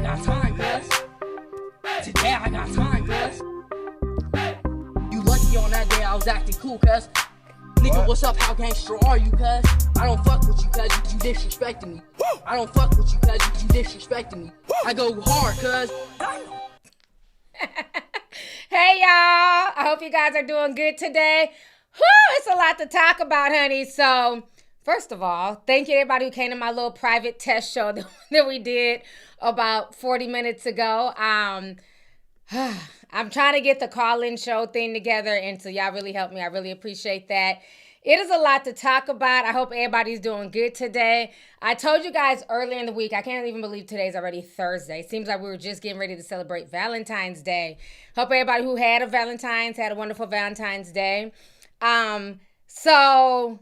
I got time, cuz. Today I got time, cuz. You lucky on that day I was acting cool, cuz. Nigga, what's up? How gangster are you, cuz? I don't fuck with you, cuz. You disrespecting me. I don't fuck with you, cuz. You disrespecting me. I go hard, cuz. Hey, y'all. I hope you guys are doing good today. Whew, it's a lot to talk about, honey. So, first of all, thank you to everybody who came to my little private test show that we did about 40 minutes ago. I'm trying to get the call-in show thing together, and so y'all really helped me. I really appreciate that. It is a lot to talk about. I hope everybody's doing good today. I told you guys earlier in the week, I can't even believe today's already Thursday. Seems like we were just getting ready to celebrate Valentine's Day. Hope everybody who had a wonderful Valentine's Day. So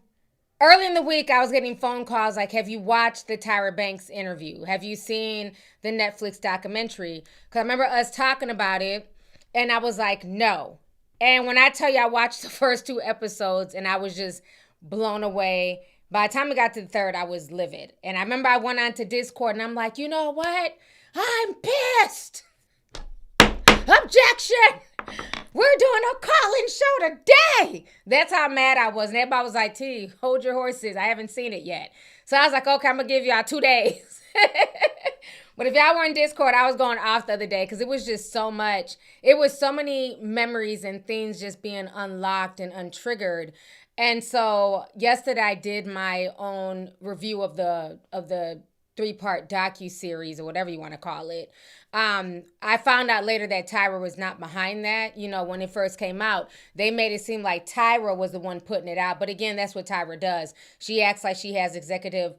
early in the week, I was getting phone calls like, have you watched the Tyra Banks interview? Have you seen the Netflix documentary? Because I remember us talking about it, and I was like, no. And when I tell you I watched the first 2 episodes, and I was just blown away. By the time I got to the third, I was livid. And I remember I went on to Discord, and I'm like, you know what? I'm pissed. Objection! We're doing a call-in show today. That's how mad I was. And everybody was like, T, hold your horses. I haven't seen it yet. So I was like, okay, I'm going to give y'all 2 days. But if y'all were in Discord, I was going off the other day because it was just so much. It was so many memories and things just being unlocked and untriggered. And so yesterday I did my own review of the 3-part docuseries or whatever you want to call it. I found out later that Tyra was not behind that. You know, when it first came out, they made it seem like Tyra was the one putting it out. But again, that's what Tyra does. She acts like she has executive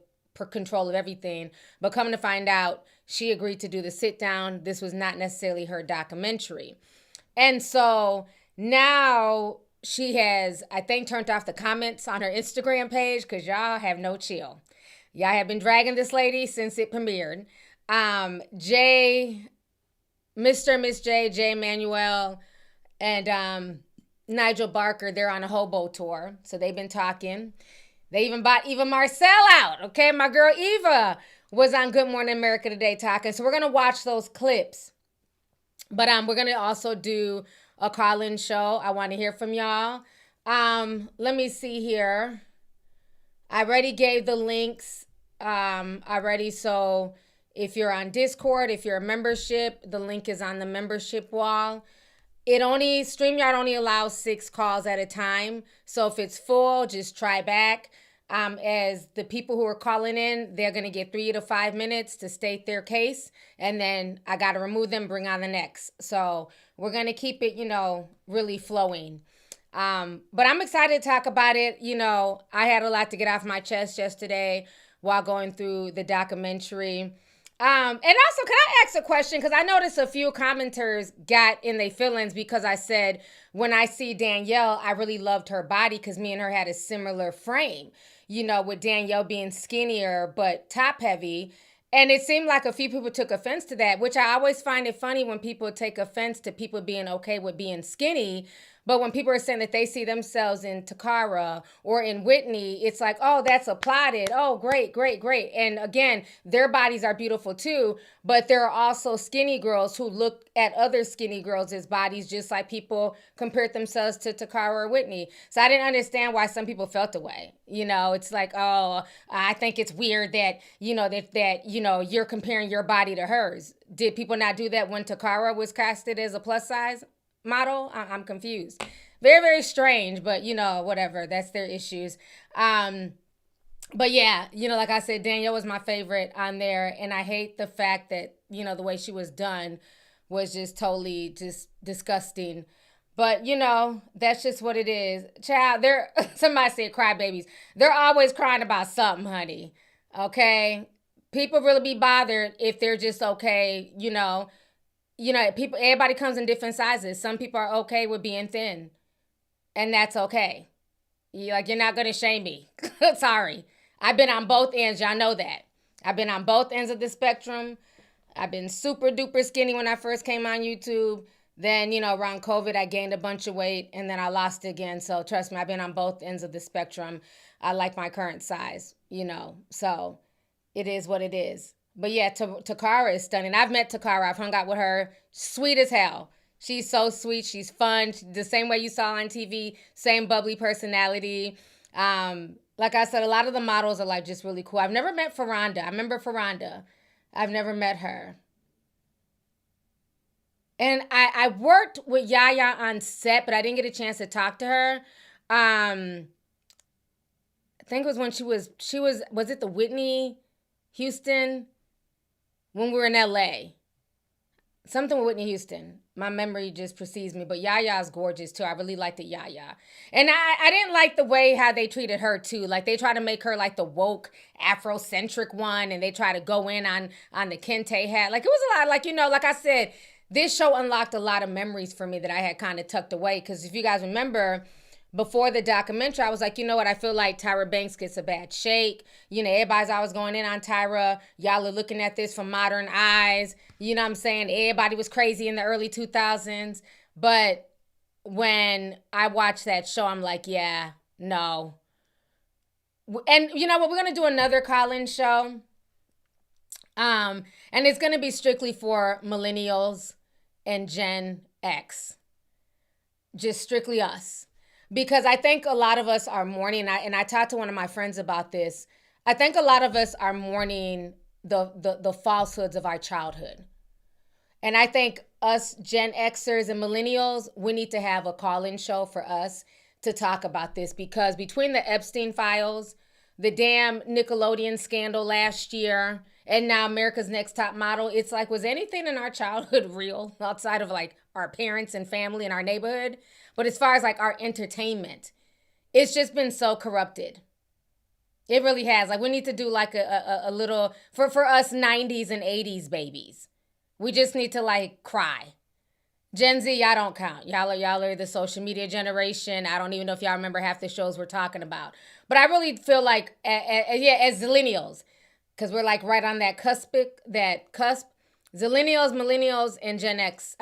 control of everything. But coming to find out, she agreed to do the sit down. This was not necessarily her documentary. And so now she has, I think, turned off the comments on her Instagram page because y'all have no chill. Y'all have been dragging this lady since it premiered. Mr. and Miss J Manuel, and Nigel Barker, they're on a hobo tour. So they've been talking. They even bought Eva Marcille out. Okay, my girl Eva was on Good Morning America today talking. So we're going to watch those clips. But we're going to also do a call-in show. I want to hear from y'all. Let me see here. I already gave the links already. So if you're on Discord, if you're a membership, the link is on the membership wall. StreamYard only allows 6 calls at a time. So if it's full, just try back. As the people who are calling in, they're going to get 3 to 5 minutes to state their case. And then I got to remove them, bring on the next. So we're going to keep it, really flowing. But I'm excited to talk about it. I had a lot to get off my chest yesterday while going through the documentary. And also, can I ask a question? Because I noticed a few commenters got in their feelings because I said, when I see Danielle, I really loved her body because me and her had a similar frame, with Danielle being skinnier but top heavy. And it seemed like a few people took offense to that, which I always find it funny when people take offense to people being okay with being skinny. But when people are saying that they see themselves in Takara or in Whitney, it's like, oh, that's applauded. Oh, great, great, great. And again, their bodies are beautiful too. But there are also skinny girls who look at other skinny girls as bodies, just like people compared themselves to Takara or Whitney. So I didn't understand why some people felt the way. It's like, oh, I think it's weird that, you're comparing your body to hers. Did people not do that when Takara was casted as a plus size model? I'm confused. Very, very strange, but whatever. That's their issues. But yeah, like I said, Danielle was my favorite on there, and I hate the fact that, the way she was done was just totally just disgusting. But, that's just what it is. Child, somebody said crybabies. They're always crying about something, honey. Okay? People really be bothered if they're just okay, people, everybody comes in different sizes. Some people are okay with being thin, and that's okay. You're not going to shame me. Sorry. I've been on both ends. Y'all know that. I've been on both ends of the spectrum. I've been super duper skinny when I first came on YouTube. Then, around COVID, I gained a bunch of weight, and then I lost it again. So trust me, I've been on both ends of the spectrum. I like my current size, so it is what it is. But yeah, Takara is stunning. I've met Takara. I've hung out with her. Sweet as hell. She's so sweet. She's fun. The same way you saw on TV. Same bubbly personality. Like I said, a lot of the models are like just really cool. I've never met Ferranda. I remember Ferranda. I've never met her. And I worked with Yaya on set, but I didn't get a chance to talk to her. I think it was when she was it the Whitney Houston? When we were in LA. Something with Whitney Houston. My memory just precedes me. But Yaya's gorgeous too. I really liked it, Yaya. And I didn't like the way how they treated her too. Like they try to make her like the woke Afrocentric one, and they try to go in on the kente hat. Like it was a lot, like, like I said, this show unlocked a lot of memories for me that I had kind of tucked away. Because if you guys remember, before the documentary, I was like, you know what? I feel like Tyra Banks gets a bad shake. Everybody's always going in on Tyra. Y'all are looking at this from modern eyes. You know what I'm saying? Everybody was crazy in the early 2000s. But when I watched that show, I'm like, yeah, no. And you know what? We're going to do another call-in show. And it's going to be strictly for millennials and Gen X. Just strictly us. Because I think a lot of us are mourning, and I talked to one of my friends about this. I think a lot of us are mourning the falsehoods of our childhood. And I think us Gen Xers and millennials, we need to have a call-in show for us to talk about this. Because between the Epstein files, the damn Nickelodeon scandal last year, and now America's Next Top Model, it's like, was anything in our childhood real outside of like our parents and family and our neighborhood? But as far as like our entertainment, it's just been so corrupted. It really has. Like we need to do like a little, for us 90s and 80s babies. We just need to like cry. Gen Z, y'all don't count. Y'all are the social media generation. I don't even know if y'all remember half the shows we're talking about. But I really feel like, as millennials, because we're like right on that cusp. Zillennials, millennials, and Gen X.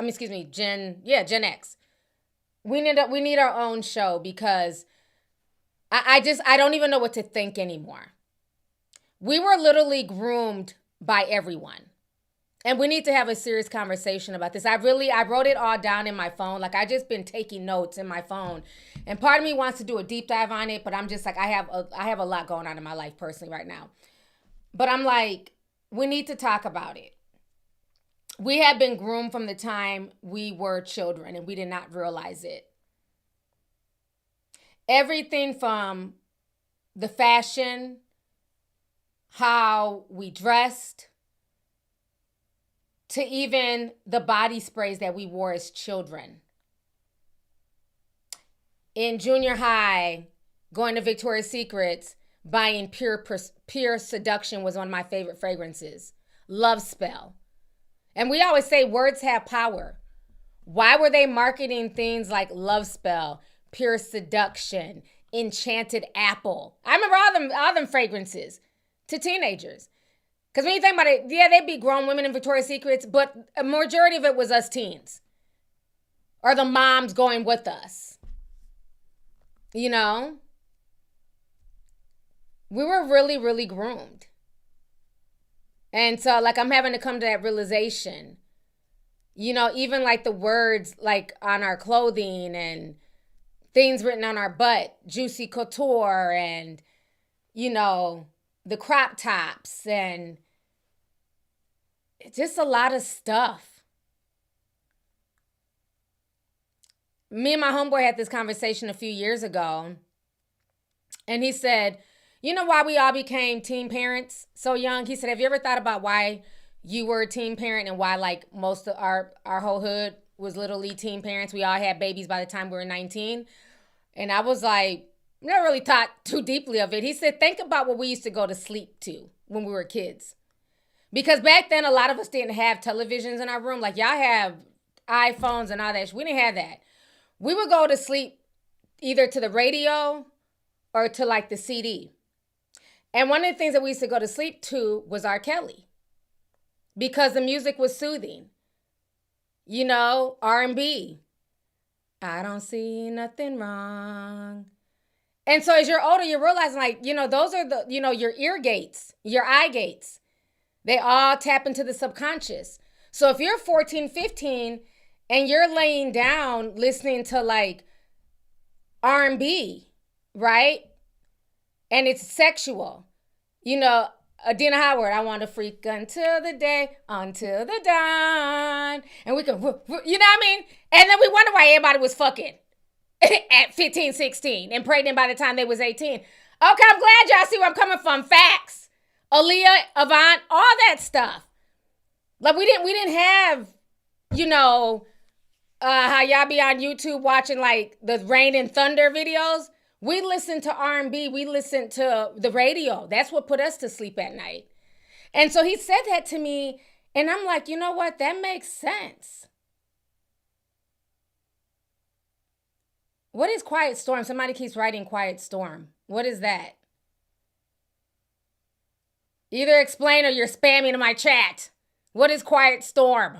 Gen X. We need our own show because I don't even know what to think anymore. We were literally groomed by everyone. And we need to have a serious conversation about this. I wrote it all down in my phone. Like I just been taking notes in my phone. And part of me wants to do a deep dive on it, but I'm just like, I have a lot going on in my life personally right now. But I'm like, we need to talk about it. We have been groomed from the time we were children and we did not realize it. Everything from the fashion, how we dressed, to even the body sprays that we wore as children. In junior high, going to Victoria's Secrets, buying Pure Seduction was one of my favorite fragrances. Love Spell. And we always say words have power. Why were they marketing things like Love Spell, Pure Seduction, Enchanted Apple? I remember all them fragrances to teenagers. Because when you think about it, yeah, they'd be grown women in Victoria's Secrets, but a majority of it was us teens. Or the moms going with us. You know? We were really, really groomed. And so, like, I'm having to come to that realization. Even like the words, like, on our clothing and things written on our butt. Juicy couture and, the crop tops and just a lot of stuff. Me and my homeboy had this conversation a few years ago. And he said, you know why we all became teen parents so young? He said, have you ever thought about why you were a teen parent and why like most of our whole hood was literally teen parents? We all had babies by the time we were 19. And I was like, never really thought too deeply of it. He said, think about what we used to go to sleep to when we were kids. Because back then, a lot of us didn't have televisions in our room. Like y'all have iPhones and all that. We didn't have that. We would go to sleep either to the radio or to like the CD. And one of the things that we used to go to sleep to was R. Kelly. Because the music was soothing. R&B. I don't see nothing wrong. And so as you're older, you're realizing like, those are the, your ear gates, your eye gates. They all tap into the subconscious. So if you're 14, 15 and you're laying down listening to like R&B, right? And it's sexual. You know, Adina Howard, I want to freak until the dawn. And we can, you know what I mean? And then we wonder why everybody was fucking at 15, 16 and pregnant by the time they was 18. Okay, I'm glad y'all see where I'm coming from. Facts. Aaliyah, Avant, all that stuff. Like we didn't have, you know, how y'all be on YouTube watching like the Rain and Thunder videos. We listened to R&B. We listened to the radio. That's what put us to sleep at night. And so he said that to me, and I'm like, you know what? That makes sense. What is Quiet Storm? Somebody keeps writing Quiet Storm. What is that? Either explain or you're spamming in my chat. What is Quiet Storm?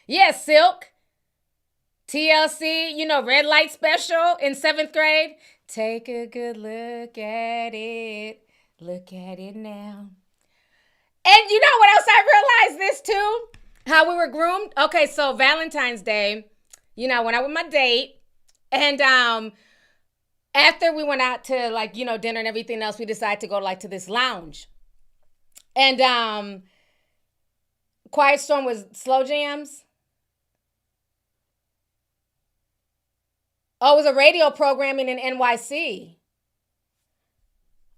Yes, Silk. TLC, you know, red light special in 7th grade. Take a good look at it. Look at it now. And you know what else I realized this too? How we were groomed. Okay, so Valentine's Day, you know, I went out with my date. And after we went out to like, you know, dinner and everything else, we decided to go like to this lounge. And Quiet Storm was slow jams. Oh, it was a radio programming in NYC.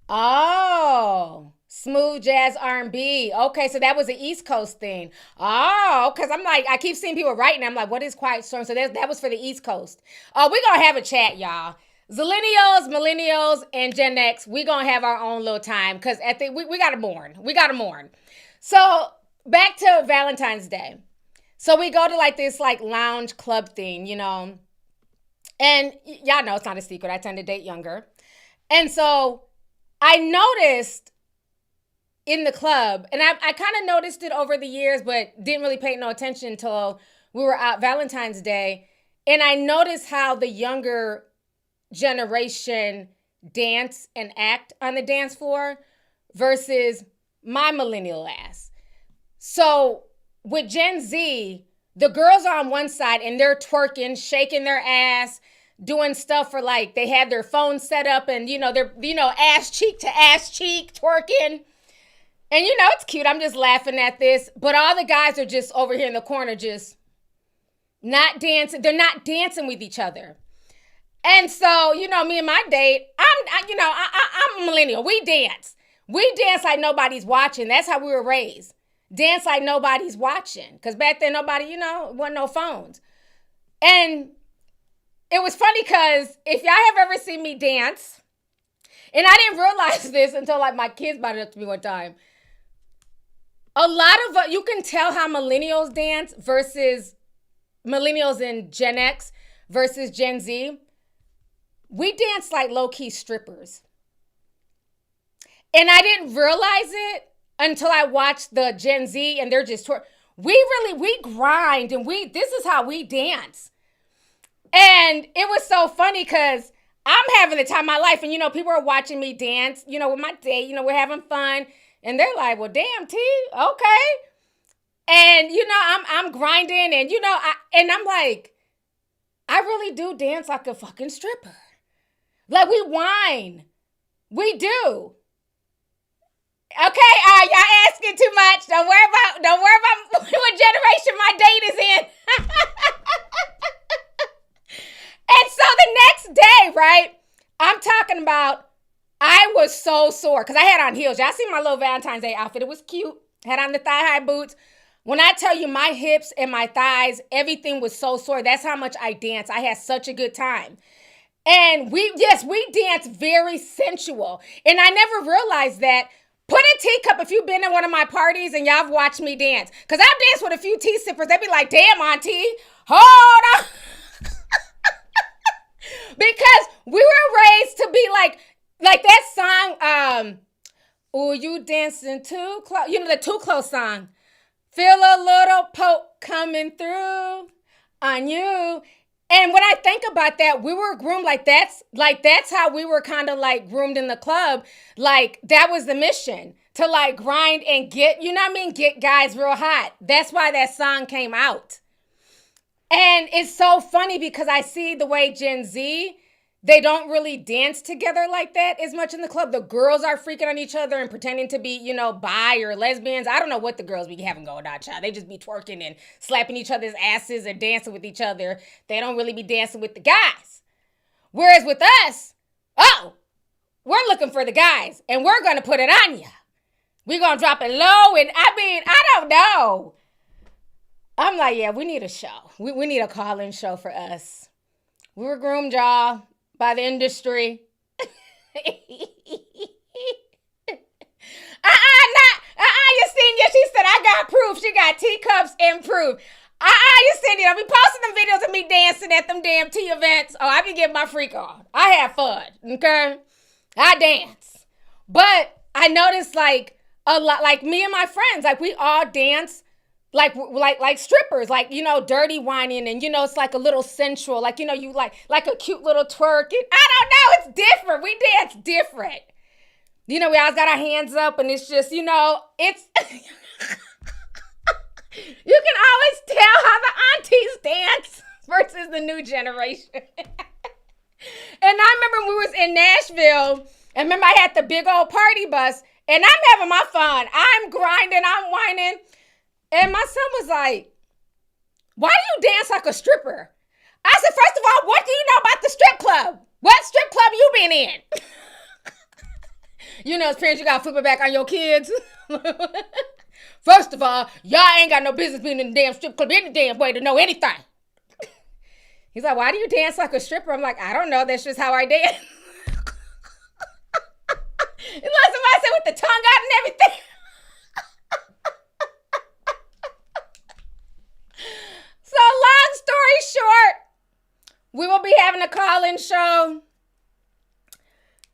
Oh, smooth jazz R&B. Okay, so that was an East Coast thing. Oh, because I'm like, I keep seeing people writing. I'm like, what is Quiet Storm? So that was for the East Coast. Oh, we're going to have a chat, y'all. Zillennials, millennials, and Gen X, we're going to have our own little time because we got to mourn. We got to mourn. So back to Valentine's Day. So we go to like this like lounge club thing, you know. And y'all know it's not a secret. I tend to date younger. And so I noticed in the club, and I kind of noticed it over the years, but didn't really pay no attention until we were out Valentine's Day. And I noticed how the younger generation dance and act on the dance floor versus my millennial ass. So with Gen Z, the girls are on one side and they're twerking, shaking their ass, doing stuff for like, they had their phone set up and, you know, they're, you know, ass cheek to ass cheek twerking. And, you know, it's cute. I'm just laughing at this. But all the guys are just over here in the corner, just not dancing. They're not dancing with each other. And so, you know, me and my date, I'm a millennial. We dance. We dance like nobody's watching. That's how we were raised. Dance like nobody's watching. Because back then, nobody, you know, wasn't no phones. And it was funny because if y'all have ever seen me dance, and I didn't realize this until like my kids brought it up to me one time. A lot of, you can tell how millennials dance versus millennials and Gen X versus Gen Z. We dance like low-key strippers. And I didn't realize it until I watched the Gen Z and they're just we grind and this is how we dance. And it was so funny because I'm having the time of my life and, you know, people are watching me dance, you know, with my date, you know, we're having fun. And they're like, well, damn, T, okay. And, you know, I'm grinding and, you know, I'm like, I really do dance like a fucking stripper. Like we whine. We do. Okay, y'all asking too much. Don't worry about what generation my date is in. And so the next day, right, I'm talking about, I was so sore because I had on heels. Y'all see my little Valentine's Day outfit. It was cute. Had on the thigh-high boots. When I tell you my hips and my thighs, everything was so sore. That's how much I danced. I had such a good time. And we dance very sensual. And I never realized that. Put a teacup if you've been in one of my parties and y'all have watched me dance. Because I've danced with a few tea sippers. They be like, damn, auntie, hold on. Because we were raised to be like that song, ooh, you dancing too close. You know, the Too Close song. Feel a little poke coming through on you. And when I think about that, we were groomed that's how we were kind of like groomed in the club. Like that was the mission, to like grind and get, you know what I mean, get guys real hot. That's why that song came out. And it's so funny because I see the way Gen Z, they don't really dance together like that as much in the club. The girls are freaking on each other and pretending to be, you know, bi or lesbians. I don't know what the girls be having going on, child. They just be twerking and slapping each other's asses and dancing with each other. They don't really be dancing with the guys. Whereas with us, we're looking for the guys and we're going to put it on you. We're going to drop it low. And I mean, I don't know. I'm like, yeah, we need a show. We need a call-in show for us. We were groomed, y'all, by the industry. Yesenia, she said, I got proof. She got teacups and proof. Yesenia, I be posting them videos of me dancing at them damn tea events. Oh, I be getting my freak on. I have fun, okay? I dance. But I noticed, like, a lot, like me and my friends, like, we all dance like strippers, like, you know, dirty whining, and, you know, it's like a little sensual, like, you know, you like a cute little twerk. And I don't know, it's different. We dance different. You know, we always got our hands up, and it's just, you know, it's, you can always tell how the aunties dance versus the new generation. And I remember when we was in Nashville, and remember I had the big old party bus, and I'm having my fun. I'm grinding, I'm whining. And my son was like, why do you dance like a stripper? I said, first of all, what do you know about the strip club? What strip club you been in? You know, as parents, you got to flip it back on your kids. First of all, y'all ain't got no business being in the damn strip club any damn way to know anything. He's like, why do you dance like a stripper? I'm like, I don't know. That's just how I dance. It's like somebody said with the tongue out and everything. So long story short, we will be having a call-in show.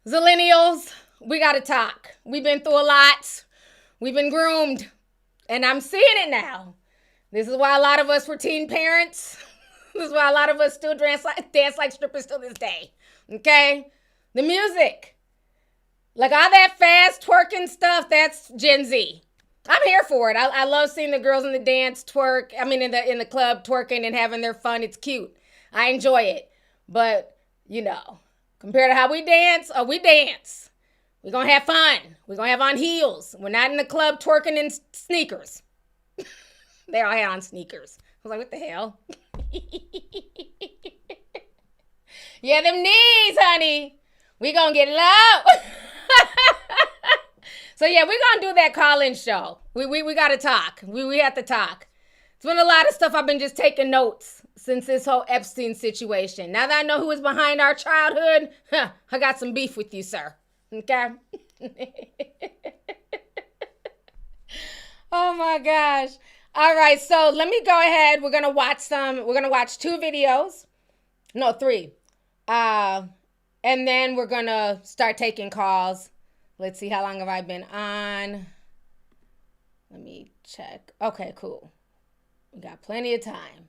Zillennials, we got to talk. We've been through a lot. We've been groomed. And I'm seeing it now. This is why a lot of us were teen parents. This is why a lot of us still dance like strippers till this day. Okay? The music. Like all that fast twerking stuff, that's Gen Z. I'm here for it. I love seeing the girls in the dance twerk. I mean, in the club twerking and having their fun. It's cute. I enjoy it. But, you know, compared to how we dance, we dance. We're going to have fun. We're going to have on heels. We're not in the club twerking in sneakers. They all had on sneakers. I was like, what the hell? Yeah, them knees, honey. We going to get low. So, yeah, we're going to do that call-in show. We got to talk. We have to talk. It's been a lot of stuff. I've been just taking notes since this whole Epstein situation. Now that I know who was behind our childhood, I got some beef with you, sir. Okay? Oh, my gosh. All right, so let me go ahead. We're going to watch 2 videos. No, 3. And then we're going to start taking calls. Let's see, how long have I been on? Let me check. Okay, cool. We got plenty of time.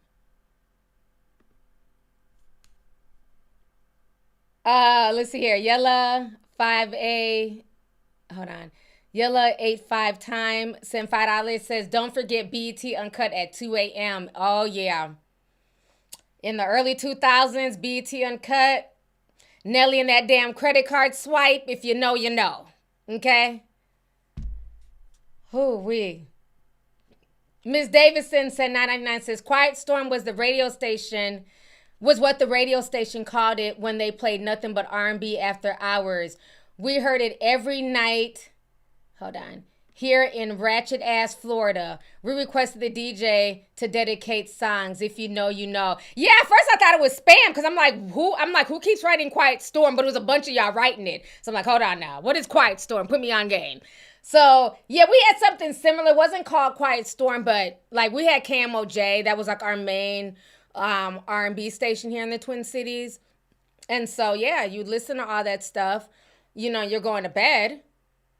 Let's see here. Yella 5A. Hold on. Yella 85 time. Send $5. Says, don't forget BET Uncut at 2 a.m. Oh, yeah. In the early 2000s, BET Uncut. Nelly and that damn credit card swipe. If you know, you know. Okay? Hoo-wee. Ms. Davidson said 999 says, Quiet Storm was what the radio station called it when they played nothing but R&B after hours. We heard it every night. Hold on. Here in ratchet ass Florida. We requested the DJ to dedicate songs. If you know, you know. Yeah, at first I thought it was spam because I'm like, who keeps writing Quiet Storm? But it was a bunch of y'all writing it. So I'm like, hold on now. What is Quiet Storm? Put me on game. So yeah, we had something similar. It wasn't called Quiet Storm, but like we had KMOJ. That was like our main R&B station here in the Twin Cities. And so yeah, you listen to all that stuff. You know, you're going to bed,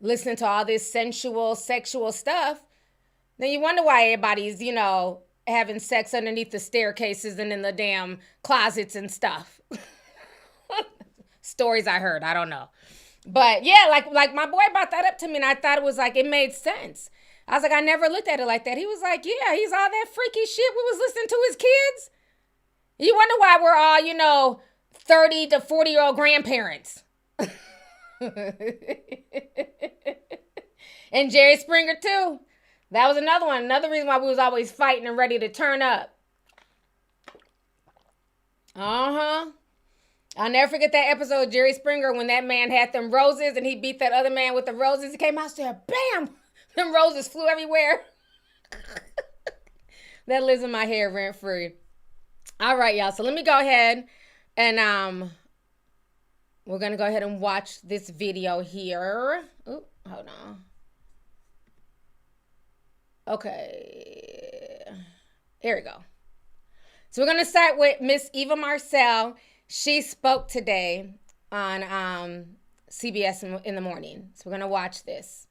listening to all this sensual, sexual stuff. Then you wonder why everybody's, you know, having sex underneath the staircases and in the damn closets and stuff. Stories I heard. I don't know. But yeah, like my boy brought that up to me, and I thought it was like, it made sense. I was like, I never looked at it like that. He was like, yeah, he's all that freaky shit we was listening to his kids. You wonder why we're all, 30 to 40-year-old grandparents. And Jerry Springer too. That was another one. Another reason why we was always fighting and ready to turn up. I'll never forget that episode of Jerry Springer when that man had them roses and he beat that other man with the roses. He came out there, bam! Them roses flew everywhere. That lives in my hair rent free. All right, y'all. So let me go ahead and we're gonna go ahead and watch this video here. Ooh, hold on. Okay. Here we go. So we're gonna start with Miss Eva Marcille. She spoke today on CBS in the morning. So we're gonna watch this.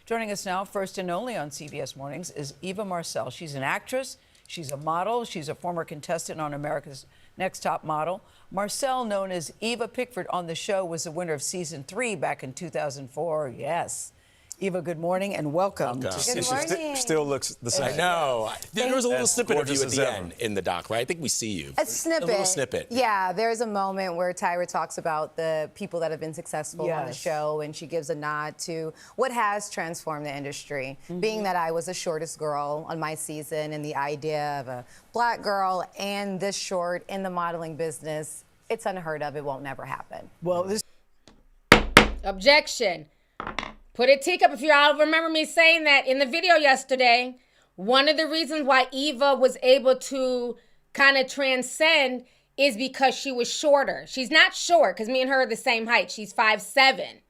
Joining us now, first and only on CBS Mornings, is Eva Marcille. She's an actress, she's a model, she's a former contestant on America's Next Top Model. Marcille, known as Eva Pickford on the show, was the winner of season 3 back in 2004. Yes. Eva, good morning and welcome. Good morning. Still looks the same. I know. There was a little snippet of you at the ever. end in the doc, right? I think we see you. A snippet. A little snippet. Yeah, there's a moment where Tyra talks about the people that have been successful on the Yes. show, and she gives a nod to what has transformed the industry. Being that I was the shortest girl on my season, and the idea of a black girl and this short in the modeling business, it's unheard of. It won't never happen. Well, this Objection. Put a teacup if you all remember me saying that in the video yesterday. One of the reasons why Eva was able to kind of transcend is because she was shorter. She's not short because me and her are the same height. She's 5'7".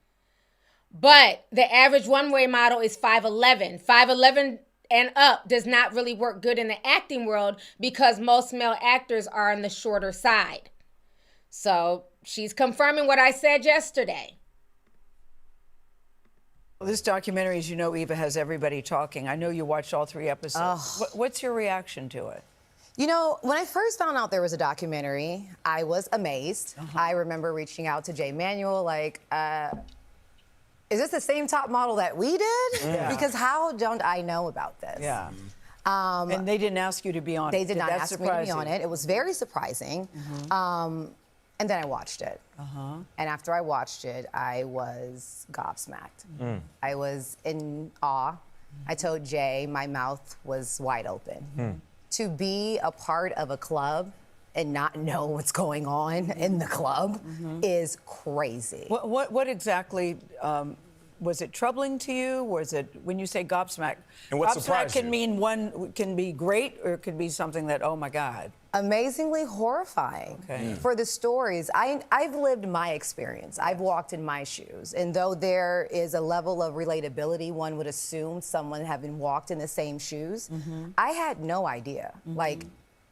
But the average one-way model is 5'11". 5'11" and up does not really work good in the acting world because most male actors are on the shorter side. So she's confirming what I said yesterday. This documentary, as you know, Eva, has everybody talking. I know you watched all 3 episodes. What's your reaction to it? You know, when I first found out there was a documentary, I was amazed. I remember reaching out to Jay Manuel, like, is this the same top model that we did? Yeah. Because how don't I know about this? Yeah. And they didn't ask you to be on it. They did not that ask me to surprise be on you? it. It was very surprising. And then I watched it. And after I watched it, I was gobsmacked. I was in awe. I told Jay my mouth was wide open. To be a part of a club and not know what's going on in the club is crazy. What exactly was it troubling to you? Was it, when you say gobsmacked? And what gobsmacked surprised can you? mean one can be great, or it could be something that, oh my God. Amazingly horrifying for the stories. I've lived my experience. I've walked in my shoes. And though there is a level of relatability, one would assume someone having walked in the same shoes, I had no idea. Like,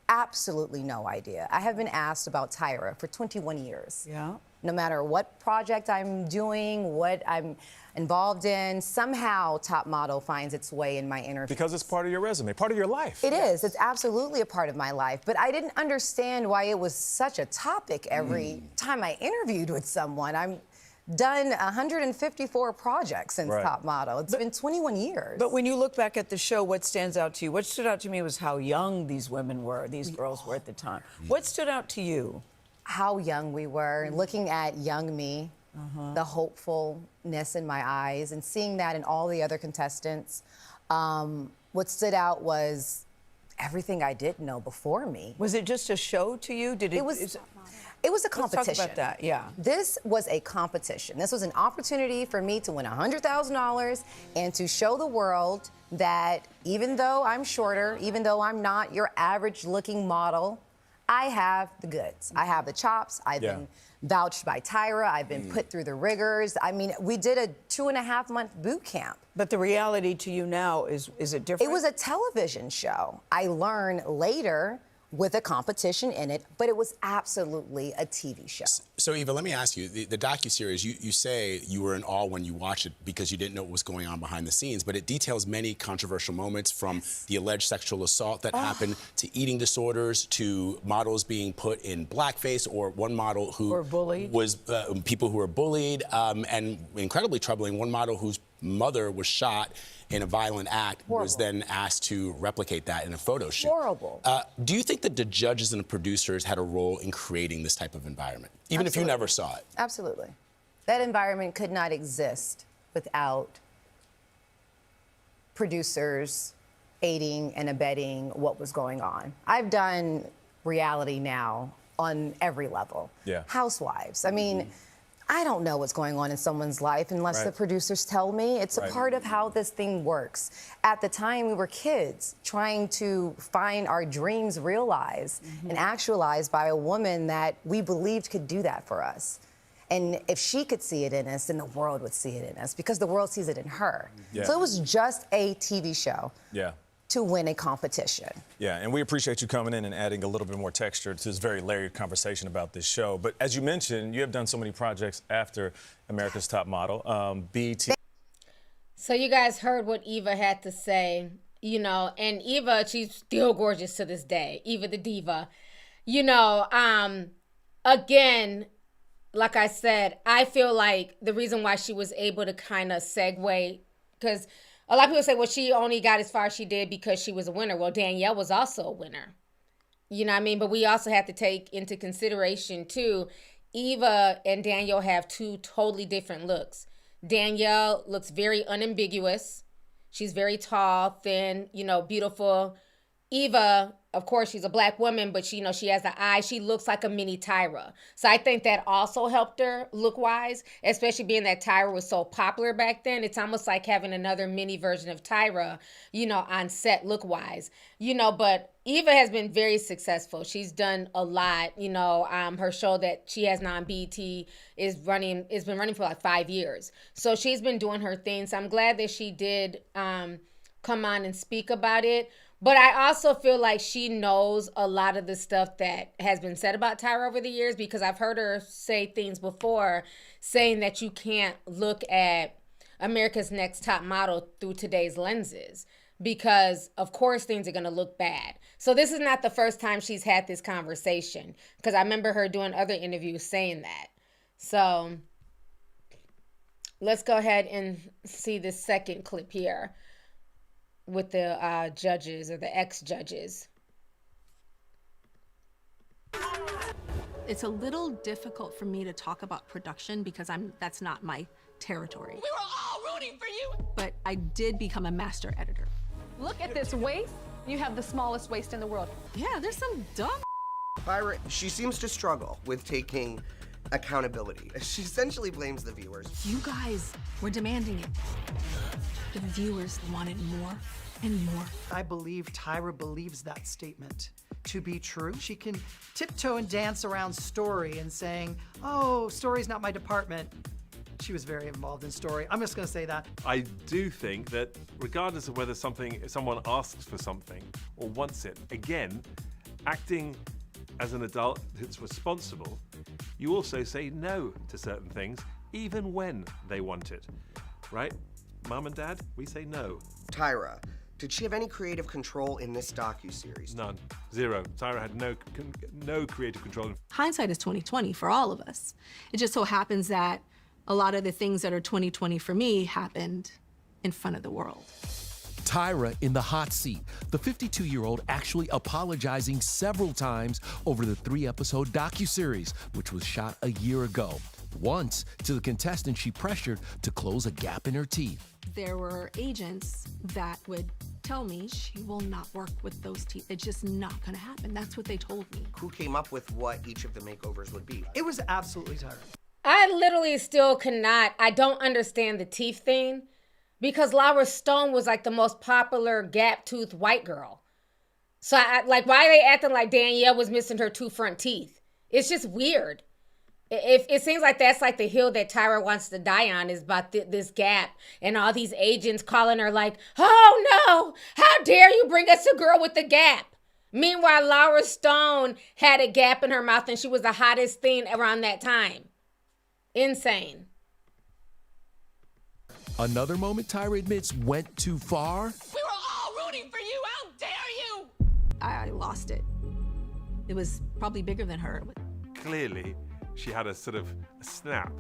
absolutely no idea. I have been asked about Tyra for 21 years. Yeah. No matter what project I'm doing, what I'm involved in, somehow Top Model finds its way in my interview. Because it's part of your resume, part of your life. It is. It's absolutely a part of my life. But I didn't understand why it was such a topic every time I interviewed with someone. I'm done 154 projects since Top Model. It's been 21 years. But when you look back at the show, what stands out to you? What stood out to me was how young these women were, these girls were at the time. What stood out to you? How young we were, looking at young me, the hopefulness in my eyes, and seeing that in all the other contestants. What stood out was everything I didn't know before me. Was it just a show to you? Did it? It was a competition. Let's talk about that, yeah. This was a competition. This was an opportunity for me to win $100,000 and to show the world that even though I'm shorter, even though I'm not your average looking model, I have the goods. I have the chops. I've been vouched by Tyra. I've been put through the rigors. I mean, we did a 2.5-month boot camp. But the reality to you now is it different? It was a television show. I learned later with a competition in it, but it was absolutely a TV show. So Eva, let me ask you, the docuseries, you say you were in awe when you watched it because you didn't know what was going on behind the scenes, but it details many controversial moments, from the alleged sexual assault that happened to eating disorders to models being put in blackface, or one model who was people who were bullied, and incredibly troubling, one model whose mother was shot in a violent act was then asked to replicate that in a photo shoot. Horrible. Do you think that the judges and the producers had a role in creating this type of environment, even if you never saw it? Absolutely. That environment could not exist without producers aiding and abetting what was going on. I've done reality now on every level. Yeah. Housewives. I mean, I don't know what's going on in someone's life unless the producers tell me. It's a part of how this thing works. At the time, we were kids trying to find our dreams realized and actualized by a woman that we believed could do that for us. And if she could see it in us, then the world would see it in us, because the world sees it in her. So it was just a TV show. To win a competition. Yeah, and we appreciate you coming in and adding a little bit more texture to this very layered conversation about this show. But as you mentioned, you have done so many projects after America's Top Model, BET. So you guys heard what Eva had to say, you know, and Eva, she's still gorgeous to this day, Eva the diva. You know, again, like I said, I feel like the reason why she was able to kind of segue, because a lot of people say, well, she only got as far as she did because she was a winner. Well, Danielle was also a winner. You know what I mean? But we also have to take into consideration, too, Eva and Danielle have two totally different looks. Danielle looks very unambiguous. She's very tall, thin, you know, beautiful. Eva, of course, she's a black woman, but she, you know, she has the eye. She looks like a mini Tyra. So I think that also helped her look-wise, especially being that Tyra was so popular back then. It's almost like having another mini version of Tyra, you know, on set look-wise. You know, but Eva has been very successful. She's done a lot. You know, her show that she has now on BET is been running for like 5 years. So she's been doing her thing. So I'm glad that she did come on and speak about it. But I also feel like she knows a lot of the stuff that has been said about Tyra over the years, because I've heard her say things before saying that you can't look at America's Next Top Model through today's lenses, because of course things are going to look bad. So this is not the first time she's had this conversation, because I remember her doing other interviews saying that. So let's go ahead and see this second clip here with the judges, or the ex-judges. It's a little difficult for me to talk about production because that's not my territory. We were all rooting for you. But I did become a master editor. Look at this waist. You have the smallest waist in the world. Yeah, there's some dumb Tyra, she seems to struggle with taking accountability. She essentially blames the viewers. You guys were demanding it. The viewers wanted more and more. I believe Tyra believes that statement to be true. She can tiptoe and dance around story and saying, oh, story's not my department. She was very involved in story. I'm just gonna say that. I do think that regardless of whether someone asks for something or wants it, again, acting as an adult that's responsible, you also say no to certain things, even when they want it, right? Mom and Dad, we say no. Tyra, did she have any creative control in this docuseries? None. Zero. Tyra had no creative control. Hindsight is 20/20 for all of us. It just so happens that a lot of the things that are 20/20 for me happened in front of the world. Tyra in the hot seat, the 52-year-old actually apologizing several times over the 3-episode docuseries, which was shot a year ago. Once to the contestant she pressured to close a gap in her teeth. There were agents that would tell me she will not work with those teeth. It's just not gonna happen. That's what they told me. Who came up with what each of the makeovers would be? It was absolutely Tyra. I literally still I don't understand the teeth thing, because Laura Stone was like the most popular gap-toothed white girl. So like, why are they acting like Danielle was missing her 2 front teeth? It's just weird. It seems like that's like the hill that Tyra wants to die on, is about this gap, and all these agents calling her like, oh no, how dare you bring us a girl with the gap? Meanwhile, Laura Stone had a gap in her mouth and she was the hottest thing around that time. Insane. Another moment Tyra admits went too far. We were all rooting for you. How dare you? I lost it. It was probably bigger than her. Clearly, she had a sort of a snap,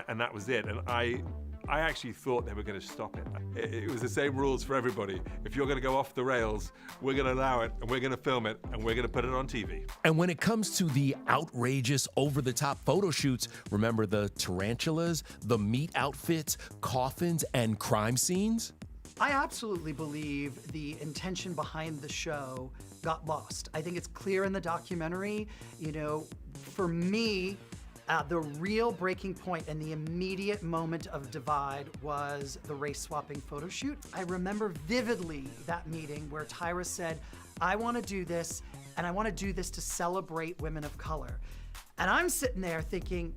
and that was it. And I actually thought they were going to stop it. It was the same rules for everybody. If you're going to go off the rails, we're going to allow it, and we're going to film it, and we're going to put it on TV. And when it comes to the outrageous, over-the-top photo shoots, remember the tarantulas, the meat outfits, coffins, and crime scenes? I absolutely believe the intention behind the show got lost. I think it's clear in the documentary. You know, for me, the real breaking point and the immediate moment of divide was the race-swapping photo shoot. I remember vividly that meeting where Tyra said, I want to do this, and I want to do this to celebrate women of color. And I'm sitting there thinking,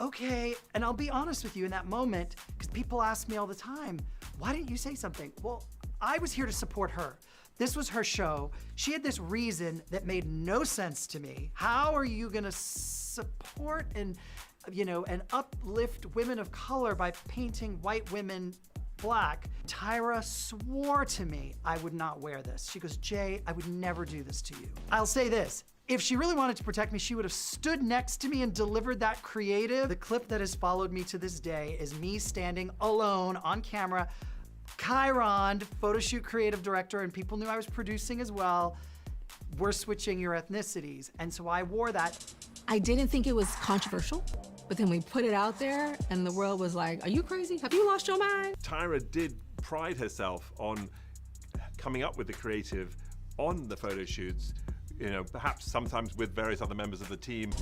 okay, and I'll be honest with you in that moment, because people ask me all the time, why didn't you say something? Well, I was here to support her. This was her show. She had this reason that made no sense to me. How are you gonna support and, you know, and uplift women of color by painting white women black? Tyra swore to me I would not wear this. She goes, Jay, I would never do this to you. I'll say this, if she really wanted to protect me, she would have stood next to me and delivered that creative. The clip that has followed me to this day is me standing alone on camera, Chiron, photo shoot creative director, and people knew I was producing as well. We're switching your ethnicities. And so I wore that. I didn't think it was controversial, but then we put it out there and the world was like, are you crazy? Have you lost your mind? Tyra did pride herself on coming up with the creative on the photo shoots, you know, perhaps sometimes with various other members of the team.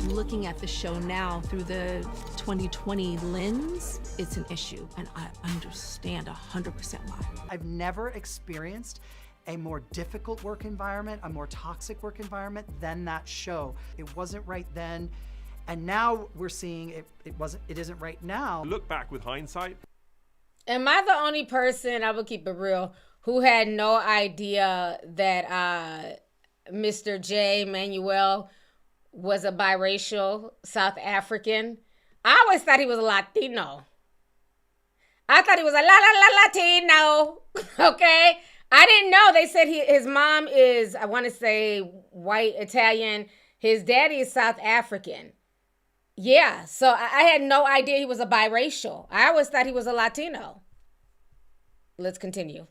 Looking at the show now through the 2020 lens, it's an issue, and I understand 100% why. I've never experienced a more difficult work environment, a more toxic work environment than that show. It wasn't right then, and now we're seeing it isn't right now. Look back with hindsight. Am I the only person, I will keep it real, who had no idea that Mr. J. Manuel was a biracial South African? I always thought he was a Latino. I thought he was a Latino, okay? I didn't know. They said his mom is, I want to say, white Italian. His daddy is South African. Yeah, so I had no idea he was a biracial. I always thought he was a Latino. Let's continue.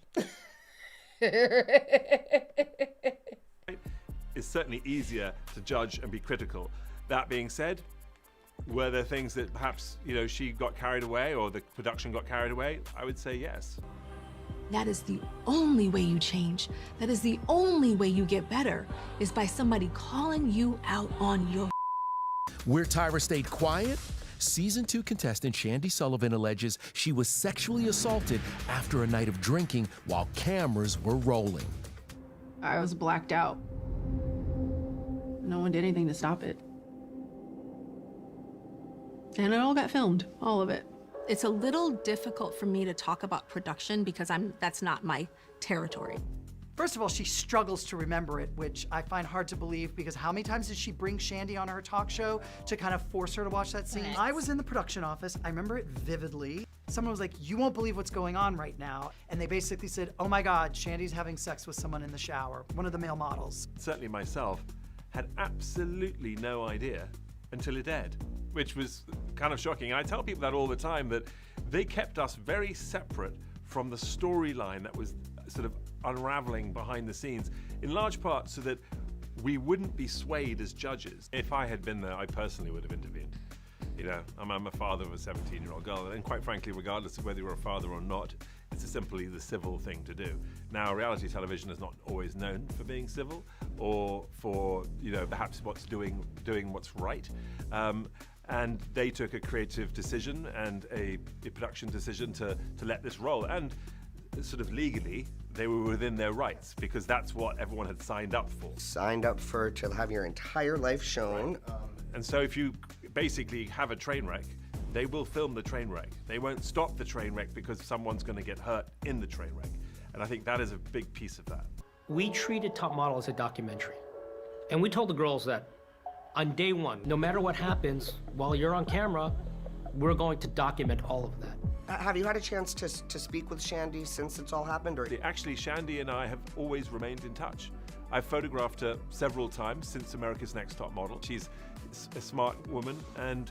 It's certainly easier to judge and be critical. That being said, were there things that perhaps, you know, she got carried away or the production got carried away? I would say yes. That is the only way you change. That is the only way you get better, is by somebody calling you out on your Where Tyra stayed quiet, Season 2 contestant Shandy Sullivan alleges she was sexually assaulted after a night of drinking while cameras were rolling. I was blacked out. No one did anything to stop it. And it all got filmed, all of it. It's a little difficult for me to talk about production because that's not my territory. First of all, she struggles to remember it, which I find hard to believe because how many times did she bring Shandy on her talk show to kind of force her to watch that scene? I was in the production office. I remember it vividly. Someone was like, you won't believe what's going on right now. And they basically said, oh my God, Shandy's having sex with someone in the shower, one of the male models. Certainly myself had absolutely no idea until it aired, which was kind of shocking. And I tell people that all the time, that they kept us very separate from the storyline that was sort of unraveling behind the scenes, in large part so that we wouldn't be swayed as judges. If I had been there, I personally would have intervened. You know, I'm a father of a 17-year-old girl, and quite frankly, regardless of whether you're a father or not, it's simply the civil thing to do. Now, reality television is not always known for being civil, or for, you know, perhaps doing what's right. And they took a creative decision and a production decision to let this roll. And sort of legally, they were within their rights because that's what everyone had signed up for. Signed up to have your entire life shown. Right. And so if you basically have a train wreck, they will film the train wreck. They won't stop the train wreck because someone's going to get hurt in the train wreck. And I think that is a big piece of that. We treated Top Model as a documentary. And we told the girls that on day one, no matter what happens while you're on camera, we're going to document all of that. Have you had a chance to speak with Shandy since it's all happened? Or Actually, Shandy and I have always remained in touch. I've photographed her several times since America's Next Top Model. She's a smart woman and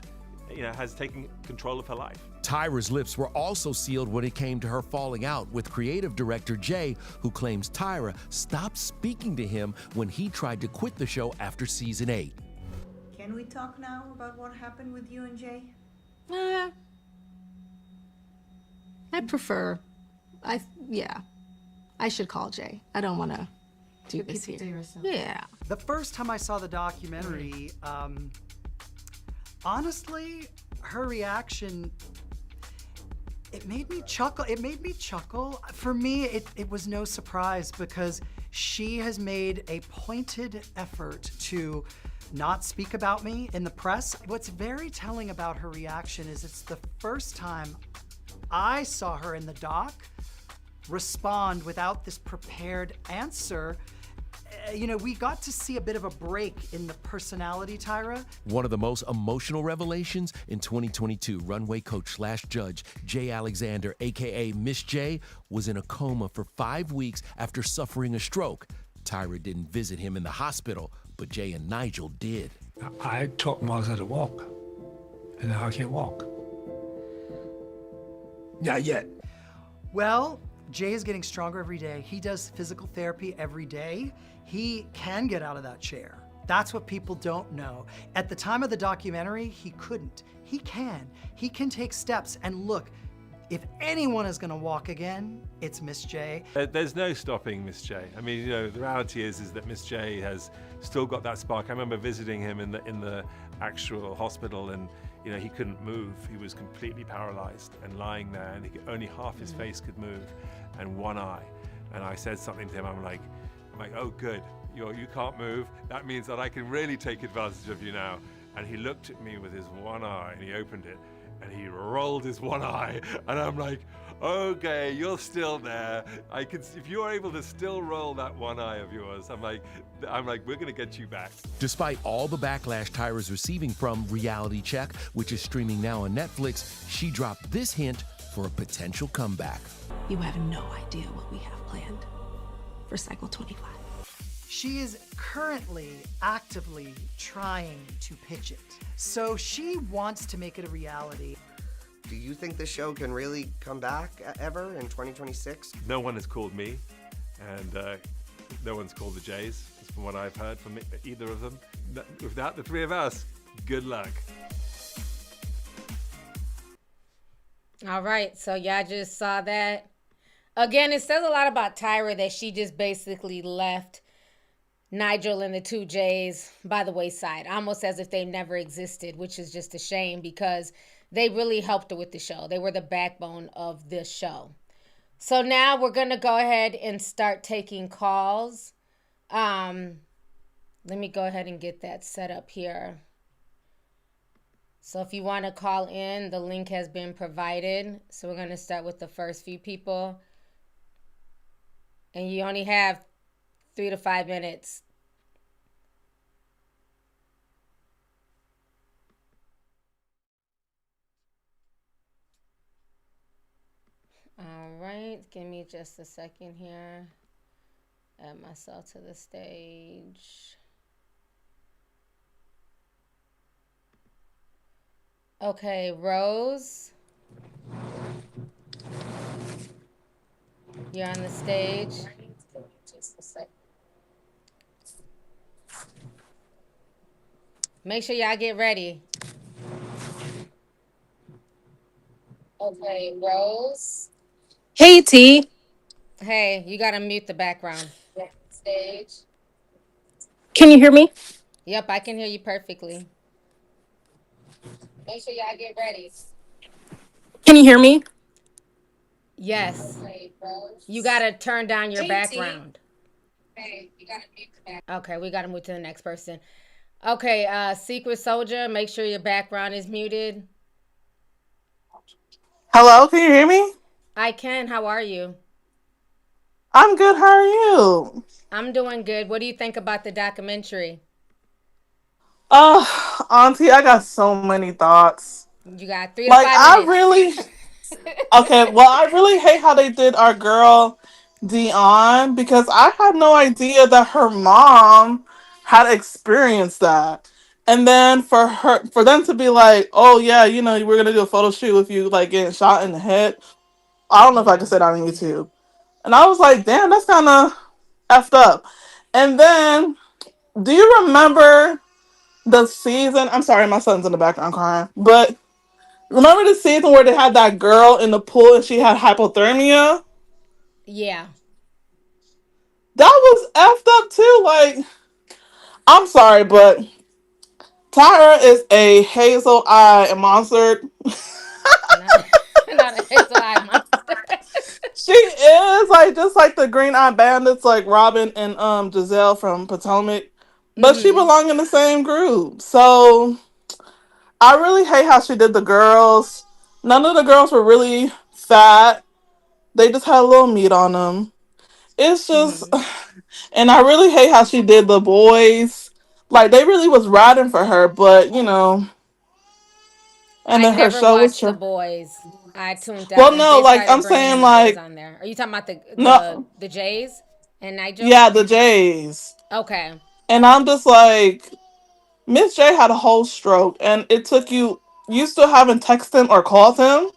has taken control of her life. Tyra's lips were also sealed when it came to her falling out with creative director Jay, who claims Tyra stopped speaking to him when he tried to quit the show after season 8. Can we talk now about what happened with you and Jay? I prefer, I should call Jay. I don't want to do this here. Yeah. The first time I saw the documentary, honestly, her reaction, it made me chuckle. For me, it was no surprise because she has made a pointed effort to not speak about me in the press. What's very telling about her reaction is it's the first time I saw her in the doc respond without this prepared answer. We got to see a bit of a break in the personality, Tyra. One of the most emotional revelations in 2022, runway coach / judge Jay Alexander, aka Miss J, was in a coma for 5 weeks after suffering a stroke. Tyra didn't visit him in the hospital, but Jay and Nigel did. I taught Martha to walk, and now I can't walk. Not yet. Well, Jay is getting stronger every day. He does physical therapy every day. He can get out of that chair. That's what people don't know. At the time of the documentary, he couldn't. He can. He can take steps. And look, if anyone is gonna walk again, it's Miss J. There's no stopping Miss J. I mean, the reality is that Miss J has still got that spark. I remember visiting him in the actual hospital, and he couldn't move. He was completely paralyzed and lying there, and only half his face could move and one eye. And I said something to him. I'm like, oh, good. You can't move. That means that I can really take advantage of you now. And he looked at me with his one eye, and he opened it, and he rolled his one eye, and I'm like, okay, you're still there. If you're able to still roll that one eye of yours, I'm like, we're gonna get you back. Despite all the backlash Tyra's receiving from Reality Check, which is streaming now on Netflix, she dropped this hint for a potential comeback. You have no idea what we have planned for cycle 25. She is currently actively trying to pitch it. So she wants to make it a reality. Do you think the show can really come back ever in 2026? No one has called me, and no one's called the Jays, from what I've heard from either of them. Without the three of us, good luck. All right, so y'all just saw that. Again, it says a lot about Tyra that she just basically left Nigel and the two Jays by the wayside, almost as if they never existed, which is just a shame because they really helped her with the show. They were the backbone of this show. So now we're going to go ahead and start taking calls. Let me go ahead and get that set up here. So if you want to call in, the link has been provided. So we're going to start with the first few people. And you only have 3 to 5 minutes. All right, give me just a second here. Add myself to the stage. Okay, Rose. You're on the stage. Make sure y'all get ready. Okay, Rose. Hey, T. Hey, you gotta mute the background. Stage. Can you hear me? Yep, I can hear you perfectly. Make sure y'all get ready. Can you hear me? Yes. You gotta turn down your background. Okay, you gotta mute the background. Okay, we gotta move to the next person. Okay, Secret Soldier, make sure your background is muted. Hello, can you hear me? I can. How are you? I'm good. How are you? I'm doing good. What do you think about the documentary? Uh, Auntie, I got so many thoughts. You got 3 to Like, 5 minutes. okay, well, I really hate how they did our girl Dion because I had no idea that her mom had experienced that. And then for them to be like, oh yeah, we're gonna do a photo shoot with you like getting shot in the head. I don't know if I can say that on YouTube. And I was like, damn, that's kind of effed up. And then, do you remember the season? I'm sorry, my son's in the background crying. But remember the season where they had that girl in the pool and she had hypothermia? Yeah. That was effed up too. Like, I'm sorry, but Tyra is a hazel eye monster. Not a hazel eye monster. She is like just like the Green Eye Bandits, like Robin and Giselle from Potomac, but she belonged in the same group. So I really hate how she did the girls. None of the girls were really fat. They just had a little meat on them. It's just, and I really hate how she did the boys. Like they really was riding for her, but and I then her never show was. watched The Boys. I tuned out Well, once no, they like started I'm bringing saying, in the boys like on there. Are you talking about no, the Jays and Nigel? yeah, the Jays, Okay. and I'm just like, Miss J had a whole stroke, and it took you. You still haven't texted him or called him.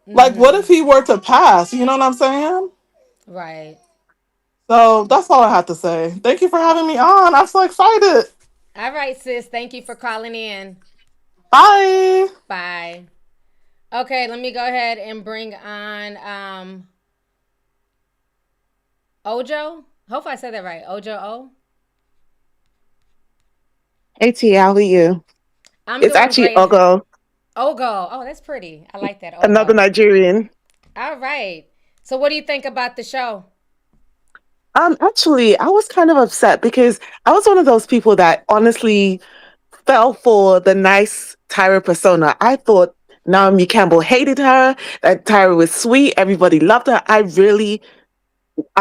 Like, what if he were to pass? You know what I'm saying? Right. So that's all I have to say. Thank you for having me on. I'm so excited. All right, sis. Thank you for calling in. Bye. Bye. Okay, let me go ahead and bring on Ojo. Hope I said that right. Ojo O. Hey T, how are you? I'm It's doing actually great. Ogo, Ogo. Oh, that's pretty. I like that. another Ogo. Nigerian. All right. So what do you think about the show? Actually, I was kind of upset because I was one of those people that honestly fell for the nice Tyra persona. I thought Naomi Campbell hated her, that Tyra was sweet, everybody loved her. I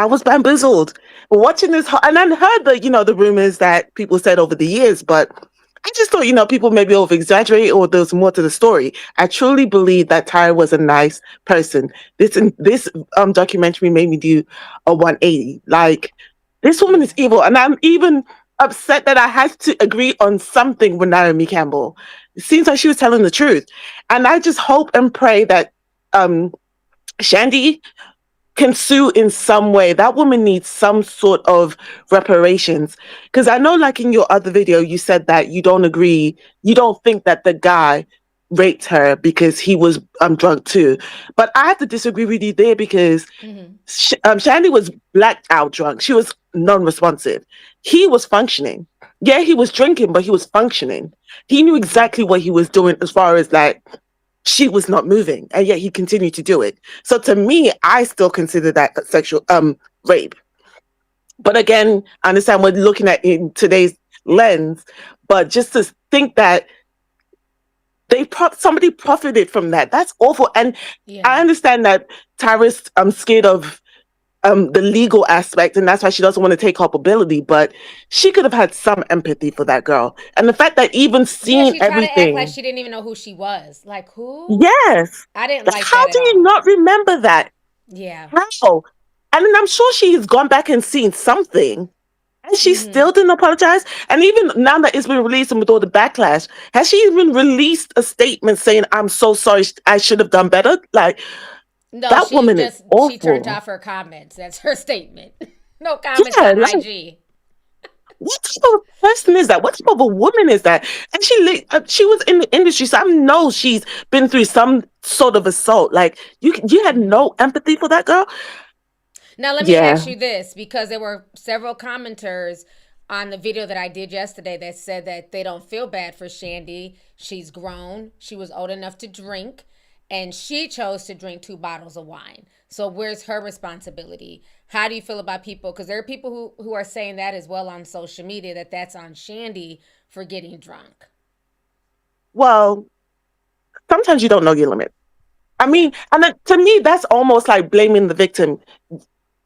was bamboozled watching this, and I heard the rumors that people said over the years, but I just thought, people maybe over exaggerate or there's more to the story. I truly believe that Tyra was a nice person. This documentary made me do a 180. Like, this woman is evil, and I'm even upset that I had to agree on something with Naomi Campbell. It seems like she was telling the truth, and I just hope and pray that Shandy can sue in some way. That woman needs some sort of reparations. Because I know, like in your other video, you said that you don't think that the guy raped her because he was drunk too. But I have to disagree with you there because Shandy was blacked out drunk. She was non-responsive. He was functioning. Yeah, he was drinking, but he was functioning. He knew exactly what he was doing as far as like she was not moving, and yet he continued to do it. So to me, I still consider that a sexual rape. But again, I understand we're looking at it in today's lens, but just to think that somebody profited from that, that's awful. And I understand that Tyra's scared of the legal aspect, and that's why she doesn't want to take culpability, but she could have had some empathy for that girl. And the fact that even seeing she tried to act everything, like she didn't even know who she was. Like, who? yes, I didn't like how that do at you all. not remember that? Yeah. How? And then I'm sure she's gone back and seen something, and she still didn't apologize. And even now that it's been released and with all the backlash, has she even released a statement saying, "I'm so sorry, I should have done better"? Like, No, that woman is she turned awful. off her comments. That's her statement. No comments Yeah, on like, IG. what type of person is that? What type of a woman is that? And she was in the industry, so I know she's been through some sort of assault. Like, you had no empathy for that girl. Now, let me ask Yeah. you this, because there were several commenters on the video that I did yesterday that said that they don't feel bad for Shandy. She's grown. She was old enough to drink, and she chose to drink 2 bottles of wine. So where's her responsibility? How do you feel about people? Because there are people who are saying that as well on social media, that that's on Shandy for getting drunk. Well, sometimes you don't know your limit. I mean, and then, to me, that's almost like blaming the victim.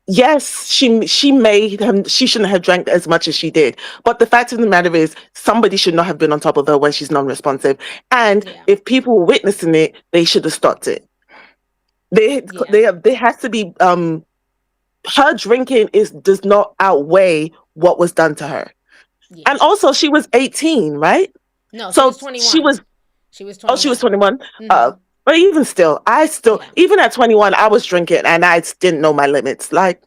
yes, she made him. She shouldn't have drank as much as she did. But the fact of the matter is, somebody should not have been on top of her when she's non-responsive. And if people were witnessing it, they should have stopped it. There has to be her drinking does not outweigh what was done to her. And also, she was 18, right? No, she So was 21. she was. She was 21. Oh, she was 21. Mhm. But even still, even at 21, I was drinking and I didn't know my limits. Like,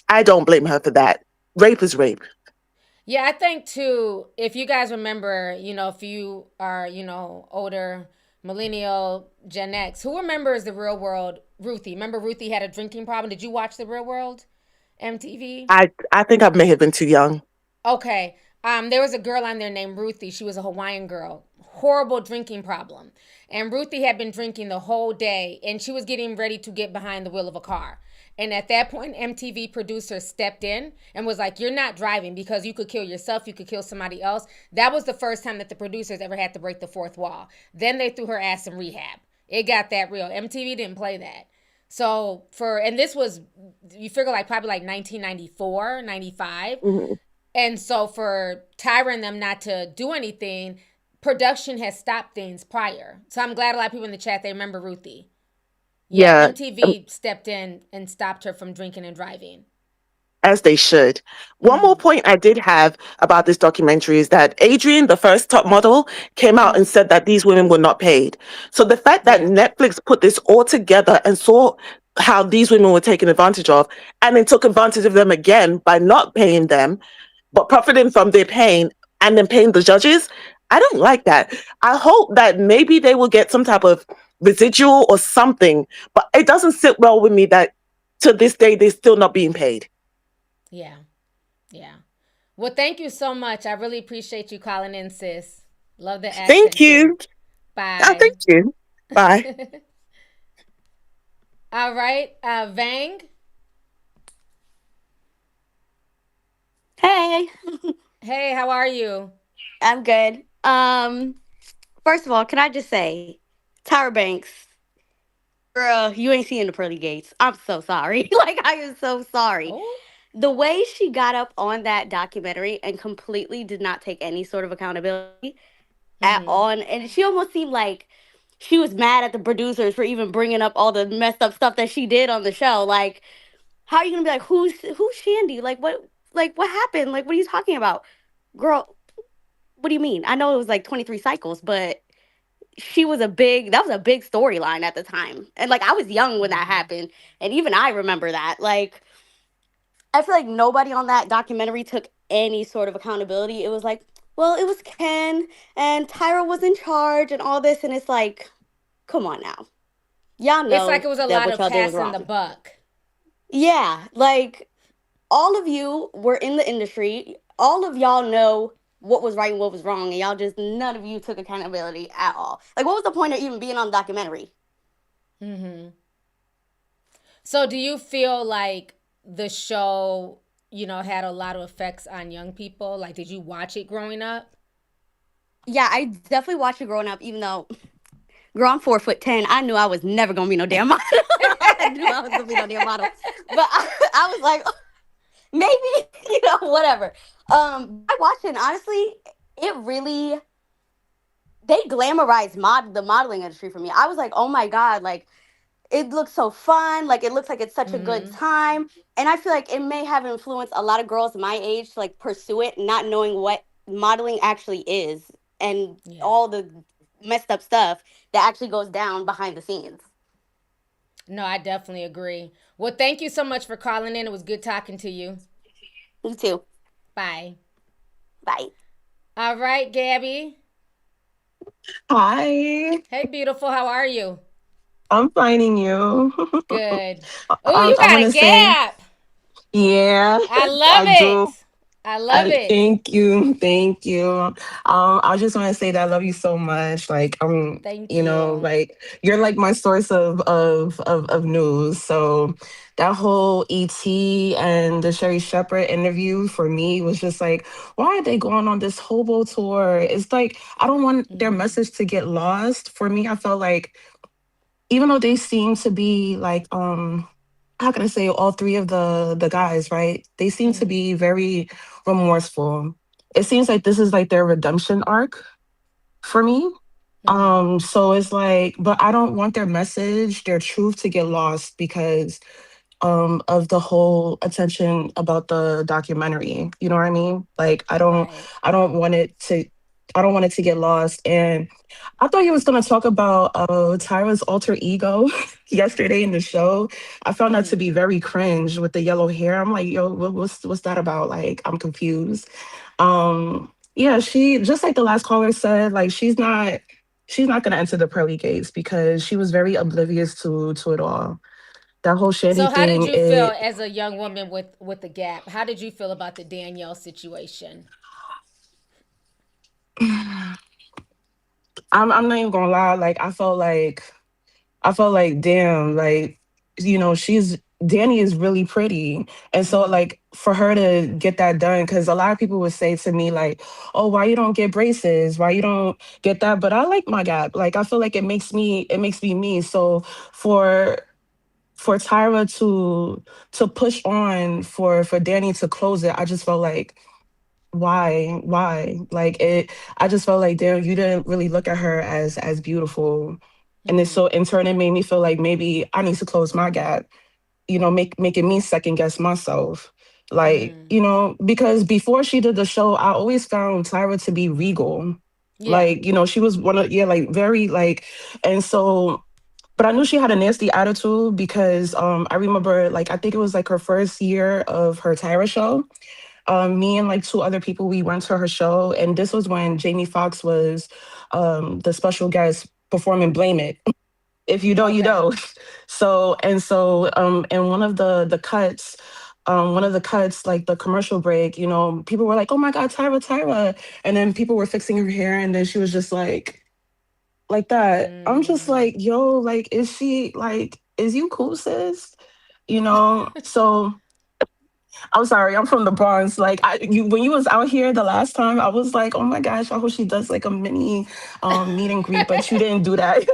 I don't blame her for that. Rape is rape. Yeah, I think too, if you guys remember, if you are, older, millennial, Gen X, who remembers the Real World Ruthie? Remember Ruthie had a drinking problem? Did you watch the Real World MTV? I think I may have been too young. Okay. There was a girl on there named Ruthie. She was a Hawaiian girl. Horrible drinking problem. And Ruthie had been drinking the whole day, and she was getting ready to get behind the wheel of a car. And at that point, MTV producer stepped in and was like, "You're not driving because you could kill yourself. You could kill somebody else." That was the first time that the producers ever had to break the fourth wall. Then they threw her ass in rehab. It got that real. MTV didn't play that. So and this was, you figure probably 1994, 95. Mm-hmm. And so for Tyra and them not to do anything, production has stopped things prior. So I'm glad a lot of people in the chat, they remember Ruthie. Yeah, MTV stepped in and stopped her from drinking and driving. As they should. One more point I did have about this documentary is that Adrienne, the first top model, came out and said that these women were not paid. So the fact that Netflix put this all together and saw how these women were taken advantage of, and then took advantage of them again by not paying them, but profiting from their pain and then paying the judges, I don't like that. I hope that maybe they will get some type of residual or something, but it doesn't sit well with me that to this day they're still not being paid. Yeah. Yeah. Well, thank you so much. I really appreciate you calling in, sis. Love the accent. Thank you. Too. Bye. Oh, thank you. Bye. All right. Vang. Hey. Hey, how are you? I'm good. First of all, can I just say, Tyra Banks, girl, you ain't seeing the pearly gates. I'm so sorry. I am so sorry. Oh. The way she got up on that documentary and completely did not take any sort of accountability at all. And she almost seemed like she was mad at the producers for even bringing up all the messed up stuff that she did on the show. Like, how are you gonna be like, who's Shandy? What happened? What are you talking about? Girl, what do you mean? I know it was 23 cycles, but that was a big storyline at the time. And I was young when that happened. And even I remember that. I feel like nobody on that documentary took any sort of accountability. It was well, it was Ken and Tyra was in charge and all this. And it's come on now. Y'all know it's it was a lot of passing the buck. Yeah. All of you were in the industry. All of y'all know what was right and what was wrong. And y'all none of you took accountability at all. What was the point of even being on the documentary? Mm-hmm. So do you feel like the show, had a lot of effects on young people? Did you watch it growing up? Yeah, I definitely watched it growing up, even though, girl, I'm 4'10". I knew I was never going to be no damn model. I knew I was going to be no damn model. But I was like, maybe, whatever. I watched it, and honestly, it really, they glamorized the modeling industry for me. I was like, oh my God, it looks so fun. It looks like it's such a good time. And I feel like it may have influenced a lot of girls my age to pursue it, not knowing what modeling actually is and all the messed up stuff that actually goes down behind the scenes. No, I definitely agree. Well, thank you so much for calling in. It was good talking to you. You too. Bye. Bye. All right, Gabby. Hi. Hey, beautiful. How are you? I'm finding you. Good. Oh, you got a gap. Yeah. I love it. I love it. Thank you. Thank you. I just want to say that I love you so much. Thank you. You're my source of news. So that whole ET and the Sherry Shepherd interview for me was just why are they going on this hobo tour? It's I don't want their message to get lost. For me, I felt even though they seem to be I how can I say, all three of the guys, right? They seem to be very remorseful. It seems like this is like their redemption arc for me. So it's like, but I don't want their message, their truth to get lost because of the whole attention about the documentary. You know what I mean? Like I don't want it to I don't want it to get lost. And I thought he was gonna talk about Tyra's alter ego yesterday in the show. I found that to be very cringe with the yellow hair. I'm like, yo, what's that about? Like, I'm confused. Yeah, she just like the last caller said, like she's not gonna enter the pearly gates because she was very oblivious to it all. That whole Shandy So how did thing, you feel it as a young woman with the gap? How did you feel about the Danielle situation? I'm not even gonna lie, like I felt like damn, like, you know, she's Danny is really pretty. And so like for her to get that done, because a lot of people would say to me, like, oh, why you don't get braces? Why you don't get that? But I like my gap. Like I feel like it makes me me. So for for Tyra to push on for Danny to close it, I just felt like why like it I just felt like damn, you didn't really look at her as beautiful. And then so in turn it made me feel like maybe I need to close my gap, you know, making me second guess myself, like, you know, because before she did the show I always found Tyra to be regal. Like, you know, she was one of, yeah, like very like, and so but I knew she had a nasty attitude because I remember, like, I think it was like her first year of her Tyra show. Me and like two other people, we went to her show, and this was when Jamie Foxx was the special guest performing "Blame It." If you know, you know. So and one of the cuts, one of the cuts, like the commercial break, you know, people were like, "Oh my God, Tyra, Tyra," and then people were fixing her hair, and then she was just like that. I'm just like, yo, like, is she like, is you cool, sis? You know? So I'm sorry, I'm from the Bronx. Like when you was out here the last time, I was like, oh my gosh, I hope she does like a mini meet and greet, but you didn't do that.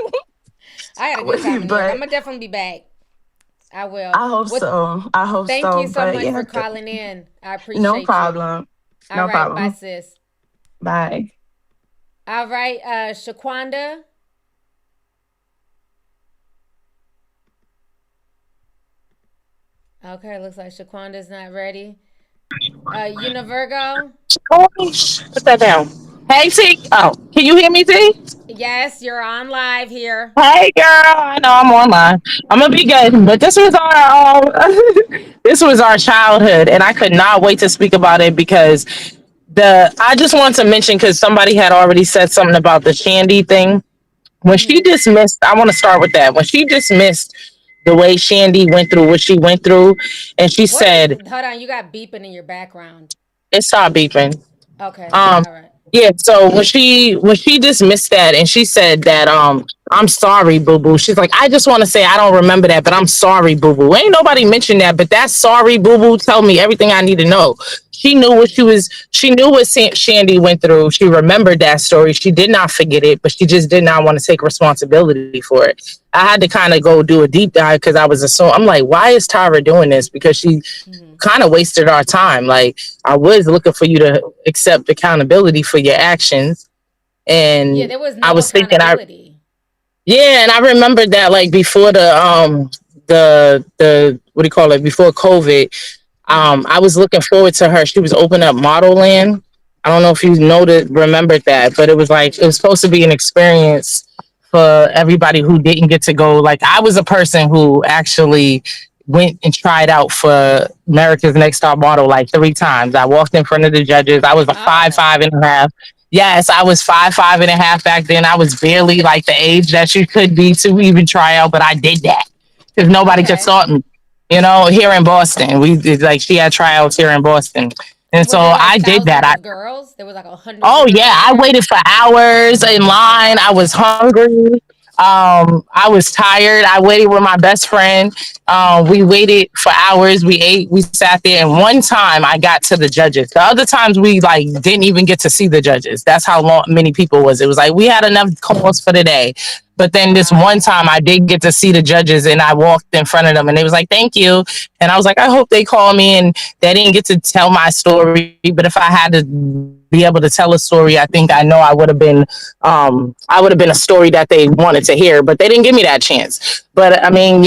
I had a good time in New York. I'm gonna definitely be back. I will. I hope so. I hope Thank so. you so But much yeah, for calling in. I no appreciate you. problem. All No right, bye, problem. sis. Bye. All right, Shaquanda. Okay, looks like Shaquanda's not ready. Univirgo. Put that down. Hey T. Oh, can you hear me, T? Yes, you're on live here. Hey girl, I know I'm online. I'm gonna be good, but this was our this was our childhood, and I could not wait to speak about it because I just wanted to mention because somebody had already said something about the Shandy thing. When she dismissed, I want to start with that. When she dismissed the way Shandy went through what she went through, and she What is? said Hold on, you got beeping in your background. it stopped beeping. Okay, Um, all right. yeah, so when she dismissed that and she said that I'm sorry, boo boo. She's like, I just want to say I don't remember that, but I'm sorry, boo boo. Ain't nobody mentioned that, but that sorry, boo boo, tell me everything I need to know. She knew what she knew what Shandy went through. She remembered that story. She did not forget it, but she just did not want to take responsibility for it. I had to kind of go do a deep dive because I'm like, why is Tyra doing this? Because she kind of wasted our time. Like, I was looking for you to accept accountability for your actions. Yeah, And there was I no was thinking, accountability. yeah, and I remembered that like before the what do you call it? Before COVID, I was looking forward to her. She was opening up Model Land. I don't know if you remembered that, but it was like it was supposed to be an experience for everybody who didn't get to go. Like I was a person who actually went and tried out for America's Next Top Model like 3 times. I walked in front of the judges. I was a 5'5.5". Yes, I was 5'5.5" back then. I was barely like the age that you could be to even try out, but I did that because nobody could sort me. You know, here in Boston, we did like she had tryouts here in Boston, and Was so there like I did that. thousands of girls? There was like hundreds Oh of yeah, girls I there. waited for hours in line. I was hungry. I was tired. I waited with my best friend. We waited for hours. We ate. We sat there. And one time I got to the judges. The other times we like didn't even get to see the judges. That's how long many people was. It was like we had enough calls for the day. But then this one time I did get to see the judges and I walked in front of them and they was like, thank you. And I was like, I hope they call me. And they didn't get to tell my story. But if I had to be able to tell a story, I think I know I would have been a story that they wanted to hear, but they didn't give me that chance. But I mean,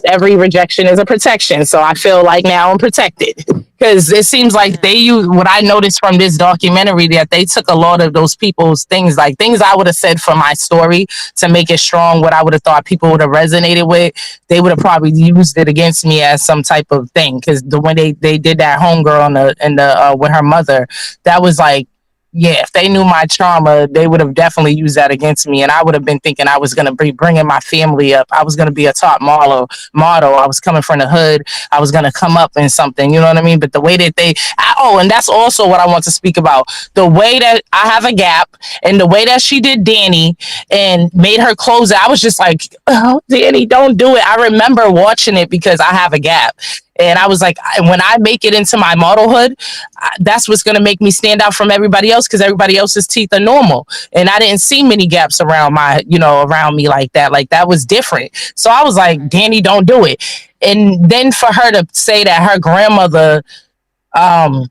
every rejection is a protection. So I feel like now I'm protected because it seems like they use what I noticed from this documentary that they took a lot of those people's things, like things I would have said for my story to make it strong, what I would have thought people would have resonated with. They would have probably used it against me as some type of thing because when they did that homegirl in the with her mother, that was like, yeah, if they knew my trauma, they would have definitely used that against me. And I would have been thinking I was going to be bringing my family up. I was going to be a top model. I was coming from the hood. I was going to come up in something, you know what I mean? But the way that and that's also what I want to speak about. The way that I have a gap and the way that she did Danny and made her close it, I was just like, oh, Danny, don't do it. I remember watching it because I have a gap. And I was like, when I make it into my modelhood, that's what's going to make me stand out from everybody else because everybody else's teeth are normal. And I didn't see many gaps around me like that. Like that was different. So I was like, Danny, don't do it. And then for her to say that her grandmother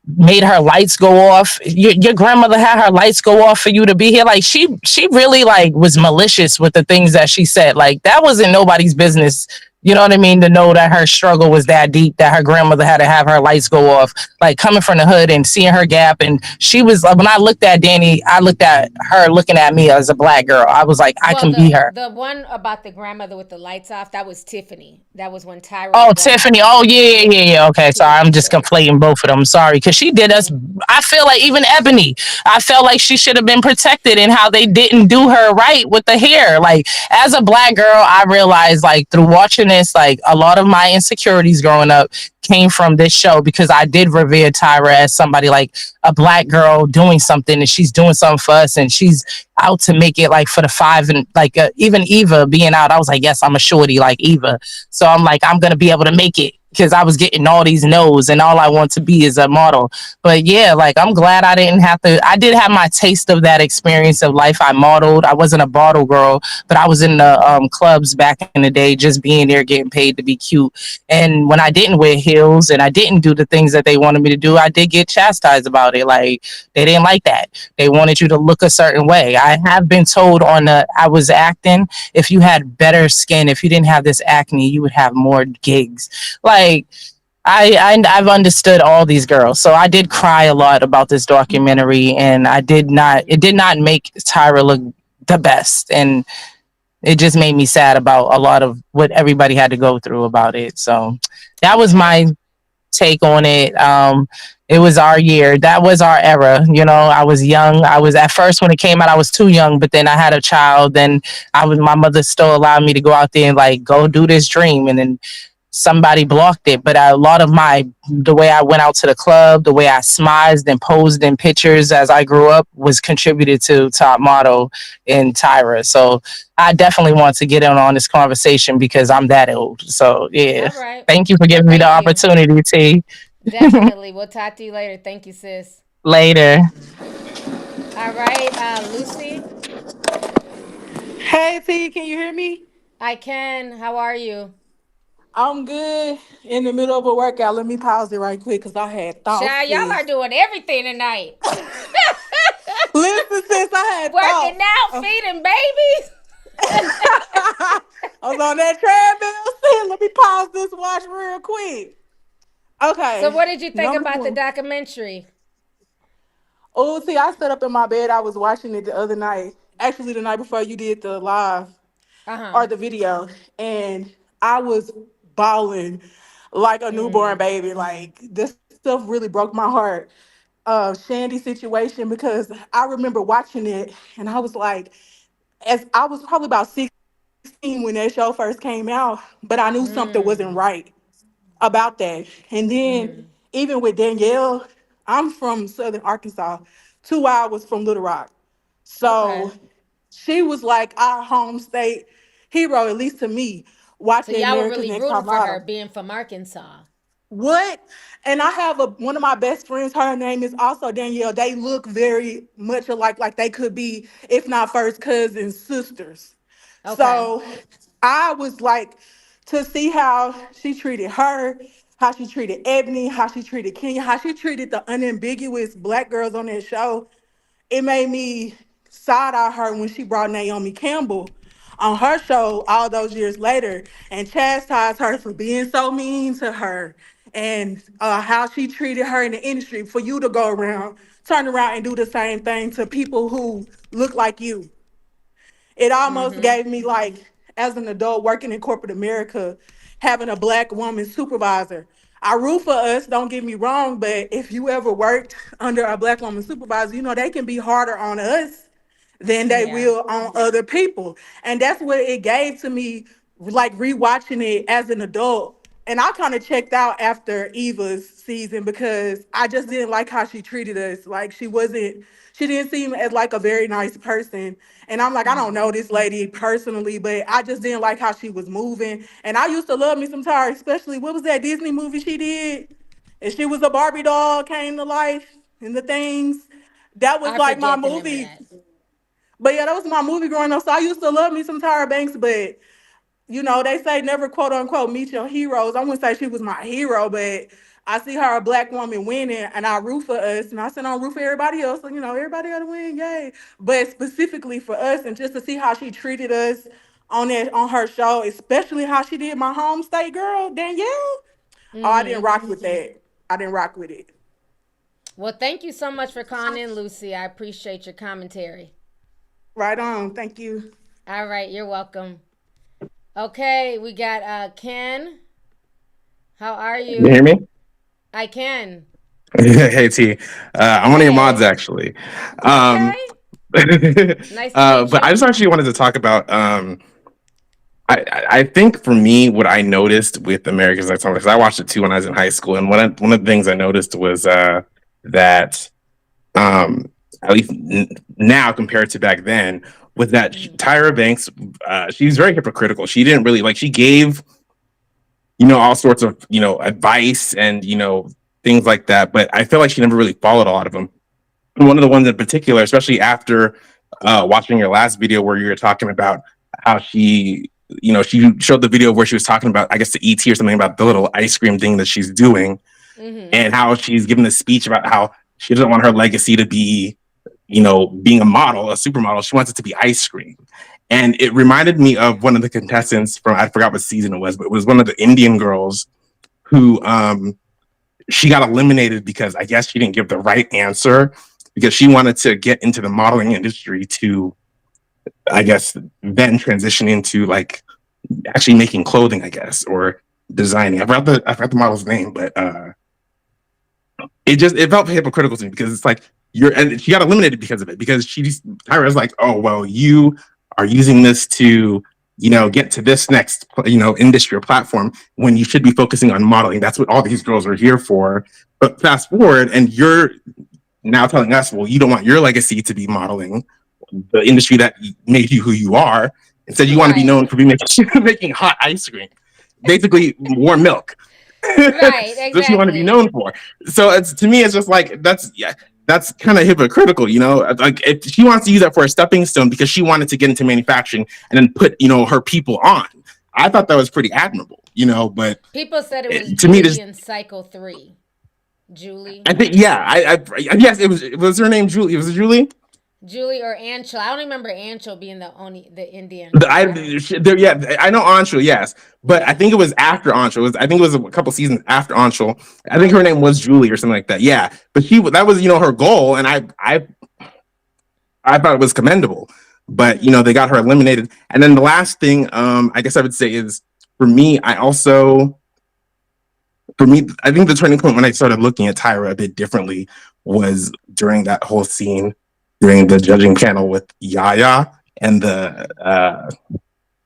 made her lights go off. Your grandmother had her lights go off for you to be here. Like she really like was malicious with the things that she said. Like that wasn't nobody's business. You know what I mean? To know that her struggle was that deep, that her grandmother had to have her lights go off, like coming from the hood and seeing her gap. And she was like, when I looked at Danny, I looked at her looking at me as a black girl. I was like, I can be her. The one about the grandmother with the lights off, that was Tiffany. That was when Tyra. Oh, Tiffany. Oh, yeah. Okay, sorry. I'm just conflating both of them. Sorry. Because she did us. I feel like even Ebony, I felt like she should have been protected in how they didn't do her right with the hair. Like, as a black girl, I realized, like, through watching this, like, a lot of my insecurities growing up came from this show because I did revere Tyra as somebody like a black girl doing something and she's doing something for us and she's out to make it like for the five and like even Eva being out, I was like, yes, I'm a shorty like Eva. So I'm like, I'm going to be able to make it because I was getting all these no's and all I want to be is a model. But yeah, like I'm glad I didn't have to. I did have my taste of that experience of life. I modeled. I wasn't a bottle girl, but I was in the clubs back in the day, just being there, getting paid to be cute. And when I didn't wear heels and I didn't do the things that they wanted me to do, I did get chastised about it. Like they didn't like that. They wanted you to look a certain way. I have been told I was acting, if you had better skin, if you didn't have this acne, you would have more gigs. Like I've understood all these girls. So I did cry a lot about this documentary and it did not make Tyra look the best. And it just made me sad about a lot of what everybody had to go through about it. So that was my take on it. It was our year. That was our era. You know, I was young. I was at first when it came out, I was too young, but then I had a child. Then my mother still allowed me to go out there and like go do this dream. And then somebody blocked it. But a lot of the way I went out to the club, the way I smized and posed in pictures as I grew up was contributed to Top Model and Tyra. So I definitely want to get in on this conversation because I'm that old. So yeah, all right. Thank you for giving me the opportunity, T. Definitely. We'll talk to you later. Thank you, sis. Later. All right, Lucy. Hey T, can you hear me? I can. How are you? I'm good. In the middle of a workout. Let me pause it right quick because I had thoughts. Child, y'all are doing everything tonight. Listen, sis, I had working out, feeding babies. I was on that treadmill. Let me pause this watch real quick. Okay. So what did you think about the documentary? Oh, see, I sat up in my bed. I was watching it the other night. Actually, the night before you did the live or the video. And I was bawling like a newborn baby. Like, this stuff really broke my heart. Shandy's situation, because I remember watching it and I was like, as I was probably about 16 when that show first came out, but I knew something wasn't right about that. And then even with Danielle, I'm from Southern Arkansas, 2 hours from Little Rock. So she was like our home state. hero, at least to me, So watching y'all were America's really Next Top rooting for her Model. being from Arkansas. What? And I have one of my best friends, her name is also Danielle. They look very much alike, like they could be, if not first cousins, sisters. Okay. So I was like, to see how she treated her, how she treated Ebony, how she treated Kenya, how she treated the unambiguous black girls on that show, it made me side eye her when she brought Naomi Campbell on her show all those years later and chastised her for being so mean to her and how she treated her in the industry for you to go around, turn around and do the same thing to people who look like you. It almost gave me like, as an adult working in corporate America, having a black woman supervisor. I root for us, don't get me wrong, but if you ever worked under a black woman supervisor, you know they can be harder on us than they will on other people. And that's what it gave to me, like rewatching it as an adult. And I kind of checked out after Eva's season because I just didn't like how she treated us. Like she didn't seem as like a very nice person. And I'm like, I don't know this lady personally, but I just didn't like how she was moving. And I used to love me some Tyra, especially what was that Disney movie she did? And she was a Barbie doll, came to life, and the things. That was I like my forget the name of movie. that. But yeah, that was my movie growing up. So I used to love me some Tyra Banks, but you know, they say never quote unquote meet your heroes. I wouldn't say she was my hero, but I see her a black woman winning and I root for us. And I said I root for everybody else. So, you know, everybody gotta win, yay. But specifically for us and just to see how she treated us on her show, especially how she did my home state girl, Danielle. Oh, I didn't rock with that. I didn't rock with it. Well, thank you so much for calling in, Lucy. I appreciate your commentary. Right on. Thank you. All right, you're welcome. Okay, we got Ken. How are you? Can you hear me? I can. Hey T, I'm one of your mods actually. Okay. Nice to meet But I you. just actually wanted to talk about. I think for me, what I noticed with America's Next Top Model, because I watched it too when I was in high school, and one of the things I noticed was that at least now compared to back then, was that Tyra Banks, she was very hypocritical. She didn't really like. She gave, all sorts of, advice and, things like that. But I feel like she never really followed a lot of them. And one of the ones in particular, especially after watching your last video where you were talking about how she showed the video where she was talking about, I guess, the ET or something about the little ice cream thing that she's doing and how she's giving a speech about how she doesn't want her legacy to be, being a model, a supermodel. She wants it to be ice cream. And it reminded me of one of the contestants from, I forgot what season it was, but it was one of the Indian girls who she got eliminated because I guess she didn't give the right answer because she wanted to get into the modeling industry to, I guess, then transition into like actually making clothing, I guess, or designing. I forgot the model's name, but it felt hypocritical to me because it's like and she got eliminated because of it, because Tyra's like, oh, well, you are using this to, get to this next, industry or platform when you should be focusing on modeling. That's what all these girls are here for. But fast forward and you're now telling us, well, you don't want your legacy to be modeling the industry that made you who you are. Instead, you want to be known for making hot ice cream, basically warm milk. Right, exactly. That's what you want to be known for. So to me, it's just like, that's kind of hypocritical, like if she wants to use that for a stepping stone because she wanted to get into manufacturing and then put, her people on. I thought that was pretty admirable, but People said it was to me, Julie in Cycle 3. Julie. I think, yeah, yes, it was her name, Julie. Was it Julie? Julie or Anchel. I don't remember Anchel being the Indian. I know Anshul, yes, but I think it was after Anshul. I think it was a couple seasons after Anshul. I think her name was Julie or something like that. Yeah, but that was her goal, and I thought it was commendable. But they got her eliminated. And then the last thing, I guess I would say is for me, I think the turning point when I started looking at Tyra a bit differently was during that whole scene during the judging panel with Yaya and the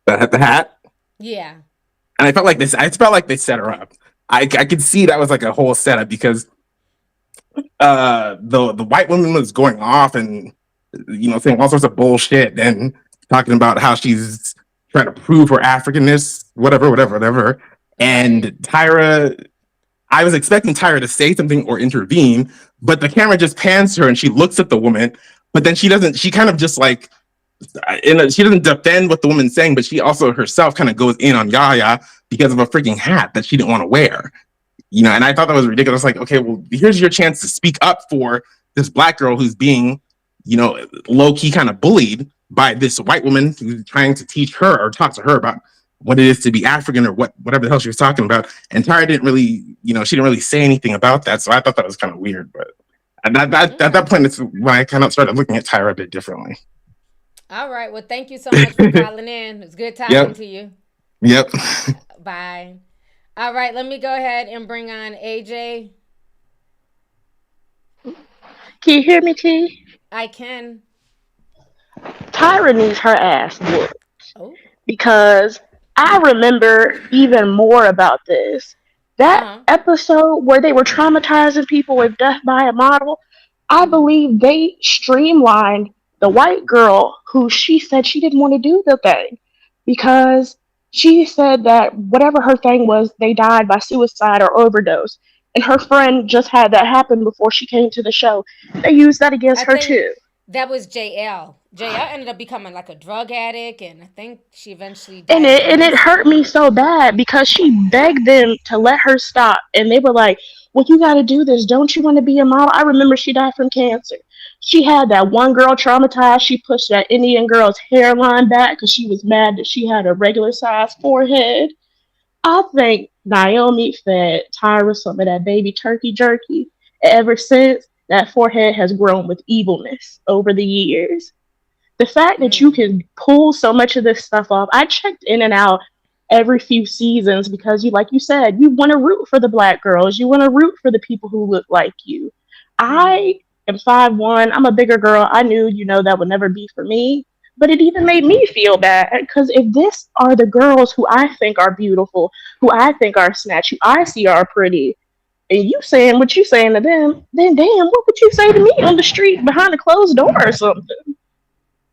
hat. Yeah. And I felt like they set her up. I could see that was like a whole setup because the white woman was going off and saying all sorts of bullshit and talking about how she's trying to prove her Africanness, whatever. And Tyra, I was expecting Tyra to say something or intervene, but the camera just pans to her and she looks at the woman, but then she doesn't, she kind of just like, she doesn't defend what the woman's saying, but she also herself kind of goes in on Yaya because of a freaking hat that she didn't want to wear. And I thought that was ridiculous. Like, okay, well, here's your chance to speak up for this Black girl who's being, low key kind of bullied by this white woman who's trying to teach her or talk to her about what it is to be African or whatever the hell she was talking about. And Tyra didn't really, she didn't really say anything about that. So I thought that was kind of weird. But at that point, it's when I kind of started looking at Tyra a bit differently. All right. Well, thank you so much for calling in. It's good talking to you. Yep. Bye. All right. Let me go ahead and bring on AJ. Can you hear me, T? I can. Tyra needs her ass whooped. Oh. Because I remember even more about this. That episode where they were traumatizing people with death by a model, I believe they streamlined the white girl who she said she didn't want to do the thing because she said that whatever her thing was, they died by suicide or overdose. And her friend just had that happen before she came to the show. They used that against her too. That was JL. JL ended up becoming like a drug addict, and I think she eventually died. And it hurt me so bad because she begged them to let her stop, and they were like, "Well, you got to do this. Don't you want to be a model?" I remember she died from cancer. She had that one girl traumatized. She pushed that Indian girl's hairline back because she was mad that she had a regular size forehead. I think Naomi fed Tyra some of that baby turkey jerky. Ever since, that forehead has grown with evilness over the years. The fact that you can pull so much of this stuff off, I checked in and out every few seasons because like you said, you want to root for the Black girls. You want to root for the people who look like you. I am 5'1". I'm a bigger girl. I knew, that would never be for me. But it even made me feel bad because if this are the girls who I think are beautiful, who I think are snatched, who I see are pretty, and you saying what you saying to them, then damn, what would you say to me on the street behind a closed door or something?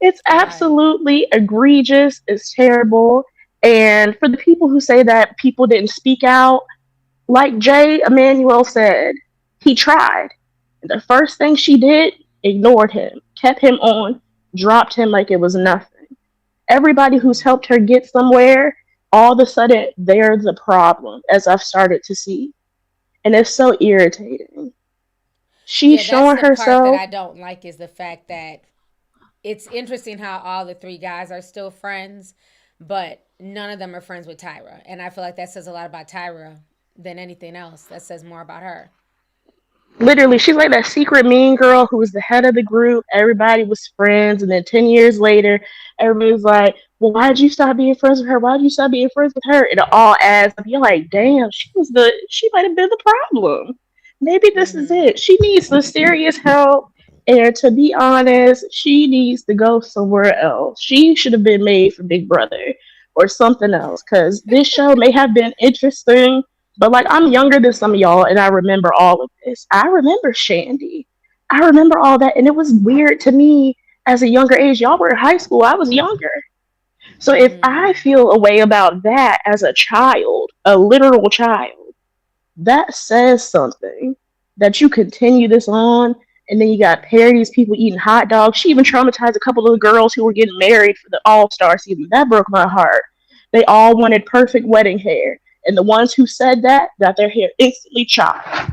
It's absolutely egregious. It's terrible. And for the people who say that people didn't speak out, like Jay Emanuel said, he tried. The first thing she did, ignored him, kept him on, dropped him like it was nothing. Everybody who's helped her get somewhere, all of a sudden, they're the problem, as I've started to see. And it's so irritating. She's showing herself. The part that I don't like is the fact that it's interesting how all the three guys are still friends, but none of them are friends with Tyra. And I feel like that says a lot about Tyra than anything else. That says more about her. Literally, she's like that secret mean girl who was the head of the group. Everybody was friends. And then 10 years later, everybody was like, well, why did you stop being friends with her? Why did you stop being friends with her? It all adds up. You're like, damn, she might have been the problem. Maybe this is it. She needs some serious help. And to be honest, she needs to go somewhere else. She should have been made for Big Brother or something else. Because this show may have been interesting, but like I'm younger than some of y'all, and I remember all of this. I remember Shandy. I remember all that, and it was weird to me as a younger age. Y'all were in high school. I was younger. So if I feel a way about that as a child, a literal child, that says something. That you continue this on. And then you got parodies, people eating hot dogs. She even traumatized a couple of the girls who were getting married for the All-Star season. That broke my heart. They all wanted perfect wedding hair. And the ones who said that got their hair instantly chopped.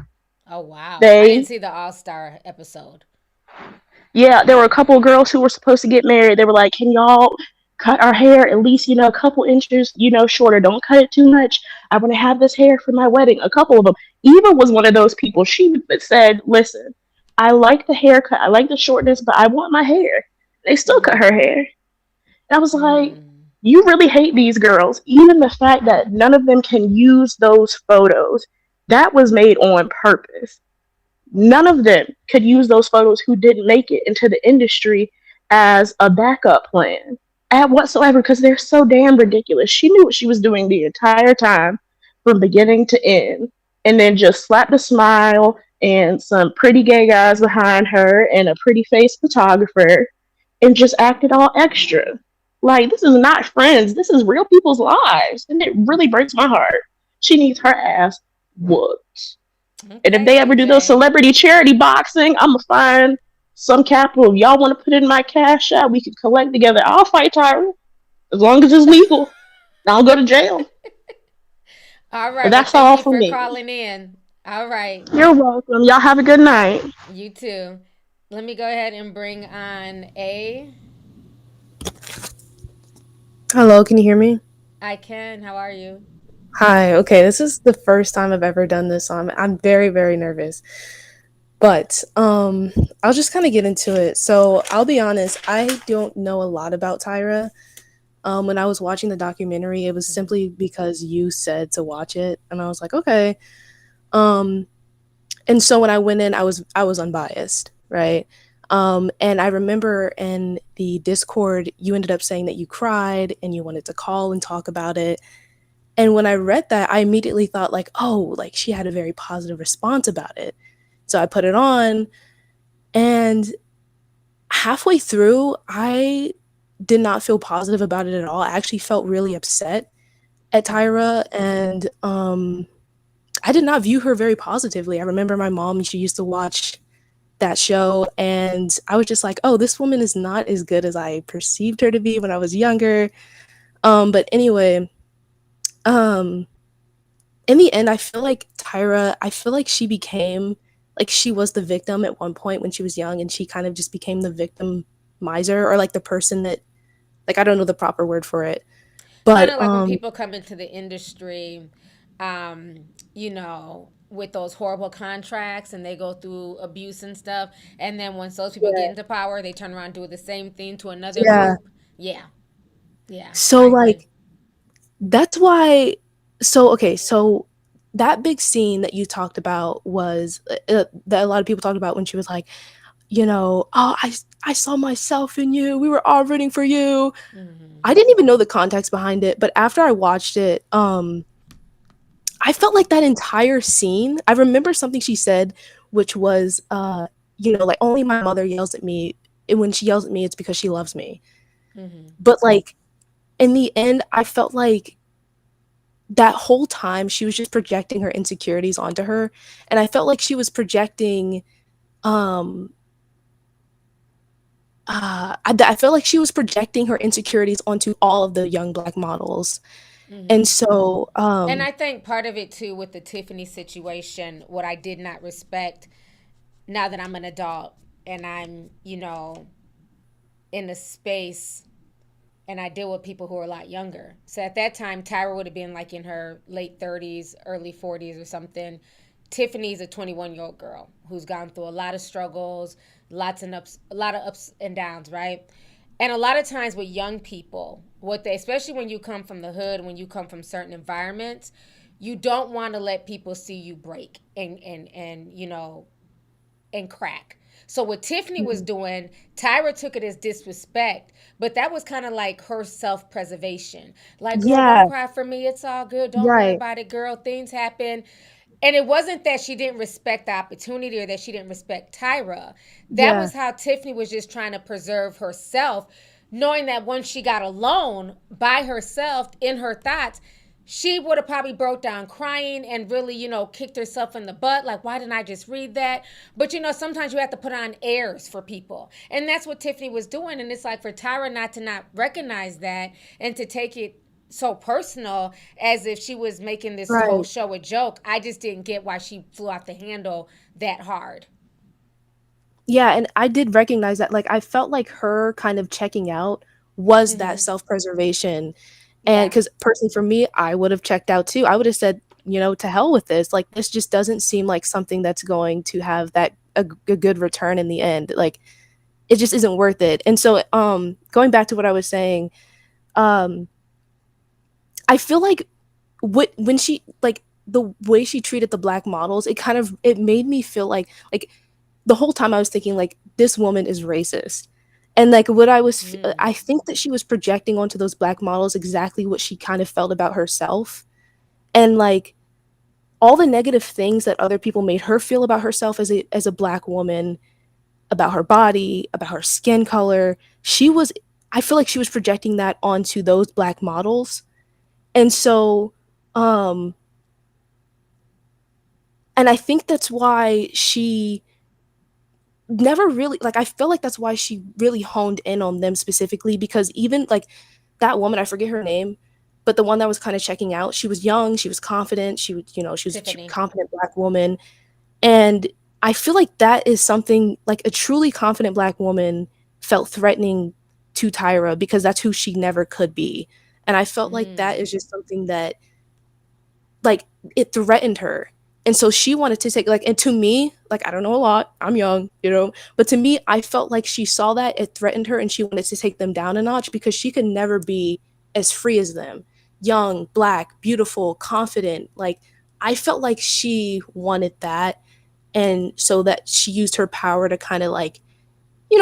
Oh, wow. I didn't see the All-Star episode. Yeah, there were a couple of girls who were supposed to get married. They were like, can y'all cut our hair at least, a couple inches, shorter. Don't cut it too much. I want to have this hair for my wedding. A couple of them. Eva was one of those people. She said, listen, I like the haircut. I like the shortness, but I want my hair. They still cut her hair. And I was like, you really hate these girls. Even the fact that none of them can use those photos, that was made on purpose. None of them could use those photos who didn't make it into the industry as a backup plan at whatsoever because they're so damn ridiculous. She knew what she was doing the entire time from beginning to end and then just slapped a smile and some pretty gay guys behind her and a pretty face photographer and just acted all extra. Like, this is not friends. This is real people's lives. And it really breaks my heart. She needs her ass whooped. And if Okay, they ever do those CJ. celebrity charity boxing, I'm going to find some capital. If y'all want to put in my cash out, we can collect together. I'll fight Tyra as long as it's legal. I'll go to jail. All But right. Well, that's thank all you for for me. calling in. All right. You're welcome. Y'all have a good night. You too. Let me go ahead and bring on A. Hello, can you hear me? I can. How are you? Hi. Okay, this is the first time I've ever done this. I'm very, very nervous. But I'll just kind of get into it. So I'll be honest, I don't know a lot about Tyra. When I was watching the documentary, it was simply because you said to watch it, and I was like, okay. Um, and so when I went in, I was unbiased, right? And I remember in the Discord, you ended up saying that you cried and you wanted to call and talk about it. And when I read that, I immediately thought like, oh, like she had a very positive response about it. So I put it on, and halfway through, I did not feel positive about it at all. I actually felt really upset at Tyra, and I did not view her very positively. I remember my mom, she used to watch that show, and I was just like, oh, this woman is not as good as I perceived her to be when I was younger. But anyway, um in the end, I feel like Tyra, I feel like she became like she was the victim at one point when she was young, and she kind of just became the victim miser, or like the person that, like, I don't know the proper word for it. Kind But of like when people come into the industry, with those horrible contracts and they go through abuse and stuff. And then once those people get yeah. into power, they turn around and do the same thing to another Yeah. group. Yeah. Yeah. So I agree. like that's why okay, so that big scene that you talked about was that a lot of people talked about when she was like, "Oh, I saw myself in you. We were all rooting for you." I didn't even know the context behind it, but after I watched it, I felt like that entire scene, I remember something she said, which was, like, "Only my mother yells at me, and when she yells at me, it's because she loves me." But, like, in the end, I felt like that whole time she was just projecting her insecurities onto her, and I felt like she was projecting, um I felt like she was projecting her insecurities onto all of the young Black models, and so, And I think part of it too with the Tiffany situation, what I did not respect now that I'm an adult and I'm, in a space and I deal with people who are a lot younger. So at that time, Tyra would have been like in her late 30s, early 40s or something. Tiffany's a 21-year-old girl who's gone through a lot of struggles, a lot of ups and downs, right? And a lot of times with young people, especially when you come from the hood, when you come from certain environments, you don't want to let people see you break and crack. So what Tiffany was doing, Tyra took it as disrespect, but that was kind of like her self-preservation. Like, girl, Yeah. don't cry for me. It's all good. Don't worry Right. about it, girl. Things happen. And it wasn't that she didn't respect the opportunity or that she didn't respect Tyra. That Yeah. was how Tiffany was just trying to preserve herself, knowing that once she got alone by herself in her thoughts, she would have probably broke down crying and really, kicked herself in the butt. Like, why didn't I just read that? But, sometimes you have to put on airs for people. And that's what Tiffany was doing. And it's like for Tyra not recognize that and to take it so personal as if she was making this whole Right. show a joke. I just didn't get why she flew off the handle that hard. Yeah, and I did recognize that, like, I felt like her kind of checking out was that self-preservation, and Yeah. because personally for me, I would have checked out too. I would have said, "To hell with this, like, this just doesn't seem like something that's going to have a good return in the end, like, it just isn't worth it." And so, going back to what I was saying, um, I feel like when she like, the way she treated the Black models, it made me feel like the whole time I was thinking like this woman is racist. And like what I think that she was projecting onto those Black models exactly what she kind of felt about herself. And like all the negative things that other people made her feel about herself as a Black woman, about her body, about her skin color, she was I feel like she was projecting that onto those black models. And so, um, and I think that's why she never really, like, I feel like that's why she really honed in on them specifically, because even like that woman, I forget her name, but the one that was kind of checking out, she was young, she was confident, she was, she was a Tiffany. confident black woman. And I feel like that is something, like, a truly confident black woman felt threatening to Tyra because that's who she never could be. And I felt like that is just something that, like, it threatened her. And so she wanted to take, like, and to me, like, I don't know a lot, I'm young, but to me, I felt like she saw that it threatened her and she wanted to take them down a notch because she could never be as free as them. Young, black, beautiful, confident. Like, I felt like she wanted that, and so that she used her power to kind of, like,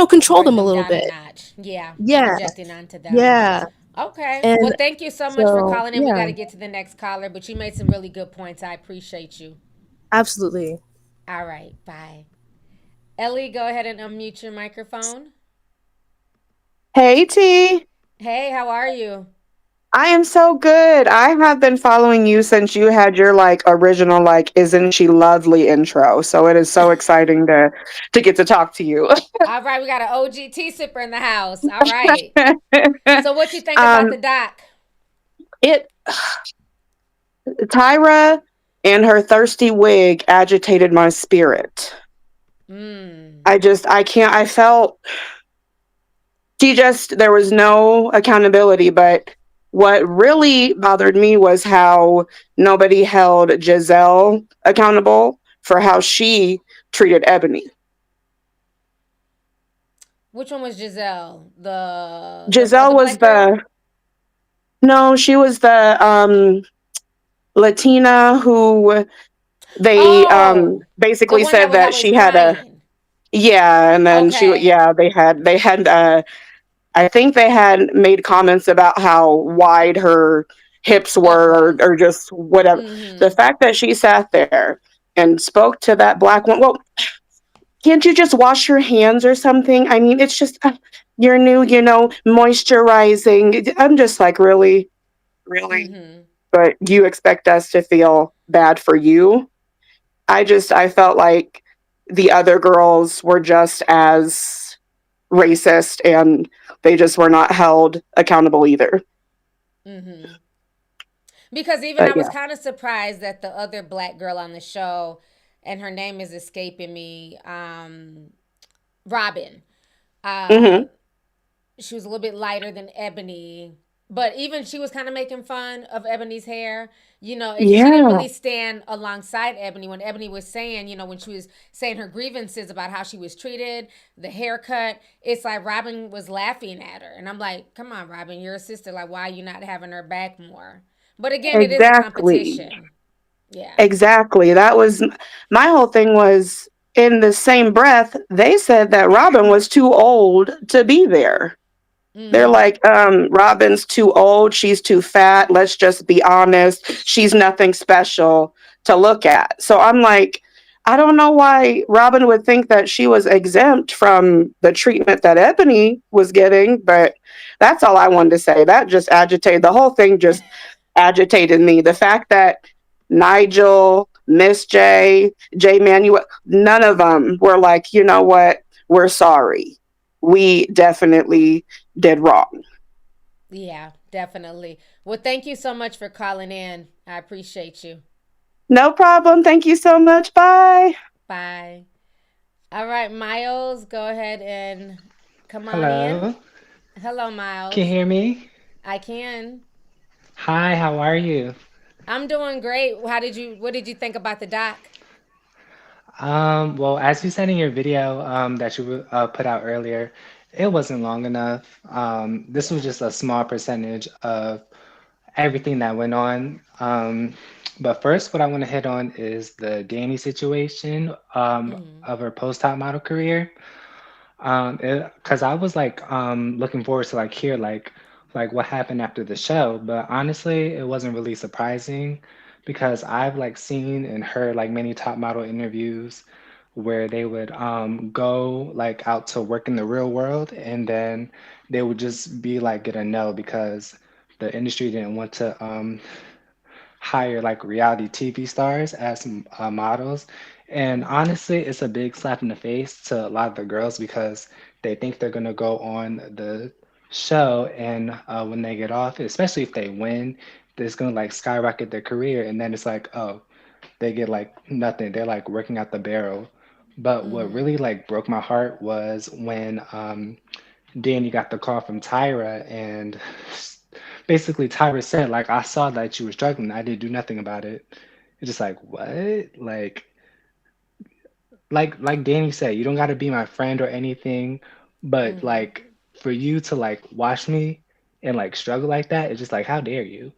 control Bring them a them little down a bit. notch. Yeah, Yeah. projecting onto them. Yeah. Okay. And Well, thank you so much for so, calling in. We got yeah, to get to the next caller, but you made some really good points. I appreciate you. absolutely. All right. Bye. Ellie, go ahead and unmute your microphone. Hey T, Hey, how are you? I am so good. I have been following you since you had your like original like "Isn't she lovely" intro. So it is so exciting to get to talk to you. All right, we got an OG tea sipper in the house. All right. So what you think about um, the doc? it Tyra and her thirsty wig agitated my spirit. I can't. I felt there was no accountability, but what really bothered me was how nobody held Giselle accountable for how she treated Ebony. Which one was Giselle? The Giselle other was black girl? no, she was the Latina who they Oh, the basically one that said was that always she had a crying. yeah, and then Okay. they had I think they had made comments about how wide her hips Butt were, was. or just whatever. The Mm-hmm. fact that she sat there and spoke to that black woman, well, can't you just wash your hands or something? I mean, it's just you're new, moisturizing. I'm just like, really, really? Mm-hmm. But you expect us to feel bad for you? I felt like the other girls were just as racist and they just were not held accountable either. Mm-hmm. Because even I But was yeah. kind of surprised that the other black girl on the show, and her name is escaping me, Robin. Uh, Hmm. she was a little bit lighter than Ebony, but even she was kind of making fun of Ebony's hair. She didn't Yeah, really stand alongside Ebony when Ebony was saying, when she was saying her grievances about how she was treated, the haircut. It's like Robin was laughing at her, and I'm like, come on, Robin, you're a sister. Like, why are you not having her back more? But again, it is a exactly. competition. Yeah. Exactly. That was my whole thing was in the same breath, they said that Robin was too old to be there. They're Mm-hmm. like, Robin's too old, she's too fat, let's just be honest. She's nothing special to look at. So I'm like, I don't know why Robin would think that she was exempt from the treatment that Ebony was getting, but that's all I wanted to say. That just agitated the whole thing, just agitated me. The fact that Nigel, Miss J, J Manuel, none of them were like, you know what, we're sorry. We definitely did wrong. Yeah, definitely. Well, thank you so much for calling in. I appreciate you. No problem. Thank you so much. Bye. Bye. All right, Miles, go ahead and come on in. Hello, Hello, can you Miles. hear me? I can. Hi, how are you? I'm doing great. What did you think about the doc? Well, as you said in your video that you put out earlier, it wasn't long enough. This was Yeah. just a small percentage of everything that went on. But first, what I want to hit on is the Danny situation Mm-hmm. of her post-top model career. Because I was like looking forward to like hear like what happened after the show, but honestly, it wasn't really surprising because I've like seen and heard like many top model interviews where they would go like out to work in the real world, and then they would just be like get a no because the industry didn't want to hire like reality TV stars as models. And honestly, it's a big slap in the face to a lot of the girls because they think they're gonna go on the show, and when they get off, especially if they win, it's gonna like skyrocket their career, and then it's like, oh, they get like nothing. They're like working out the barrel. But what Mm-hmm. really like broke my heart was when Danny got the call from Tyra, and basically Tyra said, like, I saw that you were struggling. I didn't do nothing about it. It's just like, what? Like Danny said, you don't gotta be my friend or anything, but Mm-hmm. like for you to like watch me and like struggle like that, it's just like, how dare you?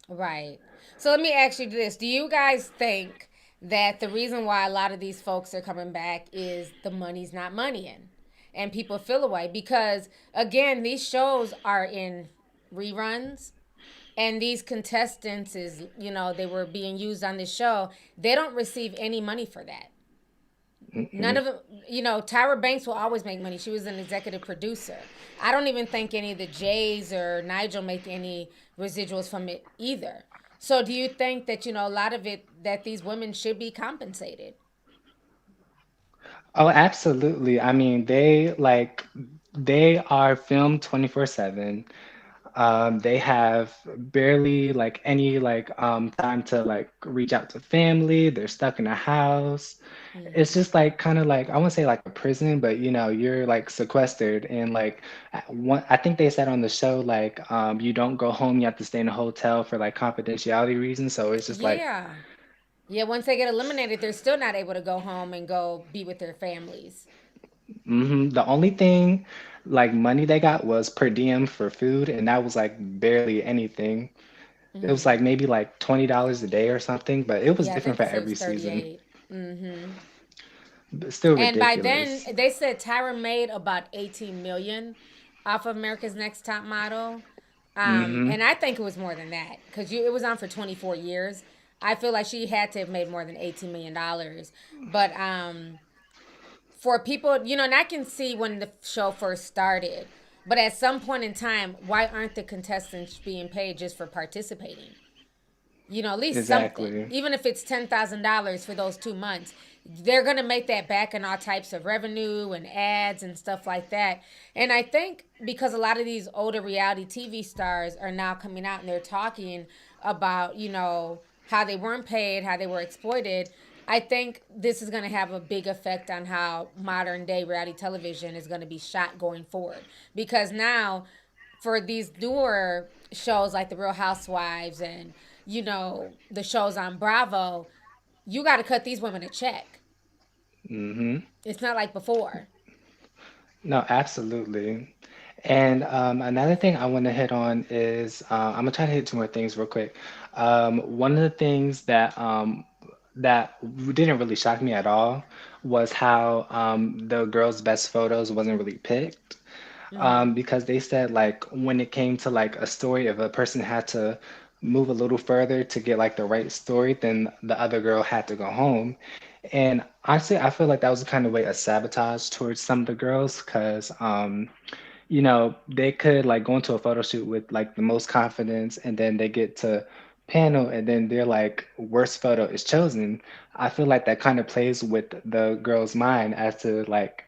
Right. So let me ask you this. Do you guys think that the reason why a lot of these folks are coming back is the money's not moneying and people feel away? Because, again, these shows are in reruns and these contestants is, they were being used on this show. They don't receive any money for that. None Mm-mm. of them, Tyra Banks will always make money. She was an executive producer. I don't even think any of the Jays or Nigel make any residuals from it either. So do you think that, a lot of it, that these women should be compensated? Oh, absolutely. I mean, they are filmed 24/7. They have barely like any like time to like reach out to family. They're stuck in a house. It's Mm-hmm. just like kind of like I wouldn't say like a prison, but you're like sequestered and like one. I think they said on the show like you don't go home. You have to stay in a hotel for like confidentiality reasons. So it's just like Yeah. Yeah, once they get eliminated, they're still not able to go home and go be with their families. the only thing like money they got was per diem for food, and that was like barely anything. It was like Mm-hmm. maybe like $20 a day or something, but it was Yeah, I different think for they said it was every season. 38. Mm-hmm. But still And by then, ridiculous. they said Tyra made about 18 million off of America's Next Top Model. hmm And I think it was more than that because it was on for 24 years. I feel like she had to have made more than $18 million. But for people, and I can see when the show first started. But at some point in time, why aren't the contestants being paid just for participating? At least something. Exactly. Even if it's $10,000 for those 2 months, they're gonna make that back in all types of revenue and ads and stuff like that. And I think because a lot of these older reality TV stars are now coming out and they're talking about, how they weren't paid, how they were exploited. I think this is going to have a big effect on how modern day reality television is going to be shot going forward. Because now, for these newer shows like The Real Housewives and the shows on Bravo, you got to cut these women a check. hmm It's not like before. No, absolutely. And another thing I want to hit on is I'm gonna try to hit two more things real quick. One of the things that didn't really shock me at all was how the girls' best photos wasn't really picked. Mm-hmm. Because they said like when it came to like a story, if a person had to move a little further to get like the right story, then the other girl had to go home. And honestly, I feel like that was a kind of way of sabotage towards some of the girls because they could like go into a photo shoot with like the most confidence, and then they get to panel, and then their like worst photo is chosen. I feel like that kind of plays with the girl's mind as to like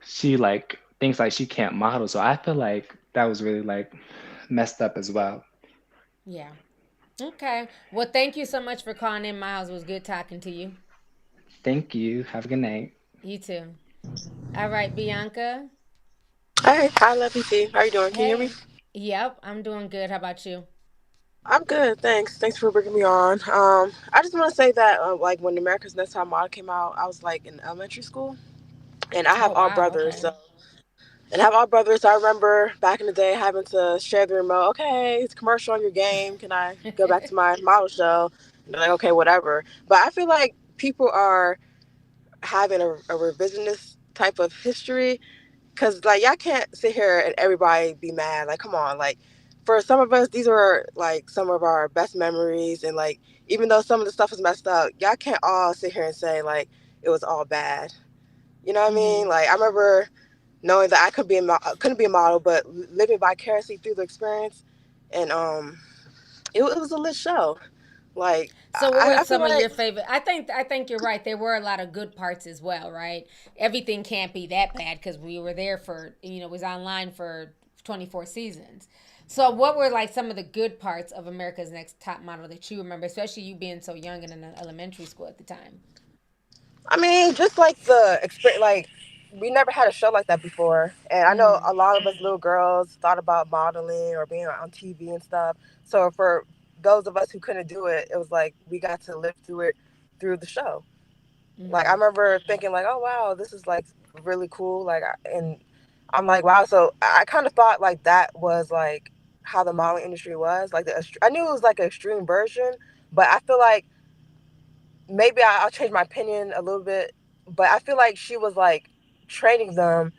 she like thinks like she can't model. So I feel like that was really like messed up as well. Yeah. Okay. Well, thank you so much for calling in, Miles. It was good talking to you. Thank you. Have a good night. You too. All right, Bianca. Hey, hi, Lovey T. How you doing? Can you hear me? Hey. Yep, I'm doing good. How about you? I'm good, thanks. Thanks for bringing me on. I just want to say that, like, when America's Next Top Model came out, I was like in elementary school, and I have Oh, all wow. brothers. Okay. So I remember back in the day having to share the remote. Okay, it's a commercial on your game. Can I go back to my model show? And they're like, okay, whatever. But I feel like people are having a revisionist type of history. Cause like y'all can't sit here and everybody be mad. Like, come on. Like, for some of us, these were like some of our best memories. And like, even though some of the stuff is messed up, y'all can't all sit here and say like it was all bad. You know what I mean? Like I remember knowing that I couldn't be a model, but living vicariously through the experience, and it was a lit show. Like So what were I feel some of like your favorite? I think you're right. There were a lot of good parts as well, right? Everything can't be that bad because we were there for it was online for 24 seasons. So what were like some of the good parts of America's Next Top Model that you remember, especially you being so young and in elementary school at the time? I mean, just like the experience, like we never had a show like that before, and I know a lot of us little girls thought about modeling or being on TV and stuff. So for those of us who couldn't do it, it was like we got to live through it through the show. Like I remember thinking like, oh wow, this is like really cool. And I'm like, wow. So I kind of thought like that was like how the modeling industry was. Like I knew it was like an extreme version, but I feel like maybe I'll change my opinion a little bit, but I feel like she was like training them,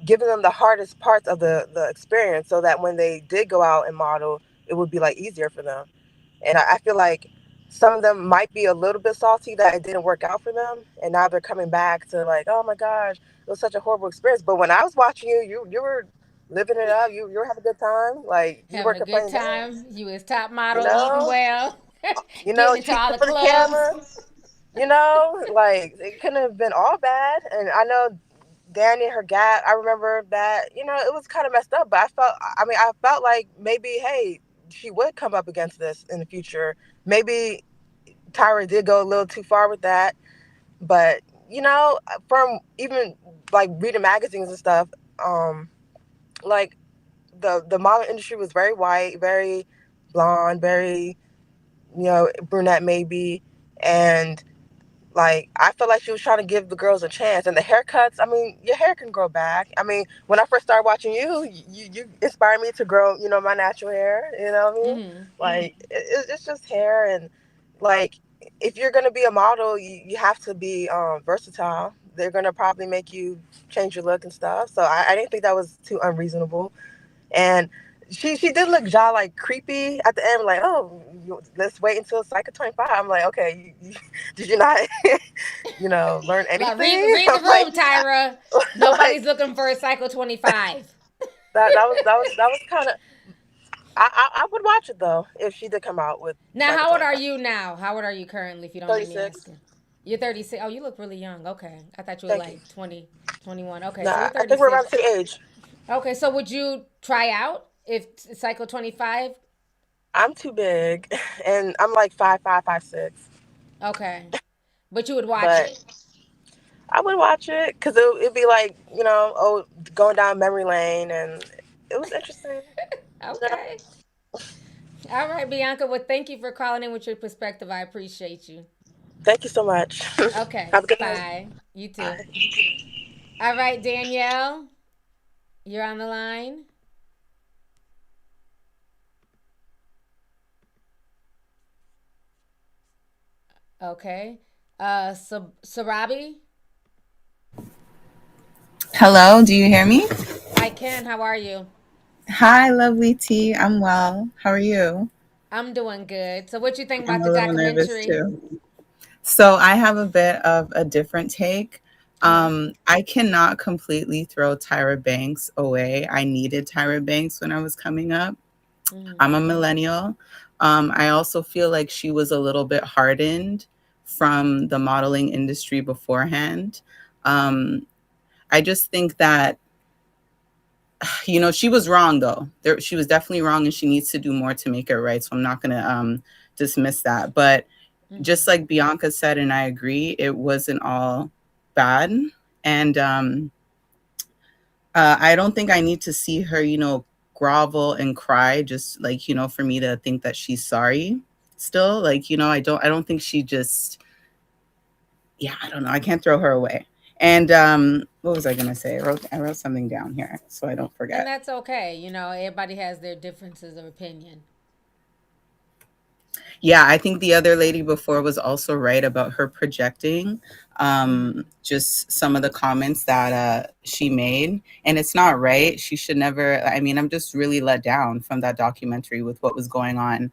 giving them the hardest parts of the experience so that when they did go out and model, it would be like easier for them. And I feel like some of them might be a little bit salty that it didn't work out for them, and now they're coming back to like, oh my gosh, it was such a horrible experience. But when I was watching you were living it up. You were having a good time. Like you Having weren't a good complaining. time. You was top You model, eating know, well, you know, getting into all cheating the for the clubs. camera. You know, like it couldn't have been all bad. And I know Danny and her gap. I remember that. You know, it was kind of messed up. But I felt like maybe, hey, she would come up against this in the future. Maybe Tyra did go a little too far with that. But you know, from even like reading magazines and stuff, like the model industry was very white, very blonde, very brunette maybe, and like I felt like she was trying to give the girls a chance. And the haircuts, I mean, your hair can grow back. I mean, when I first started watching you inspired me to grow, my natural hair. You know what I mean? Like it's just hair, and like if you're gonna be a model, you have to be versatile. They're gonna probably make you change your look and stuff. So I didn't think that was too unreasonable. And she did look like creepy at the end, like, oh, let's wait until Cycle 25. I'm like, okay, did you not, learn Like, anything? read the I'm like, room, Tyra. Nobody's looking for a cycle 25. that was kind of. I would watch it though if she did come out with Now, Cycle how old are 25. you now? How old are you currently, if you don't mind me 36. asking? You're 36. Oh, you look really young. Okay. I thought you were Thank you. like 20, 21. Okay, No, so you're I think we're around 36. the same age. Okay, so would you try out if cycle 25? I'm too big, and I'm like 5'5", 5'6". Okay. But you would watch But it. I would watch it because it'd be like, going down memory lane, and it was interesting. Okay. All right, Bianca. Well, thank you for calling in with your perspective. I appreciate you. Thank you so much. Okay. Have a good night. Bye. You too. Bye. All right, Danielle. You're on the line. Okay. Sarabi? Hello, do you hear me? I can. How are you? Hi, lovely T. I'm well. How are you? I'm doing good. So what you think I'm about a the little nervous documentary? too. So I have a bit of a different take. I cannot completely throw Tyra Banks away. I needed Tyra Banks when I was coming up. I'm a millennial. I also feel like she was a little bit hardened from the modeling industry beforehand. I just think that she was wrong though. She was definitely wrong, and she needs to do more to make it right. So I'm not going to dismiss that. But just like Bianca said, and I agree, it wasn't all bad. And I don't think I need to see her, grovel and cry just like, for me to think that she's sorry still. Like, I don't think she just, yeah, I don't know. I can't throw her away. And what was I going to say? I wrote something down here so I don't forget. And that's okay. Everybody has their differences of opinion. Yeah, I think the other lady before was also right about her projecting just some of the comments that she made. And it's not right. She should never. I mean, I'm just really let down from that documentary with what was going on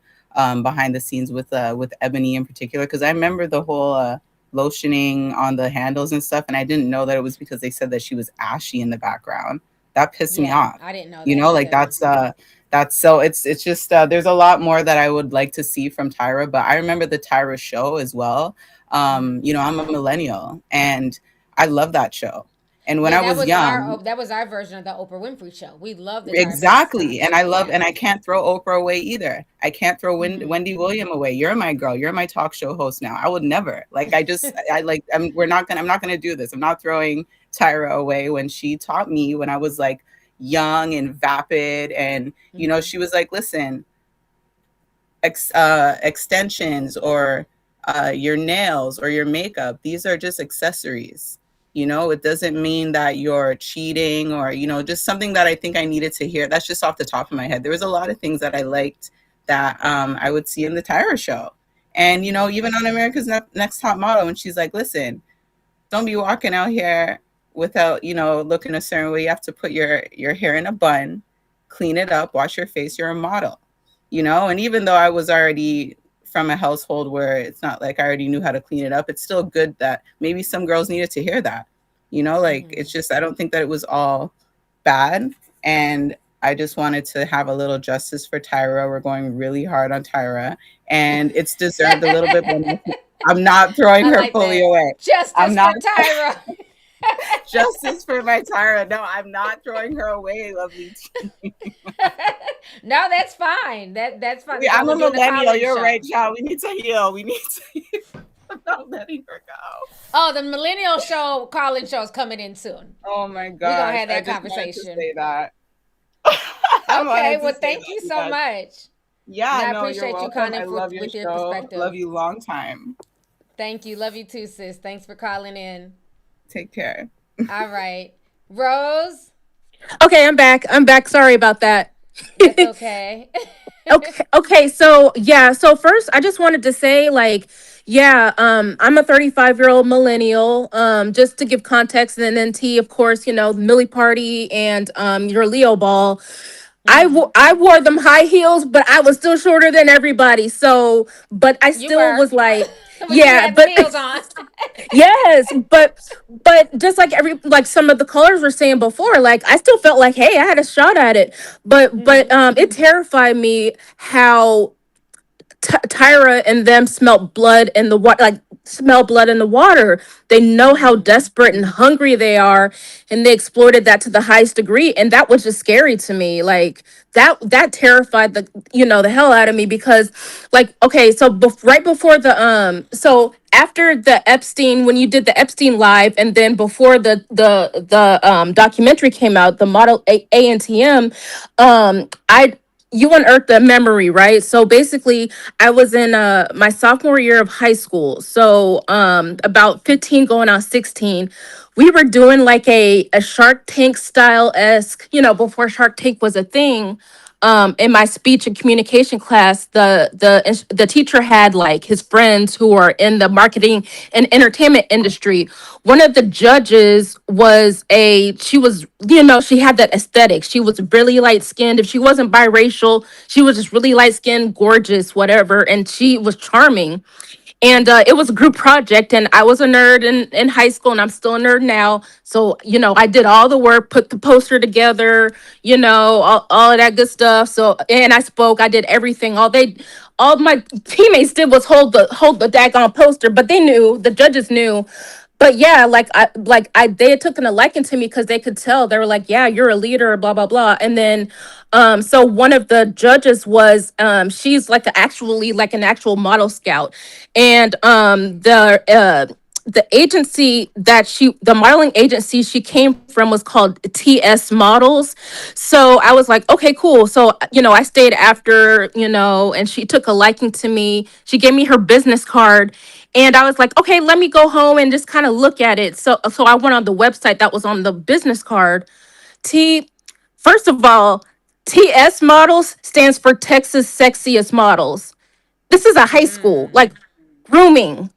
behind the scenes with Ebony in particular. Because I remember the whole lotioning on the handles and stuff, and I didn't know that it was because they said that she was ashy in the background. That pissed me Yeah, off. I didn't know You that know, like either. that's so it's just there's a lot more that I would like to see from Tyra, but I remember the Tyra show as well. You know, I'm a millennial and I love that show. And when Yeah, I was young, that was our version of the Oprah Winfrey show. We love the Tyra Banks exactly. And I show. love, Yeah. and I can't throw Oprah away either. I can't throw Mhm. Wendy William away. You're my girl. You're my talk show host now. I would never. Like, I like, I'm not gonna do this. I'm not throwing Tyra away when she taught me when I was like young and vapid. And, you know, she was like, listen, extensions or your nails or your makeup, these are just accessories. You know, it doesn't mean that you're cheating or, you know, just something that I think I needed to hear. That's just off the top of my head. There was a lot of things that I liked that I would see in the Tyra show. And, you know, even on America's Next Top Model, when she's like, listen, don't be walking out here without, you know, looking a certain way. You have to put your hair in a bun, clean it up, wash your face. You're a model, you know. And even though I was already from a household where it's not like I already knew how to clean it up, it's still good that maybe some girls needed to hear that, you know. Like it's just, I don't think that it was all bad. And I just wanted to have a little justice for Tyra. We're going really hard on Tyra, and it's deserved a little bit. But I'm not throwing I her like fully that. away. I'm Justice not. for Tyra. Justice for my Tyra. No, I'm not throwing her away, lovely team. No, that's fine. That's fine. That's why I'm we're a doing the millennial. call-in You're right, show. child. We need to heal. We need to heal. I'm not letting her go. Oh, the millennial show call-in show is coming in soon. Oh my We're gonna gosh. have I that just wanted to conversation. say that. I Okay, wanted to well, say thank that you so because, much. And yeah, I no, you're appreciate you welcome. calling I in love your with your show. Love perspective. you long time. Thank you. Love you too, sis. Thanks for calling in. Take care. All right. Rose, Okay, I'm back. I'm back. Sorry about that. that's okay. Okay, so yeah, so first I just wanted to say like yeah, I'm a 35-year-old millennial. Just to give context, and then T, of course, you know, Millie Party and your Leo ball. I wore them high heels, but I was still shorter than everybody. So, but I You still were. was like, But you yeah, had them but heels on. yes, but just like like some of the callers were saying before, like I still felt like, hey, I had a shot at it. But it terrified me how Tyra and them smelt blood in the water, like smell blood in the water. They know how desperate and hungry they are, and they exploited that to the highest degree. And that was just scary to me. Like that terrified the the hell out of me because, like, okay, so right before the so after the Epstein, when you did the Epstein live, and then before the documentary came out, the model ANTM, I you unearthed the memory, right? So basically, I was in my sophomore year of high school. So about 15 going on 16. We were doing like a Shark Tank style esque, before Shark Tank was a thing. In my speech and communication class, the teacher had like his friends who are in the marketing and entertainment industry. One of the judges was she was, she had that aesthetic. She was really light skinned. If she wasn't biracial, she was just really light skinned, gorgeous, whatever. And she was charming. And it was a group project, and I was a nerd in high school, and I'm still a nerd now. So, I did all the work, put the poster together, all of that good stuff. So, and I spoke, I did everything. All my teammates did was hold the daggone poster, but they knew, the judges knew. But yeah, they had taken a liking to me because they could tell. They were like, yeah, you're a leader, blah blah blah. And then so one of the judges was she's like actually like an actual model scout. And the agency the modeling agency she came from was called TS Models. So I was like, okay, cool. So, I stayed after, and she took a liking to me. She gave me her business card, and I was like, okay, let me go home and just kind of look at it. So I went on the website that was on the business card. T First of all, TS Models stands for Texas Sexiest Models. This is a high school. Like grooming.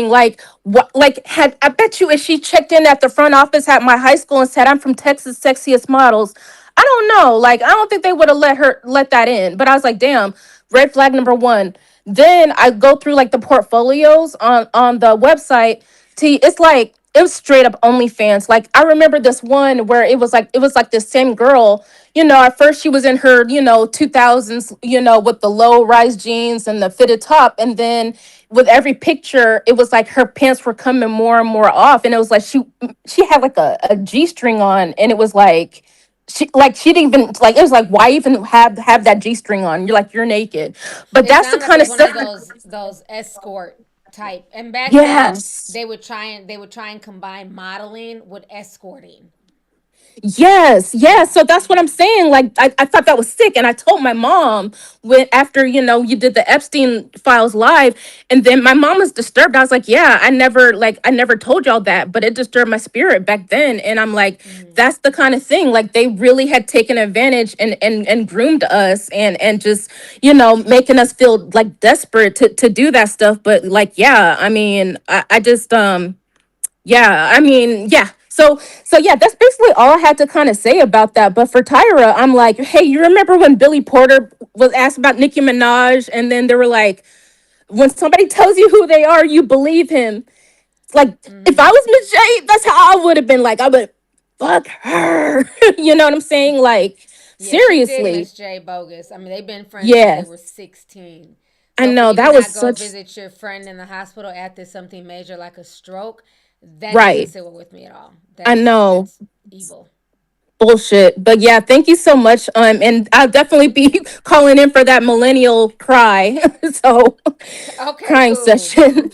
Like what? Like had I bet you if she checked in at the front office at my high school and said I'm from Texas Sexiest Models, I don't know. Like I don't think they would have let that in. But I was like, damn, red flag number one. Then I go through like the portfolios on the website. It's like it was straight up OnlyFans. Like I remember this one where it was like the same girl. At first she was in her 2000s, with the low rise jeans and the fitted top, and then with every picture, it was like her pants were coming more and more off, and it was like she had like a G string on, and it was like she didn't even like it was like why even have that G string on? You're naked. But It that's the sounds like kind of it's one stuff. of those escort type. And back then, Yes. they would try and combine modeling with escorting. Yes, yes. So that's what I'm saying. Like, I thought that was sick. And I told my mom when after, you did the Epstein files live, and then my mom was disturbed. I was like, yeah, I never told y'all that, but it disturbed my spirit back then. And I'm like, that's the kind of thing. Like they really had taken advantage and groomed us and just, making us feel like desperate to do that stuff. But like, yeah, I mean, I just yeah, I mean, yeah. So yeah, that's basically all I had to kind of say about that. But for Tyra, I'm like, hey, you remember when Billy Porter was asked about Nicki Minaj, and then they were like, when somebody tells you who they are, you believe him. Like, if I was Miss J, that's how I would have been. Like, I would fuck her. You know what I'm saying? Like, Yeah, she did seriously. Miss J bogus. I mean, they've been friends since they were Yes, 16. I So for know you to that was not go such visit your friend in the hospital after something major like a stroke, that doesn't right. sit well with me at all. I know. That's evil. Bullshit. But yeah, thank you so much. And I'll definitely be calling in for that millennial cry. So Okay, crying cool. session.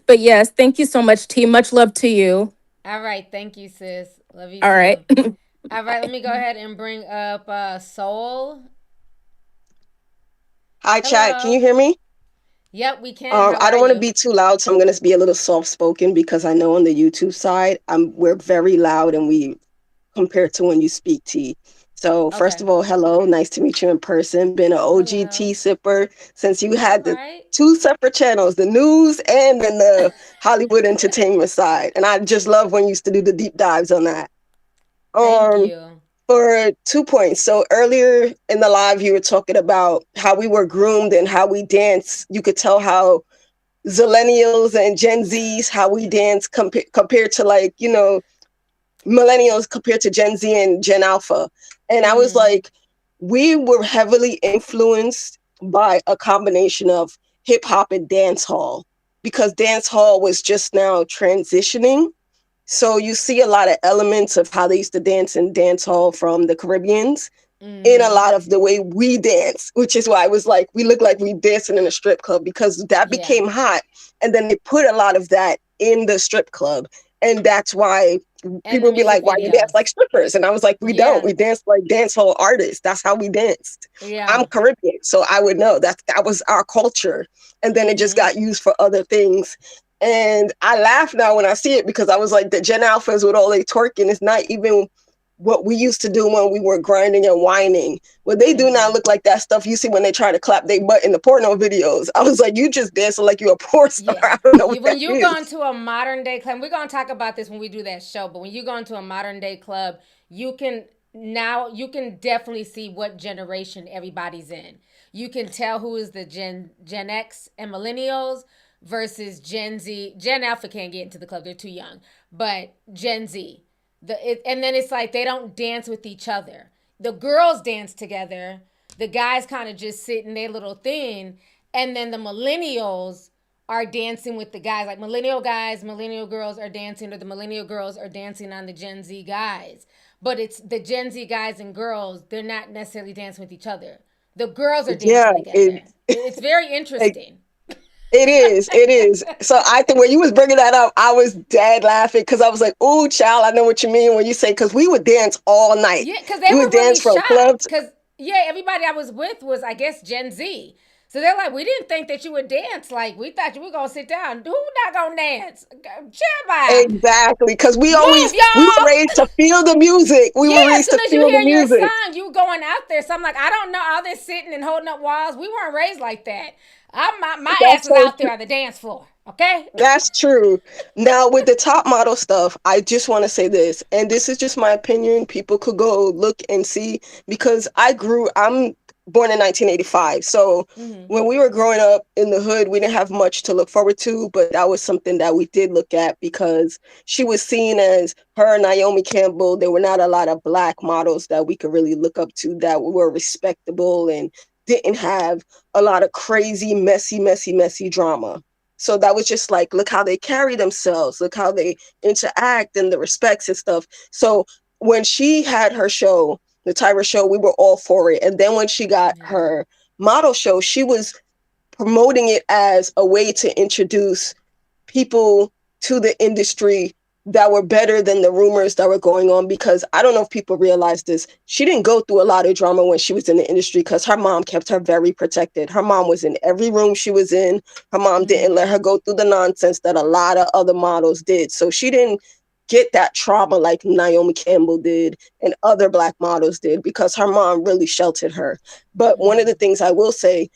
But yes, thank you so much, T. Much love to you. All right, thank you, sis. Love you All right. too. All right, let me go ahead and bring up Soul. Hi, chat. Can you Hello. hear me? Yep, we can. How I are don't want to you? be too loud, so I'm going to be a little soft spoken because I know on the YouTube side, we're very loud and we compared to when you speak tea. So first Okay. of all, hello, nice to meet you in person. Been an OG tea Hello. sipper since you All had the right. two separate channels, the news and then the Hollywood entertainment side. And I just love when you used to do the deep dives on that. Thank Um, you. for 2 points. So earlier in the live, you were talking about how we were groomed and how we dance. You could tell how Zillennials and Gen Zs, how we dance compared to like, millennials compared to Gen Z and Gen Alpha. And I was like, we were heavily influenced by a combination of hip hop and dance hall because dance hall was just now transitioning. So you see a lot of elements of how they used to dance in dance hall from the Caribbeans in a lot of the way we dance, which is why I was like, we look like we dancing in a strip club because that Yeah. became hot. And then they put a lot of that in the strip club. And that's why And the people would be music like, why you dance videos. like strippers? And I was like, we don't. Yeah. We dance like dance hall artists. That's how we danced. I'm Yeah. Caribbean, so I would know that was our culture. And then it just got used for other things. And I laugh now when I see it because I was like, the Gen Alphas with all they twerking is not even what we used to do when we were grinding and whining. What they do now look like that stuff you see when they try to clap their butt in the porno videos. I was like, you just dancing like you a porn star. Yeah. I don't know what When that you go is. into a modern day club, we're gonna talk about this when we do that show, but when you go into a modern day club, you can definitely see what generation everybody's in. You can tell who is the Gen X and millennials versus Gen Z. Gen Alpha can't get into the club, they're too young. But Gen Z. And then it's like they don't dance with each other. The girls dance together. The guys kind of just sit in their little thing. And then the millennials are dancing with the guys. Like millennial guys, millennial girls are dancing, or the millennial girls are dancing on the Gen Z guys. But it's the Gen Z guys and girls, they're not necessarily dancing with each other. The girls are Yeah, dancing together. It's very it, interesting. it is. It is. So I think when you was bringing that up, I was dead laughing because I was like, "Ooh, child, I know what you mean when you say." Because we would dance all night. Yeah, because they We were would dance really from shocked. clubs. Because, yeah, everybody I was with was, I guess, Gen Z. So they're like, we didn't think that you would dance. Like, we thought you were going to sit down. Who not going to dance? Chill by. Exactly, because Move, we were y'all. raised to feel the music. We were Yeah, as raised soon to as you feel the hear your music. song, you going out there. So I'm like, I don't know. All this sitting and holding up walls. We weren't raised like that. My ass That's was so out there on the dance floor. Okay? That's true. Now, with the top model stuff, I just want to say this, and this is just my opinion. People could go look and see because I'm born in 1985. So when we were growing up in the hood, we didn't have much to look forward to, but that was something that we did look at because she was seen as her and Naomi Campbell. There were not a lot of Black models that we could really look up to that were respectable and didn't have a lot of crazy, messy drama. So that was just like, look how they carry themselves, look how they interact and the respects and stuff. So when she had her show, the Tyra show, we were all for it. And then when she got her model show, she was promoting it as a way to introduce people to the industry that were better than the rumors that were going on. Because I don't know if people realize this, she didn't go through a lot of drama when she was in the industry because her mom kept her very protected. Her mom was in every room she was in. Her mom didn't let her go through the nonsense that a lot of other models did. So she didn't get that trauma like Naomi Campbell did and other Black models did because her mom really sheltered her. But one of the things I will say,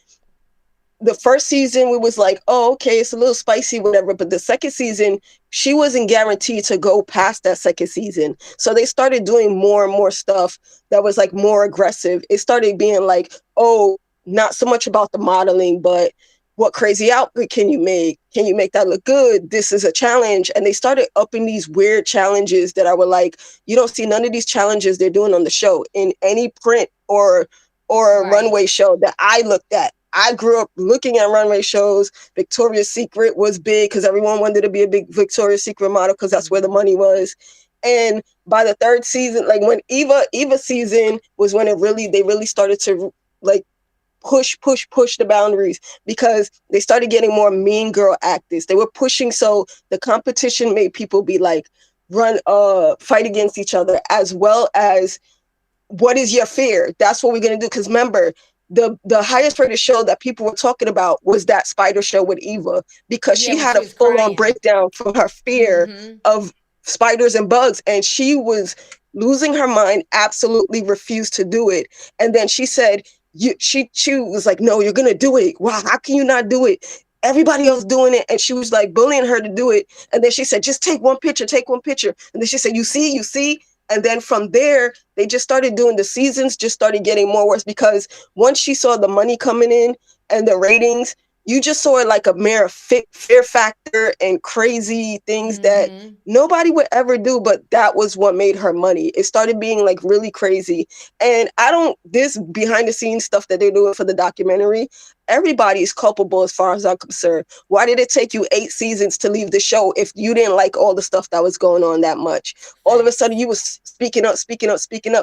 the first season we was like, oh, okay, it's a little spicy, whatever. But the second season, she wasn't guaranteed to go past that second season. So they started doing more and more stuff that was like more aggressive. It started being like, oh, not so much about the modeling, but what crazy outfit can you make? Can you make that look good? This is a challenge. And they started upping these weird challenges that I were like, you don't see none of these challenges they're doing on the show in any print or runway show that I looked at. I grew up looking at runway shows. Victoria's Secret was big because everyone wanted to be a big Victoria's Secret model because that's where the money was. And by the third season, like when Eva season was when they really started to like push the boundaries because they started getting more mean girl actors. They were pushing, so the competition made people be like fight against each other, as well as what is your fear? That's what we're gonna do. Because remember, the highest rated show that people were talking about was that spider show with Eva because she had a full-on breakdown from her fear of spiders and bugs, and she was losing her mind, absolutely refused to do it. And then she said, she was like, no, you're gonna do it. Wow, how can you not do it? Everybody else doing it. And she was like bullying her to do it. And then she said, just take one picture. And then she said, you see. And then from there, they just started doing the seasons, just started getting more worse because once she saw the money coming in and the ratings, you just saw it like a mere fear factor and crazy things that nobody would ever do. But that was what made her money. It started being like really crazy. And this behind the scenes stuff that they're doing for the documentary, everybody is culpable as far as I'm concerned. Why did it take you 8 seasons to leave the show if you didn't like all the stuff that was going on that much? All of a sudden you was speaking up.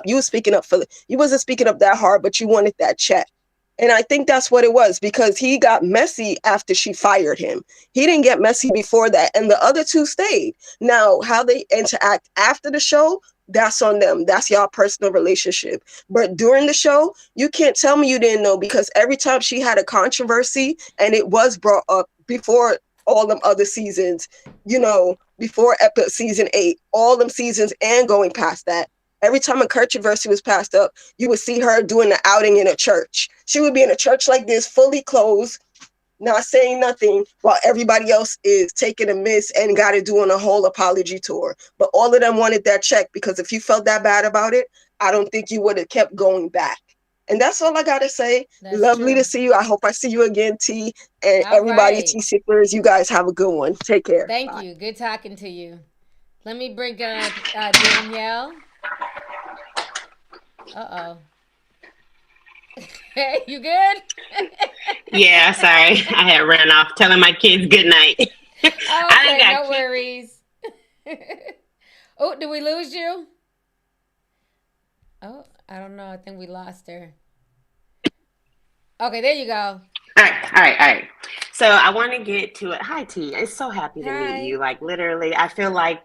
You was speaking up you wasn't speaking up that hard, but you wanted that check. And I think that's what it was because he got messy after she fired him. He didn't get messy before that. And the other two stayed. Now, how they interact after the show, that's on them. That's y'all personal relationship. But during the show, you can't tell me you didn't know because every time she had a controversy and it was brought up before all them other seasons, before season 8, all them seasons and going past that, every time a controversy was passed up, you would see her doing the outing in a church. She would be in a church like this, fully clothed, not saying nothing, while everybody else is taking a miss and got to doing a whole apology tour. But all of them wanted that check because if you felt that bad about it, I don't think you would have kept going back. And that's all I got to say. That's Lovely true. to see you. I hope I see you again, T. And everybody, T Sippers, you guys have a good one. Take care. Thank Bye. you. Good talking to you. Let me bring Danielle. Uh-oh. Hey, you good? Yeah, sorry. I had ran off telling my kids good night. Okay, no worries. Oh, did we lose you? Oh, I don't know. I think we lost her. Okay, there you go. All right. So I want to get to it. Hi, T. It's so happy to meet you. Like, literally, I feel like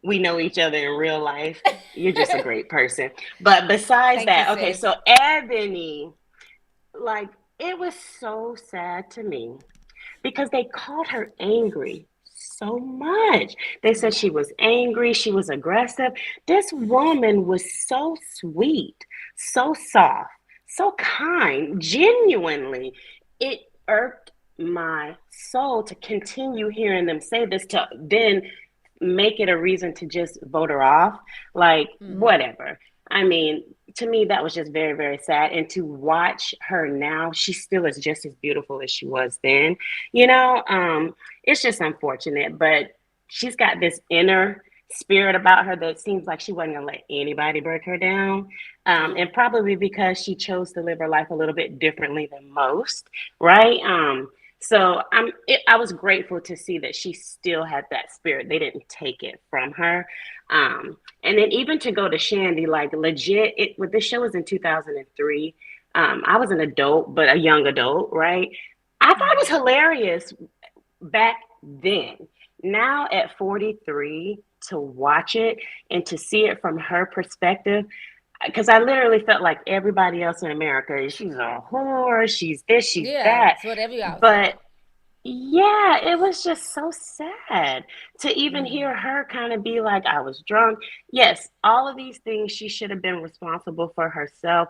we know each other in real life. You're just a great person. But besides that, okay, so Ebony, like, it was so sad to me because they called her angry so much. They said she was angry, she was aggressive. This woman was so sweet, so soft, so kind, genuinely. It irked my soul to continue hearing them say this, to then make it a reason to just vote her off. Like, whatever. I mean, to me, that was just very, very sad. And to watch her now, she still is just as beautiful as she was then. You know, it's just unfortunate, but she's got this inner spirit about her that seems like she wasn't gonna let anybody break her down. And probably because she chose to live her life a little bit differently than most, right? So I was grateful to see that she still had that spirit. They didn't take it from her. And then even to go to Shandy, like legit, this show was in 2003. I was an adult, but a young adult, right? I thought it was hilarious back then. Now at 43, to watch it and to see it from her perspective, because I literally felt like everybody else in America, she's a whore, she's this, she's Yeah, that. that's what every out But thought. yeah, it was just so sad to even hear her kind of be like, I was drunk. Yes, all of these things she should have been responsible for herself.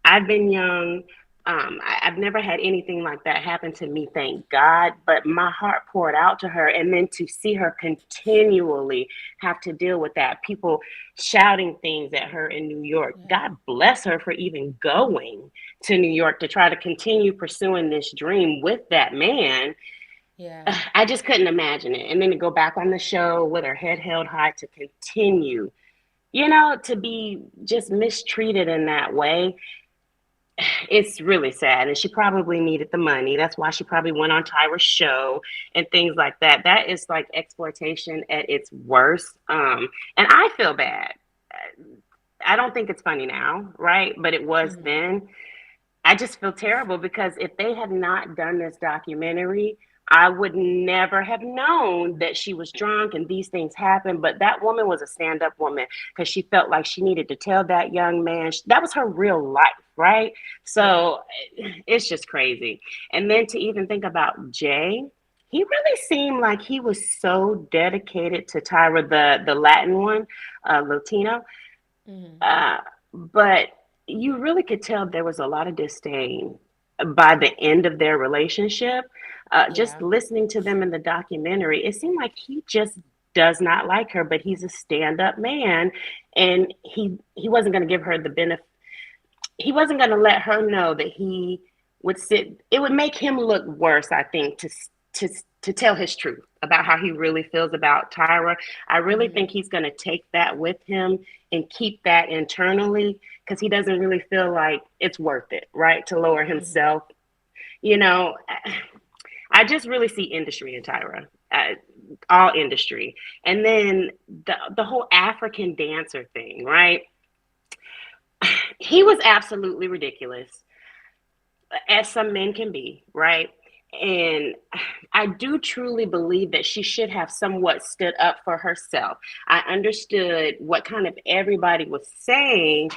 I've been young. I've never had anything like that happen to me, thank God. But my heart poured out to her. And then to see her continually have to deal with that, people shouting things at her in New York. God bless her for even going to New York to try to continue pursuing this dream with that man. Yeah. I just couldn't imagine it. And then to go back on the show with her head held high to continue, to be just mistreated in that way. It's really sad, and she probably needed the money. That's why she probably went on Tyra's show and things like that. That is like exploitation at its worst. And I feel bad. I don't think it's funny now, right? But it was then. I just feel terrible because if they had not done this documentary, I would never have known that she was drunk and these things happened. But that woman was a stand-up woman because she felt like she needed to tell that young man that was her real life, right? So it's just crazy. And then to even think about Jay, he really seemed like he was so dedicated to Tyra, the Latin one, Latino. But you really could tell there was a lot of disdain by the end of their relationship. Just listening to them in the documentary, it seemed like he just does not like her, but he's a stand-up man, and he wasn't going to give her the benefit. He wasn't going to let her know that he would sit. It would make him look worse, I think, to tell his truth about how he really feels about Tyra. I really think he's going to take that with him and keep that internally because he doesn't really feel like it's worth it, right? To lower himself. I just really see industry in Tyra, all industry. And then the whole African dancer thing, right? He was absolutely ridiculous, as some men can be, right? And I do truly believe that she should have somewhat stood up for herself. I understood what kind of everybody was saying,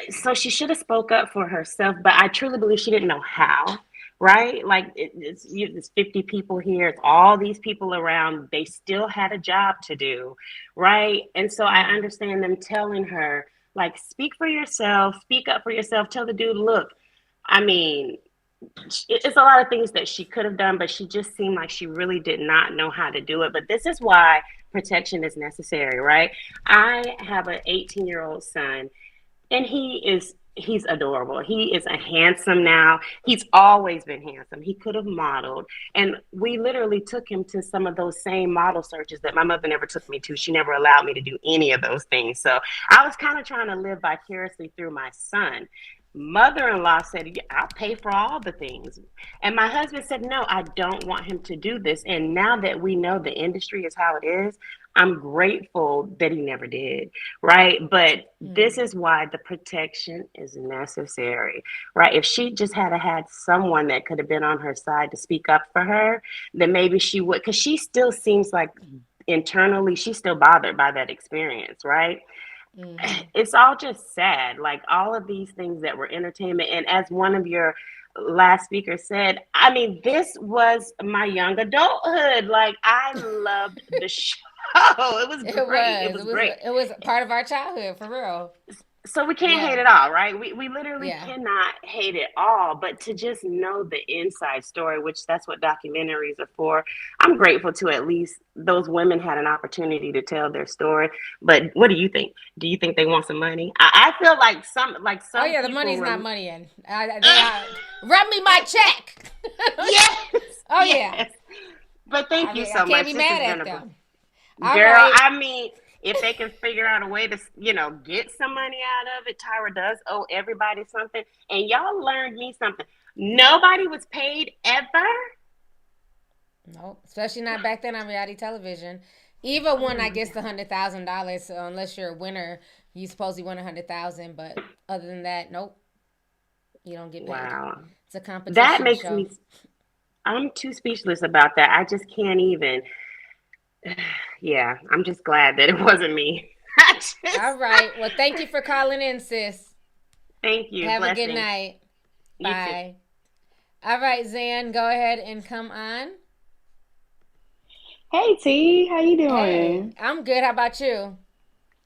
so she should have spoke up for herself, but I truly believe she didn't know how, right? Like it's 50 people here, it's all these people around, they still had a job to do, right? And so I understand them telling her, like, speak for yourself, speak up for yourself, tell the dude, look, I mean, it's a lot of things that she could have done, but she just seemed like she really did not know how to do it. But this is why protection is necessary, right? I have an 18-year-old son, and he's adorable. He is a handsome now. He's always been handsome. He could have modeled. And we literally took him to some of those same model searches that my mother never took me to. She never allowed me to do any of those things. So I was kind of trying to live vicariously through my son. Mother-in-law said, "Yeah, I'll pay for all the things." And my husband said, no, I don't want him to do this. And now that we know the industry is how it is, I'm grateful that he never did, right? But this is why the protection is necessary, right? If she just had someone that could have been on her side to speak up for her, then maybe she would, because she still seems like internally she's still bothered by that experience, right? It's all just sad, like all of these things that were entertainment. And as one of your last speakers said, I mean, this was my young adulthood. Like, I loved the show. It was great. It was great. It was part of our childhood, for real. So we can't hate it all, right? We literally cannot hate it all, but to just know the inside story, which that's what documentaries are for. I'm grateful to at least those women had an opportunity to tell their story. But what do you think? Do you think they want some money? I feel like some Oh yeah, the people money's not money in. Run me my check. Yes. Oh Yes. yeah. But thank you so I can't much. be This has mad been at a them. girl. I mean, if they can figure out a way to, get some money out of it, Tyra does owe everybody something. And y'all learned me something. Nobody was paid ever. Nope, especially not back then on reality television. Eva won, I guess, the $100,000. So unless you're a winner, you supposedly win 100,000. But other than that, nope, you don't get paid. Wow, it's a competition that makes show. me. I'm too speechless about that. I just can't even. Yeah, I'm just glad that it wasn't me. All right. Well, thank you for calling in, sis. Thank you. Have Blessings. a good night. You Bye. All right, Zan, go ahead and come on. Hey T, how you Hey, doing? I'm good. How about you?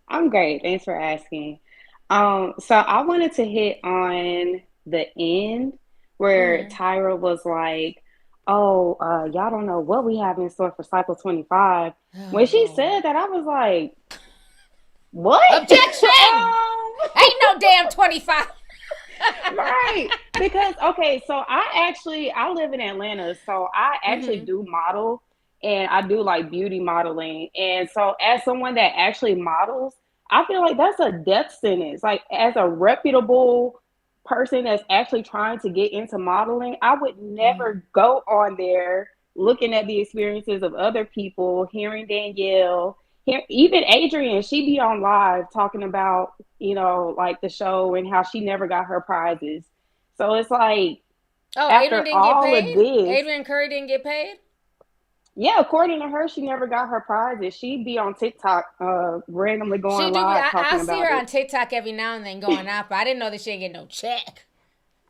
I'm great. Thanks for asking. So I wanted to hit on the end where Mm-hmm. Tyra was like, "Oh, y'all don't know what we have in store for cycle 25." When Oh, she Lord. said that, I was like, "What?" Objection! Ain't no damn 25. Right. Because okay, so I live in Atlanta, so I actually Mm-hmm. do model and I do like beauty modeling. And so as someone that actually models, I feel like that's a death sentence. Like as a reputable person that's actually trying to get into modeling, I would Mm-hmm. never go on there looking at the experiences of other people, hearing Danielle, even Adrian, she be on live talking about, like the show and how she never got her prizes. So it's like Oh, Adrian after didn't get all of paid? this, Adrian Curry didn't get paid? yeah, according to her, she never got her prizes. She'd be on TikTok, randomly She going do be. live I talking see about her it. on TikTok every now and then going out, but I didn't know that she didn't get no check.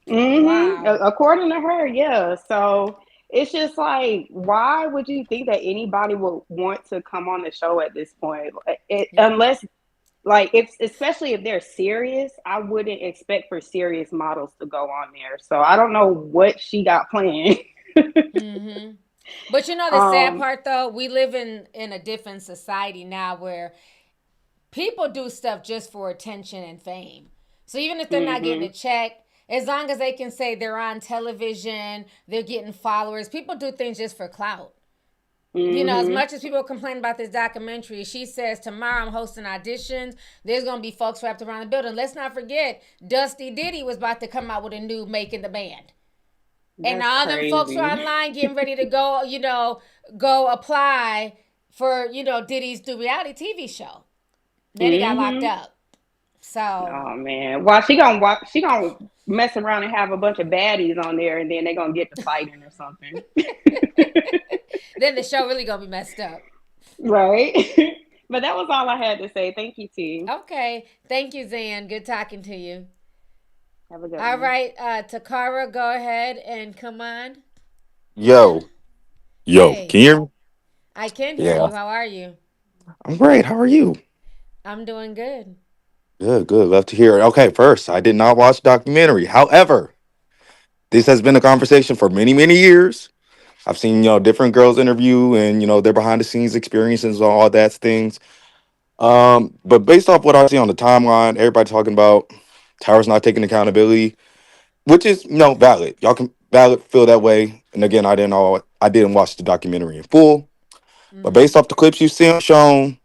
Wow. According to her, yeah. So it's just like, why would you think that anybody would want to come on the show at this point? Yeah. Unless, like, if especially if they're serious, I wouldn't expect for serious models to go on there. So I don't know what she got planned. Mm-hmm. But you know the sad um, part though, we live in a different society now where people do stuff just for attention and fame. So even if they're not getting a mhm, check, as long as they can say they're on television, they're getting followers, people do things just for clout. As mhm. much as people complain about this documentary, she says tomorrow I'm hosting auditions. There's gonna be folks wrapped around the building. Let's not forget, Dusty Diddy was about to come out with a new Making the Band. And That's all them folks were crazy. online getting ready to go, go apply for, Diddy's new reality TV show. Then he got locked Mhm. up. So Oh man. Well, she gonna mess around and have a bunch of baddies on there, and then they're gonna get to fighting or something. then the show really gonna be messed up. Right. But that was all I had to say. Thank you, T. Okay. Thank you, Zan. Good talking to you. Have a good All one. right, Takara, go ahead and come on in. Yo, can Hey, you hear me? I can hear Yeah, you. How are you? I'm great. How are you? I'm doing good. Good, good. Love to hear it. Okay, first, I did not watch the documentary. However, this has been a conversation for many, many years. I've seen, different girls interview and, their behind the scenes experiences and all that things. But based off what I see on the timeline, everybody talking about Towers not taking accountability, which is, valid. Y'all can valid feel that way. And again, I didn't watch the documentary in full. But Mm-hmm. based off the clips you've seen shown,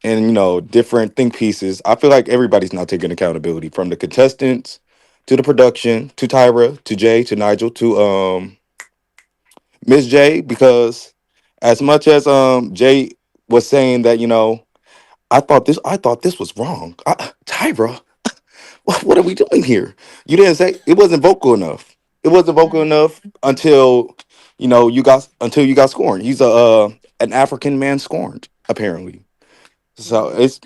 and different think pieces, I feel like everybody's not taking accountability, from the contestants to the production to Tyra to Jay to Nigel to Miss J, because as much as Jay was saying that, I thought this was wrong. Tyra, what are we doing here? You didn't say. It wasn't vocal enough. It wasn't vocal Mm-hmm. enough until you got scorned. He's a an African man scorned, apparently. So Mm-hmm. it's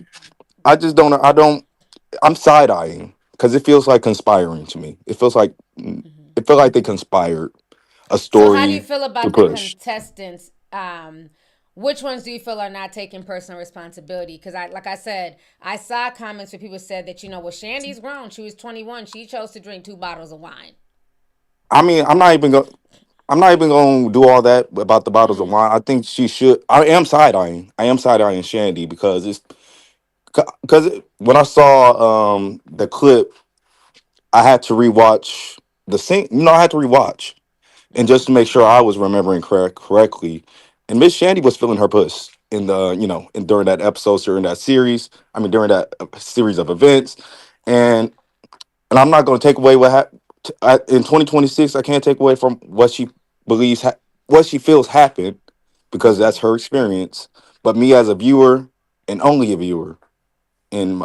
I just don't I don't I'm side eyeing because it feels like conspiring to me. Mm-hmm. It felt like they conspired a So how do you story feel to about the push. contestants Which ones do you feel are not taking personal responsibility? Because like I said, I saw comments where people said that, well, Shandy's grown. She was 21. She chose to drink 2 bottles of wine. I mean, I'm not even going to do all that about the bottles of wine. I think she should. I am side eyeing. I am side eyeing Shandy because when I saw the clip, I had to rewatch the scene. I had to rewatch and just to make sure I was remembering correctly. And Miss Shandy was feeling her puss in the during that episode, during that series. I mean, during that series of events, and I'm not going to take away what happened in 2026. I can't take away from what she believes, what she feels happened, because that's her experience. But me as a viewer, and only a viewer, and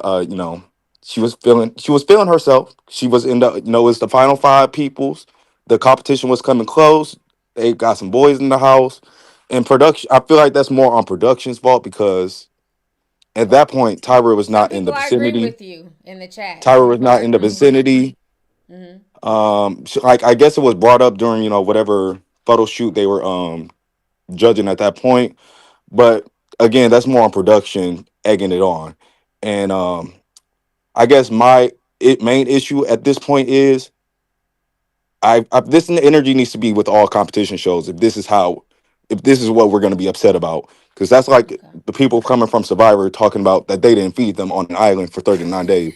she was feeling herself. She was in the it's the final five peoples. The competition was coming close. They got some boys in the house, and production. I feel like that's more on production's fault because at that point Tyra was Some not in the people are agreeing vicinity. with you in the chat. Tyra Some was people are not in the agreeing with you. vicinity. Like I guess it was brought up during whatever photo shoot they were judging at that point. But again, that's more on production egging it on, and I guess my main issue at this point is this energy needs to be with all competition shows. If this is what we're going to be upset about, because that's like the people coming from Survivor talking about that they didn't feed them on an island for 39 days.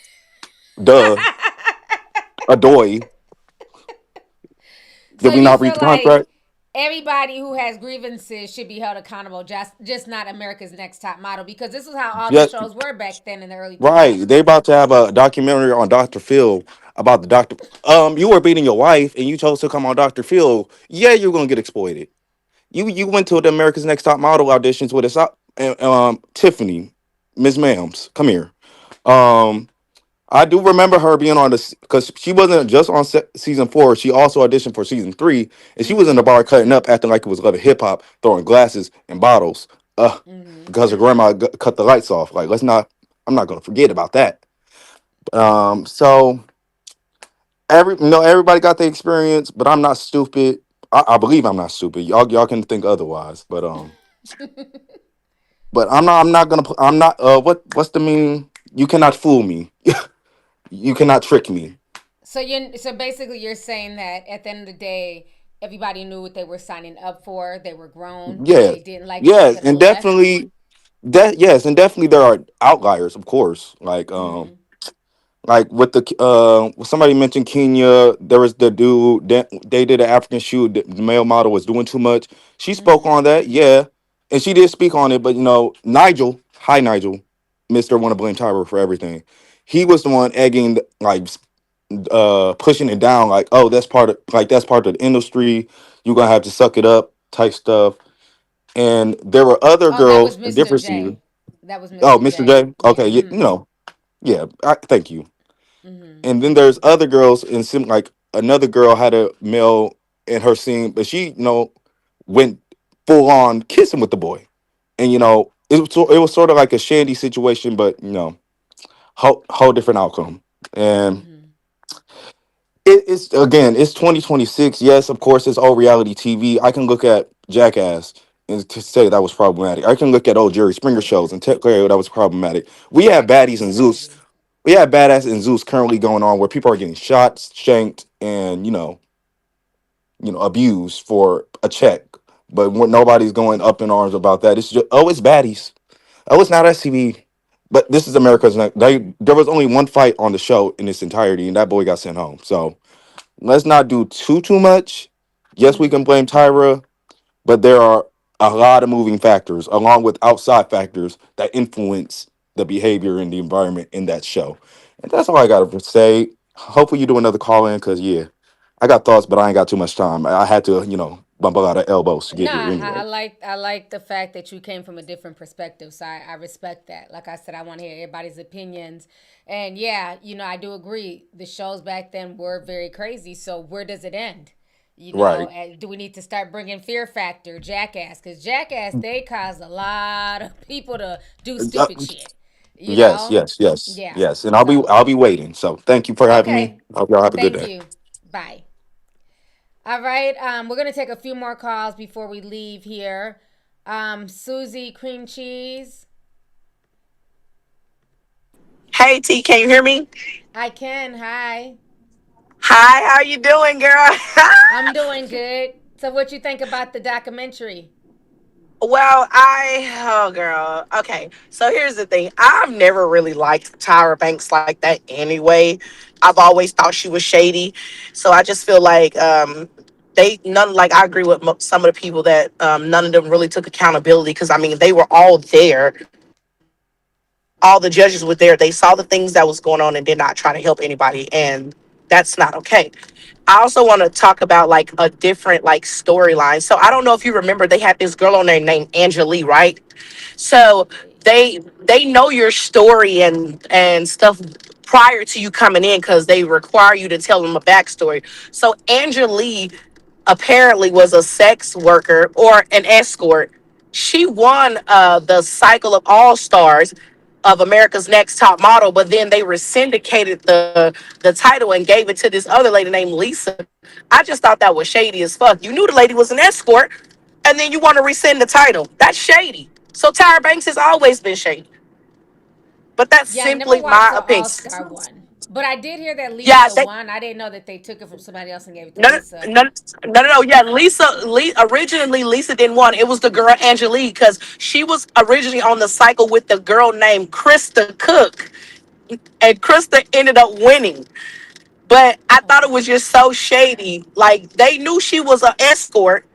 Duh, adoy. So Did we you not read feel the like contract? everybody who has grievances should be held accountable, just not America's Next Top Model, because this is how all these Yes, shows were back then in the early right. 2000s. They about to have a documentary on Dr. Phil about the doctor. You were beating your wife and you chose to come on Dr. Phil. Yeah, you're gonna get exploited. You went to the America's Next Top Model auditions with us, Tiffany, Miss Mams. Come here. Um, I do remember her being on this because she wasn't just on season 4. She also auditioned for season 3, and she was in the bar cutting up, acting like it was other hip hop, throwing glasses and bottles. Because her grandma cut the lights off. Like, let's not. I'm not gonna forget about that. So everybody got the experience, but I'm not stupid. I believe I'm not stupid. Y'all can think otherwise, but I'm not gonna. I'm not. What's the meaning? You cannot fool me. You cannot trick me. So basically you're saying that at the end of the day, everybody knew what they were signing up for. They were grown. If Yeah, they didn't like it, they yes, could have and left. definitely there are outliers, of course. Like with somebody mentioned Kenya. There was the dude that they did an African shoot. The male model was doing too much. She spoke on that, yeah, and she did speak on it. But Nigel, hi Nigel, Mister Want to blame Tyra for everything. He was the one egging, pushing it down, like, oh, that's part of the industry. You're gonna have to suck it up, type stuff. And there were other Oh, that was girls in Mr. different seasons. J. That was Oh, Mr. Mr. J. J. Yeah. Okay, yeah. Thank you. And then there's other girls in like another girl had a male in her scene, but she went full on kissing with the boy, and it was sort of like a Shandy situation, but whole different outcome. And it's 2026. Yes, of course, it's all reality TV. I can look at Jackass and to say that was problematic. I can look at old Jerry Springer shows and tell that was problematic. We have Jackass baddies was and Zeus. crazy. We have badass and Zeus currently going on where people are getting shot, shanked, and abused for a check. But when nobody's going up in arms about that, it's just it's baddies. Oh, it's not SCV. But this is America's. There was only one fight on the show in its entirety, and that boy got sent home. So let's not do too much. Yes, we can blame Tyra, but there are a lot of moving factors, along with outside factors that influence the behavior and the environment in that show. And that's all I got to say. Hopefully, you do another call in because I got thoughts, but I ain't got too much time. I had to, bump a lot of elbows to get No, here I anyway. like the fact that you came from a different perspective. So I respect that. Like I said, I want to hear everybody's opinions. And yeah, I do agree. The shows back then were very crazy. So where does it end? Right. Do we need to start bringing Fear Factor, Jackass? Because Jackass, they caused a lot of people to do Uh, stupid shit. yes, yes, yes, Yeah. yes. And So I'll be waiting. So thank you for having me. okay. Hope y'all have a good Thank day. you. Bye. All right. We're gonna take a few more calls before we leave here. Susie Cream Cheese. Hey T, can you hear me? I can. Hi. Hi, how you doing, girl? I'm doing good. So, what you think about the documentary? Well, oh girl. Okay, so here's the thing. I've never really liked Tyra Banks like that anyway. I've always thought she was shady. So I just feel like like I agree with some of the people that none of them really took accountability because I mean they were all there. All the judges were there. They saw the things that was going on and did not try to help anybody, and that's not okay. I also want to talk about like a different like storyline. So I don't know if you remember, they had this girl on there named Angelique, right? So they know your story and stuff prior to you coming in because they require you to tell them a backstory. So Angelique apparently was a sex worker or an escort. She won the cycle of all stars of America's Next Top Model, but then they resyndicated the title and gave it to this other lady named Lisa. I just thought that was shady as fuck. You knew the lady was an escort, and then you want to rescind the title. That's shady. So Tyra Banks has always been shady. But that's Yeah, I never simply watched my the opinion. All Star one, but I did hear that Yeah, Lisa they, won. I didn't know that they took it from somebody else and gave it to no, no, Lisa. no, no. Yeah, originally Lisa didn't want it. It was the girl Angelique because she was originally on the cycle with the girl named Krista Cook, and Krista ended up winning. But I thought it was just so shady. Like they knew she was an escort,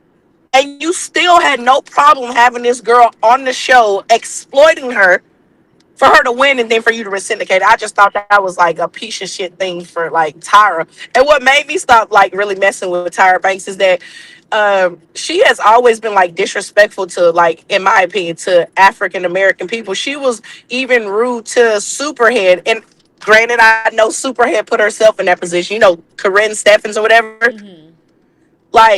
and you still had no problem having this girl on the show exploiting her for her to win and then for you to rescind. I just thought that was like a piece of shit thing for like Tyra. And what made me stop like really messing with Tyra Banks is that she has always been like disrespectful to like, in my opinion, to African American people. She was even rude to Superhead. And granted, I know Superhead put herself in that position. You know, Corinne Steffens or whatever. Mm-hmm. Like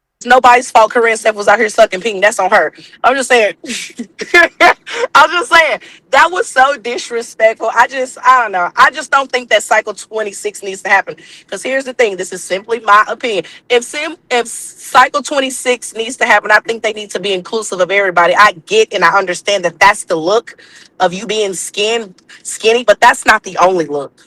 it's nobody's fault. Corinne Steph was out here sucking pink. That's on her. I'm just saying. I'm just saying that was so disrespectful. I don't know. I just don't think that cycle 26 needs to happen. Because here's the thing. This is simply my opinion. If cycle 26 needs to happen, I think they need to be inclusive of everybody. I get and I understand that that's the look of you being skinny, but that's not the only look.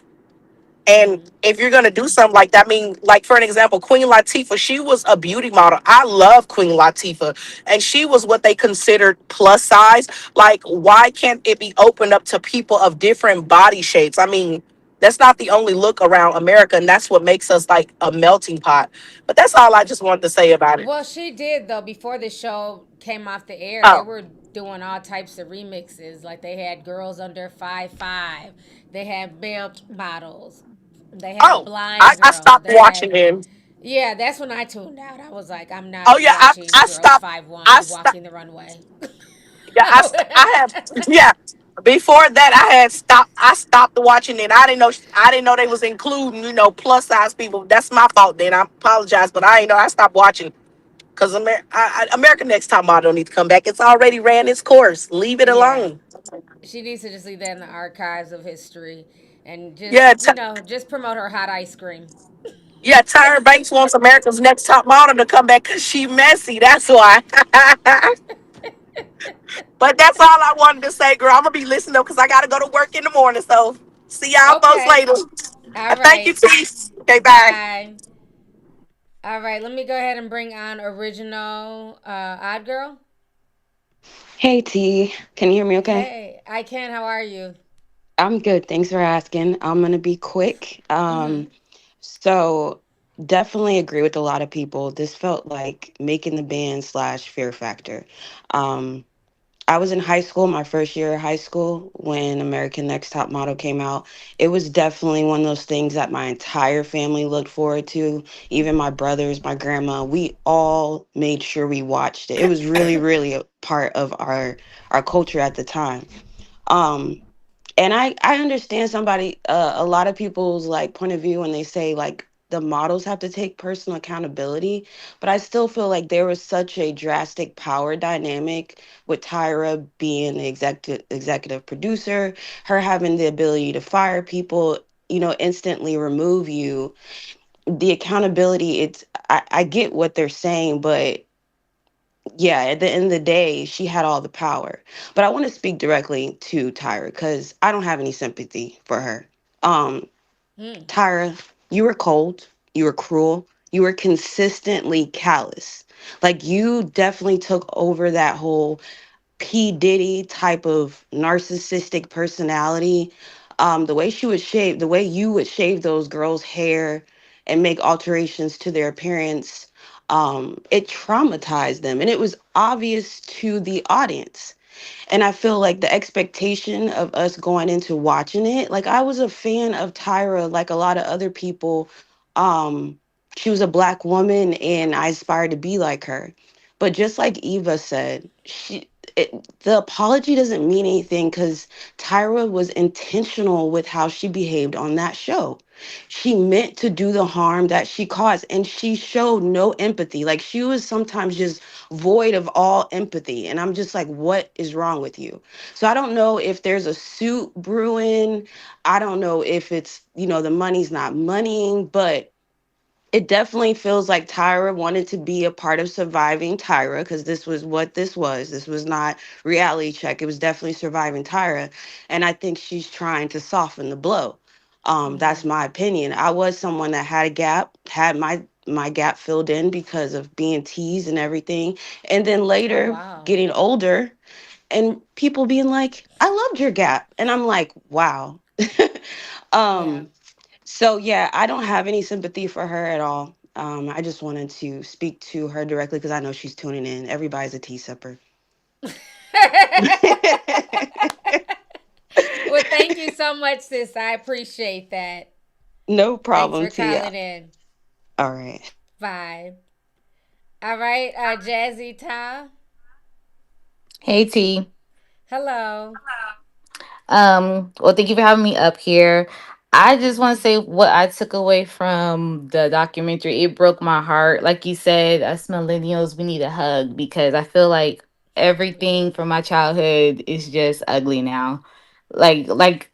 And Mm-hmm. if you're gonna do something like that, I mean, like for an example, Queen Latifah, she was a beauty model. I love Queen Latifah, and she was what they considered plus size. Like, why can't it be opened up to people of different body shapes? I mean, that's not the only look around America, and that's what makes us like a melting pot. But that's all I just wanted to say about it. Well, she did though. Before the show came off the air, they Oh, were doing all types of remixes. Like they had girls under 5'5". They had male models. They had a oh, blind I girl. stopped They had watching him. yeah. That's when I tuned out. I was like, I'm Oh not yeah, watching I girls stopped. 5'1" I stopped. walking the runway. Yeah, I have. Yeah. Before that, I had stopped. I stopped watching it. I didn't know. I didn't know they was including, plus size people. That's my fault. Then I apologize, but I ain't know. I stopped watching because American Next Top Model don't need to come back. It's already ran its course. Leave it Yeah, alone. she needs to just leave that in the archives of history and just Yeah, just promote her hot ice cream. yeah. Tyra Banks wants America's Next Top Model to come back because she messy. That's why. But that's all I wanted to say, girl. I'm gonna be listening though because I gotta go to work in the morning. So see y'all folks Okay. later. All Thank you, right. T. Okay, bye. Bye. All right. Let me go ahead and bring on original Odd Girl. Hey T, can you hear me okay? Hey, I can. How are you? I'm good. Thanks for asking. I'm gonna be quick. Mm-hmm. So definitely agree with a lot of people. This felt like making the band slash Fear Factor. Um, I was in high school, my first year of high school, when American Next Top Model came out. It was definitely one of those things that my entire family looked forward to. Even my brothers, my grandma, we all made sure we watched it. It was really, really a part of our culture at the time. Um, and I understand somebody a lot of people's like point of view when they say like the models have to take personal accountability, but I still feel like there was such a drastic power dynamic with Tyra being the executive producer, her having the ability to fire people, instantly remove you. the accountability, I get what they're saying, but yeah, at the end of the day, she had all the power. But I want to speak directly to Tyra because I don't have any sympathy for her. Um, Mm. Tyra, you were cold, you were cruel, you were consistently callous. Like you definitely took over that whole P. Diddy type of narcissistic personality. The way she would shave, the way you would shave those girls' hair and make alterations to their appearance, it traumatized them. And it was obvious to the audience. And I feel like the expectation of us going into watching it, like I was a fan of Tyra, like a lot of other people. Um, she was a black woman and I aspired to be like her. But just like Eva said, the apology doesn't mean anything because Tyra was intentional with how she behaved on that show. She meant to do the harm that she caused, and she showed no empathy. Like she was sometimes just void of all empathy. And I'm just like, what is wrong with you? So I don't know if there's a suit brewing. I don't know if it's, the money's not moneying, but it definitely feels like Tyra wanted to be a part of surviving Tyra because this was what this was. This was not reality check. It was definitely surviving Tyra. And I think she's trying to soften the blow. That's my opinion. I was someone that had a gap, had my gap filled in because of being teased and everything. And then Oh later wow. getting older and people being like, I loved your gap. And I'm like, wow. Yeah. um so yeah, I don't have any sympathy for her at all. I just wanted to speak to her directly because I know she's tuning in. Everybody's a tea sipper. Well, thank you so much, sis. I appreciate that. No Thanks problem, for Tia. calling in. All right. Bye. All right, Jazzy Ta. Hey T. Hello. Well, thank you for having me up here. I just want to say what I took away from the documentary. It broke my heart. Like you said, us millennials, we need a hug because I feel like Yeah. everything from my childhood is just ugly now. Like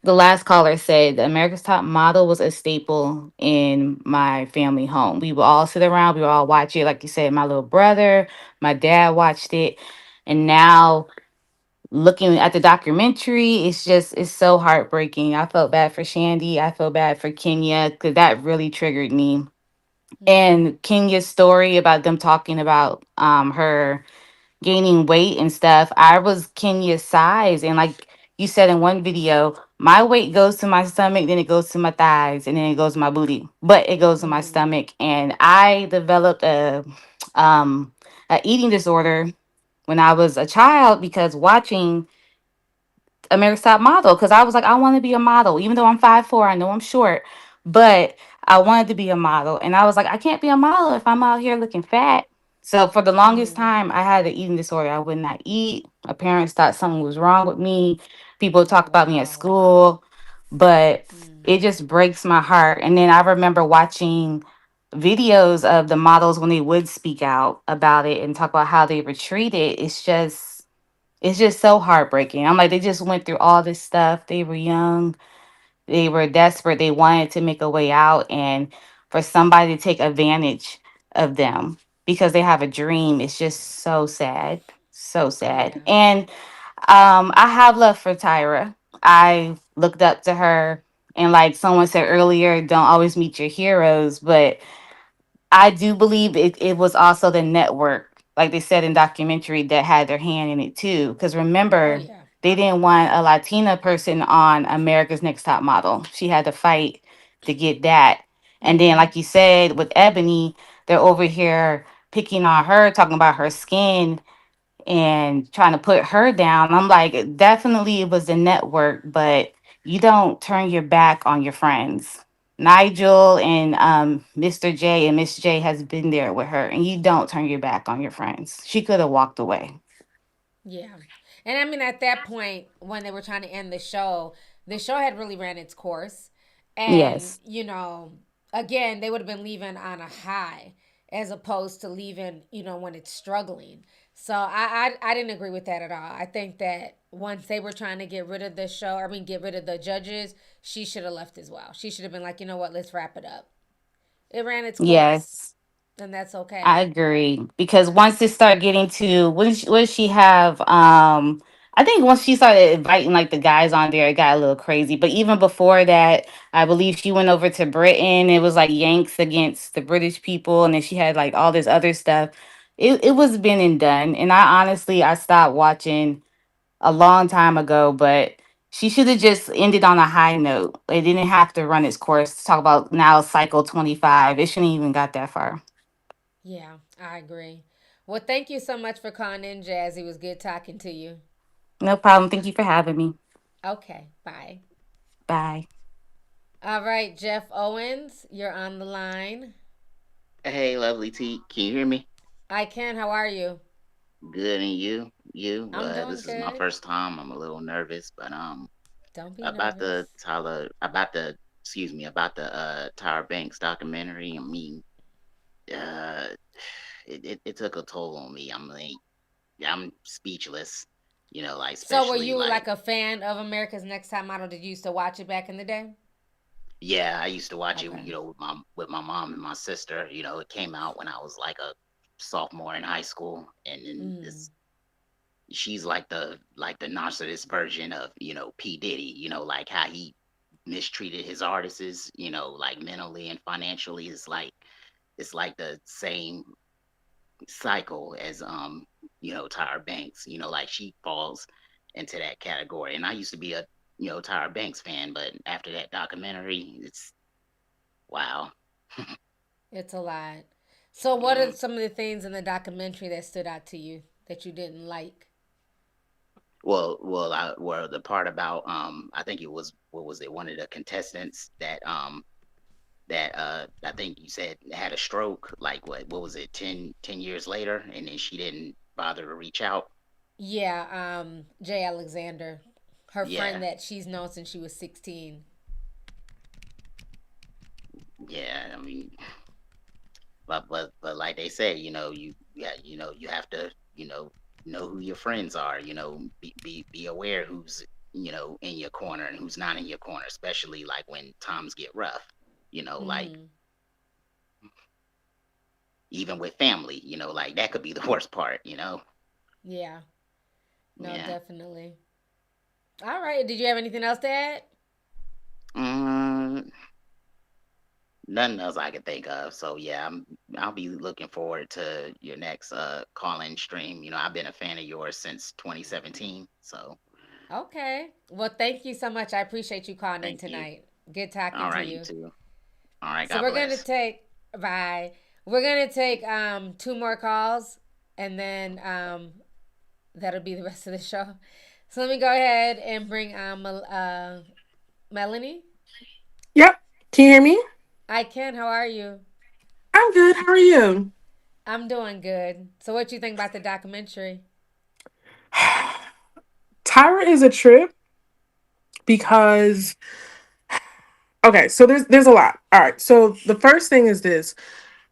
the last caller said, the America's Top Model was a staple in my family home. We would all sit around, we would all watch it. Like you said, my little brother, my dad watched it, and now looking at the documentary, it's so heartbreaking. I felt bad for Shandy. I feel bad for Kenya because that really triggered me. And Kenya's story about them talking about her gaining weight and stuff. I was Kenya's size, and like you said in one video, my weight goes to my stomach, then it goes to my thighs, and then it goes to my booty, but it goes to my stomach. And I developed um a eating disorder when I was a child because watching America's Top Model because I was like, I want to be a model, even though I'm 5'4". I know I'm short, but I wanted to be a model, and I was like, I can't be a model if I'm out here looking fat. So for the longest time, I had an eating disorder. I would not eat. My parents thought something was wrong with me. People talk about me at school, but it just breaks my heart. And then I remember watching videos of the models when they would speak out about it and talk about how they were treated. It's just so heartbreaking. I'm like, they just went through all this stuff. They were young, they were desperate, they wanted to make a way out. And for somebody to take advantage of them because they have a dream, it's just so sad. So sad. Yeah. And I have love for Tyra. I looked up to her. And like someone said earlier, don't always meet your heroes, but I do believe it was also the network, like they said in documentary, that had their hand in it too. Because Oh remember, yeah. they didn't want a Latina person on America's Next Top Model. She had to fight to get that. And then, like you said, with Ebony, they're over here picking on her, talking about her skin and trying to put her down. I'm like, definitely it was the network, but you don't turn your back on your friends. Nigel and Mr. J and Miss J has been there with her, and you don't turn your back on your friends. She could have walked away. Yeah. And I mean, at that point, when they were trying to end the show had really ran its course. And, Yes. again, they would have been leaving on a high as opposed to leaving, when it's struggling. So I didn't agree with that at all. I think that once they were trying to get rid of the show, get rid of the judges, she should have left as well. She should have been like, you know what, let's wrap it up. It ran its course, Yes. and that's I okay. agree because once it started getting to when she have I think once she started inviting like the guys on there, it got a little crazy. But even before that, I believe she went over to Britain. It was like Yanks against the British people, and then she had like all this other stuff. It was been and done, and I honestly I stopped watching a long time ago. But she should have just ended on a high note. It didn't have to run its course. To talk about now cycle 25. It shouldn't even got that far. Yeah, I agree. Well, thank you so much for calling in, Jazz. It was good talking to you. No problem. Thank you for having me. Okay, bye. Bye. All right, Jeff Owens, you're on the line. Hey, lovely T. Can you hear me? I can. How are you? Good, and you? I'm doing This is my good. first time. I'm a little nervous, but Don't be about the nervous. excuse me, about the Tyra Banks documentary. I mean, uh, it took a toll on me. I'm speechless. Like So, were especially you like like a fan of America's Next Top Model? Did you used to watch it back in the day? yeah, I used to watch it. Okay. With my mom and my sister. It came out when I was like a sophomore in high school, and then Mm. this she's like the narcissist version of P Diddy. Like how he mistreated his artists. Like mentally and financially. It's like the same cycle as Tyra Banks. Like she falls into that category. And I used to be a Tyra Banks fan, but after that documentary, it's wow. It's a lot. So, what are Mm. some of the things in the documentary that stood out to you that you didn't like? Well, the part about I think it was what was it? One of the contestants that I think you said had a stroke. Like what was it? Ten years later, and then she didn't bother to reach out. Yeah, Jay Alexander, her friend Yeah, that she's known since she was 16. yeah. I mean, but like they say, you have to know who your friends are. Be aware who's in your corner and who's not in your corner, especially like when times get rough. Like Mm-hmm. even with family, like that could be the worst part. Yeah. No, Yeah. definitely. All right. Did you have anything else to add? Mm, nothing else I can think of. So yeah, I'll be looking forward to your next call-in stream. I've been a fan of yours since 2017. So Okay. Well, thank you so much. I appreciate you calling in thank you. tonight. Good talking All to right, you you. too. All right, So God we're gonna bless. take bye. We're gonna take two more calls, and then that'll be the rest of the show. So let me go ahead and bring Melanie. Yep. Can you hear me? I can. How are you? I'm good. How are you? I'm doing good. So what you think about the documentary? Tyra is a trip because okay, so there's a lot. All right. So the first thing is this.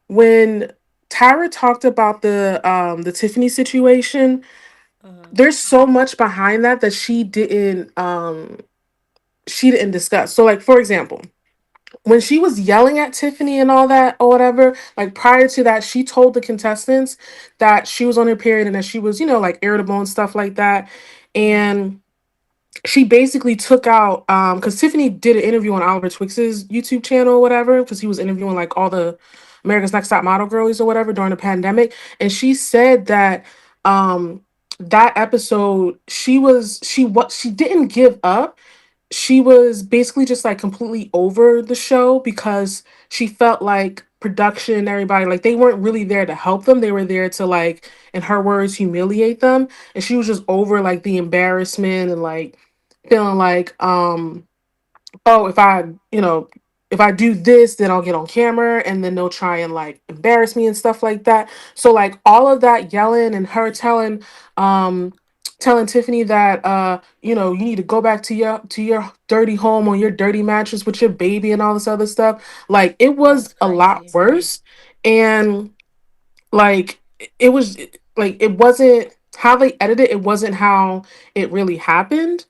When Tyra talked about the Tiffany situation, Uh huh. there's so much behind that that she didn't discuss. So like for example, when she was yelling at Tiffany and all that or whatever, like prior to that, she told the contestants that she was on her period and that she was, like irritable and stuff like that. Mm-hmm. And she basically took out because Tiffany did an interview on Oliver Twix's YouTube channel or whatever, because he was interviewing like all the America's Next Top Model girlies or whatever during the pandemic. And she said that that episode she didn't give up. She was basically just like completely over the show because she felt like production and everybody like they weren't really there to help them. They were there to, like, in her words, humiliate them. And she was just over like the embarrassment and like feeling like oh, if I do this, then I'll get on camera and then they'll try and like embarrass me and stuff like that. So like all of that yelling and her telling Tiffany that you need to go back to your dirty home on your dirty mattress with your baby and all this other stuff. Like it That was was a lot crazy. worse. And like it was like it wasn't how they edited it wasn't how it really happened.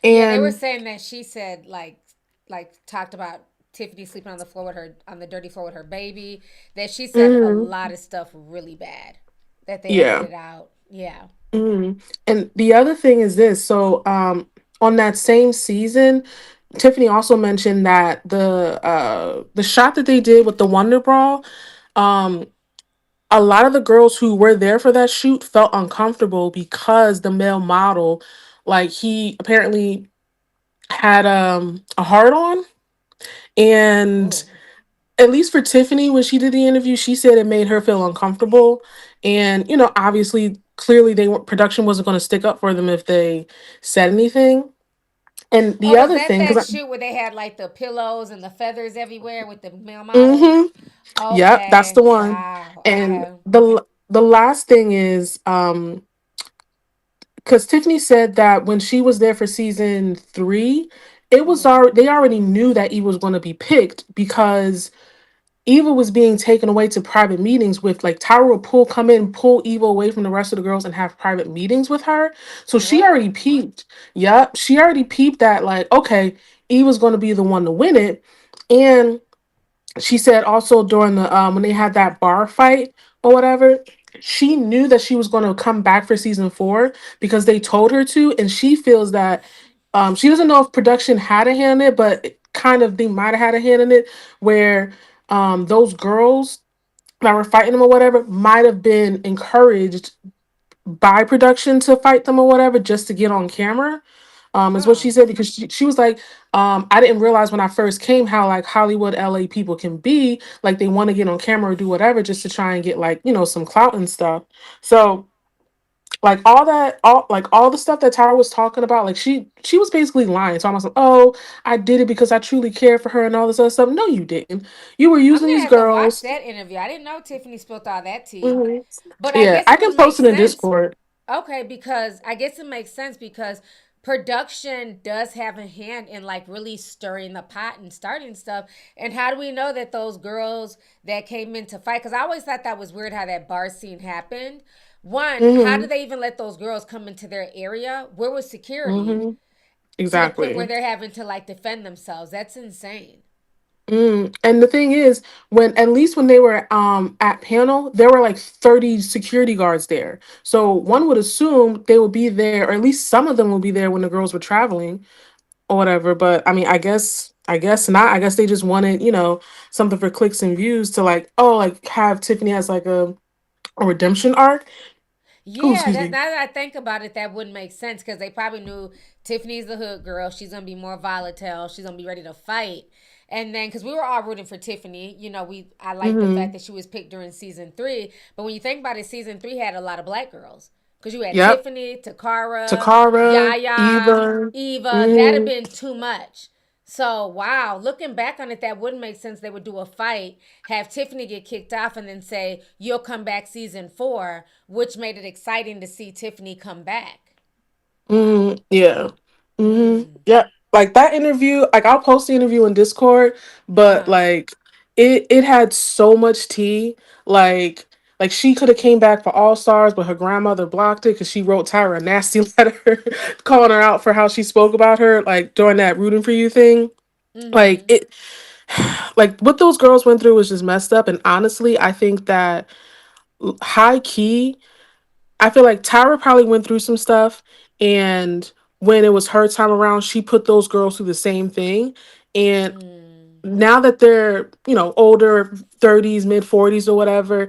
Yeah, they were And saying that she said like talked about Tiffany sleeping on the floor with her on the dirty floor with her baby. That she said a Hmm. lot of stuff really bad that they Yeah. edited out. Yeah. Hmm. And the other thing is this. So, on that same season, Tiffany also mentioned that the shot that they did with the Wonder Bra, um, a lot of the girls who were there for that shoot felt uncomfortable because the male model, like he apparently had a hard on, and Oh. at least for Tiffany, when she did the interview, she said it made her feel uncomfortable. And, obviously, clearly production wasn't going to stick up for them if they said anything. And Oh, the was other that thing, that because shoot where they had like the pillows and the feathers everywhere with the male models? mm-hmm, yep, that's the Okay. one. Wow. And Okay. the last thing is, because Tiffany said that when she was there for season 3, it was Mhm. already they already knew that Eve was going to be picked because Eva was being taken away to private meetings with, like, Tyra would come in, pull Eva away from the rest of the girls and have private meetings with her. So she already What? peeped. Yep. She already peeped that, like, okay, Eva's gonna be the one to win it. And she said also during the when they had that bar fight or whatever, she knew that she was gonna come back for season 4 because they told her to, and she feels that she doesn't know if production had a hand in it, but kind of they might have had a hand in it where those girls that were fighting them or whatever might have been encouraged by production to fight them or whatever just to get on camera. Is what she Huh. said, because she was like, I didn't realize when I first came how, like, Hollywood LA people can be like they want to get on camera or do whatever just to try and get, like, some clout and stuff. So, like, all the stuff that Tara was talking about, like, she was basically lying. So I was like, oh, I did it because I truly care for her and all this other stuff. No, you didn't. You were I'm using gonna these have to watch girls. that interview. I didn't know Tiffany spilled all that tea. Mhm. But I Yeah, guess I it can would make post it in sense. Discord. Okay, because I guess it makes sense because production does have a hand in like really stirring the pot and starting stuff. And how do we know that those girls that came in to fight? Because I always thought that was weird how that bar scene happened. One, how Hmm. did they even let those girls come into their area? Where was security Hmm. to the point where Exactly. they're having to like defend themselves? That's insane. And the thing is, when at least when they were at panel, there were like 30 security guards there. So one would assume they would be there, or at least some of them will be there when the girls were traveling or whatever. But I mean, I guess not. I guess they just wanted, something for clicks and views to, like, oh, like, have Tiffany as like a redemption arc. Oh, Yeah, excuse that me. now that I think about it, that wouldn't make sense because they probably knew Tiffany's the hood girl. She's gonna be more volatile. She's gonna be ready to fight. And then, because we were all rooting for Tiffany, I like the fact Hmm. that she was picked during season 3. But when you think about it, season 3 had a lot of black girls because you had Yep. Tiffany, Takara, Takara, Yaya, Eva. Eva. That'd have Hmm. been too much. So wow, looking back on it, that wouldn't make sense. They would do a fight, have Tiffany get kicked off, and then say you'll come back season 4, which made it exciting to see Tiffany come back. Wow. Yeah. Mm. Yeah. Like that interview, like, I'll post the interview in Discord, Uh but huh. like it had so much tea. Like she could have came back for All Stars, but her grandmother blocked it because she wrote Tyra a nasty letter calling her out for how she spoke about her, like, during that rooting for you thing. Like Mm-hmm. it like what those girls went through was just messed up. And honestly, I think that high key, I feel like Tyra probably went through some stuff, and when it was her time around, she put those girls through the same thing. And Mm. now that they're, older, 30s, mid 40s or whatever,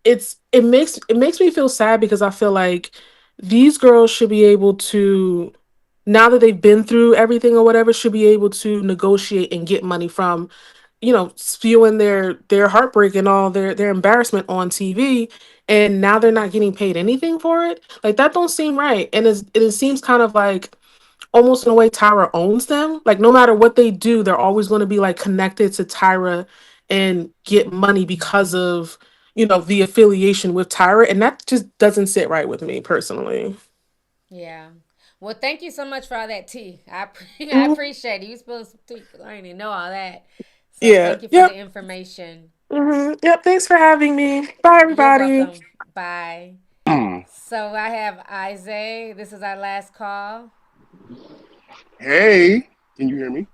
it makes me feel sad because I feel like these girls should be able to, now that they've been through everything or whatever, should be able to negotiate and get money from, spewing their heartbreak and all their embarrassment on TV, and now they're not getting paid anything for it. Like, that don't seem right. And it seems kind of like, almost in a way, Tyra owns them. Like, no matter what they do, they're always going to be, like, connected to Tyra and get money because of, the affiliation with Tyra, and that just doesn't sit right with me personally. Yeah. Well, thank you so much for all that tea. I Mhm. appreciate it. You spilled some tea 'cause I didn't even know all that. So Yeah. thank you for the Yep. information. Yep. Thanks for having me. Bye, You're everybody. welcome. Bye. So I have Isaac. This is our last call. Hey, can you hear me?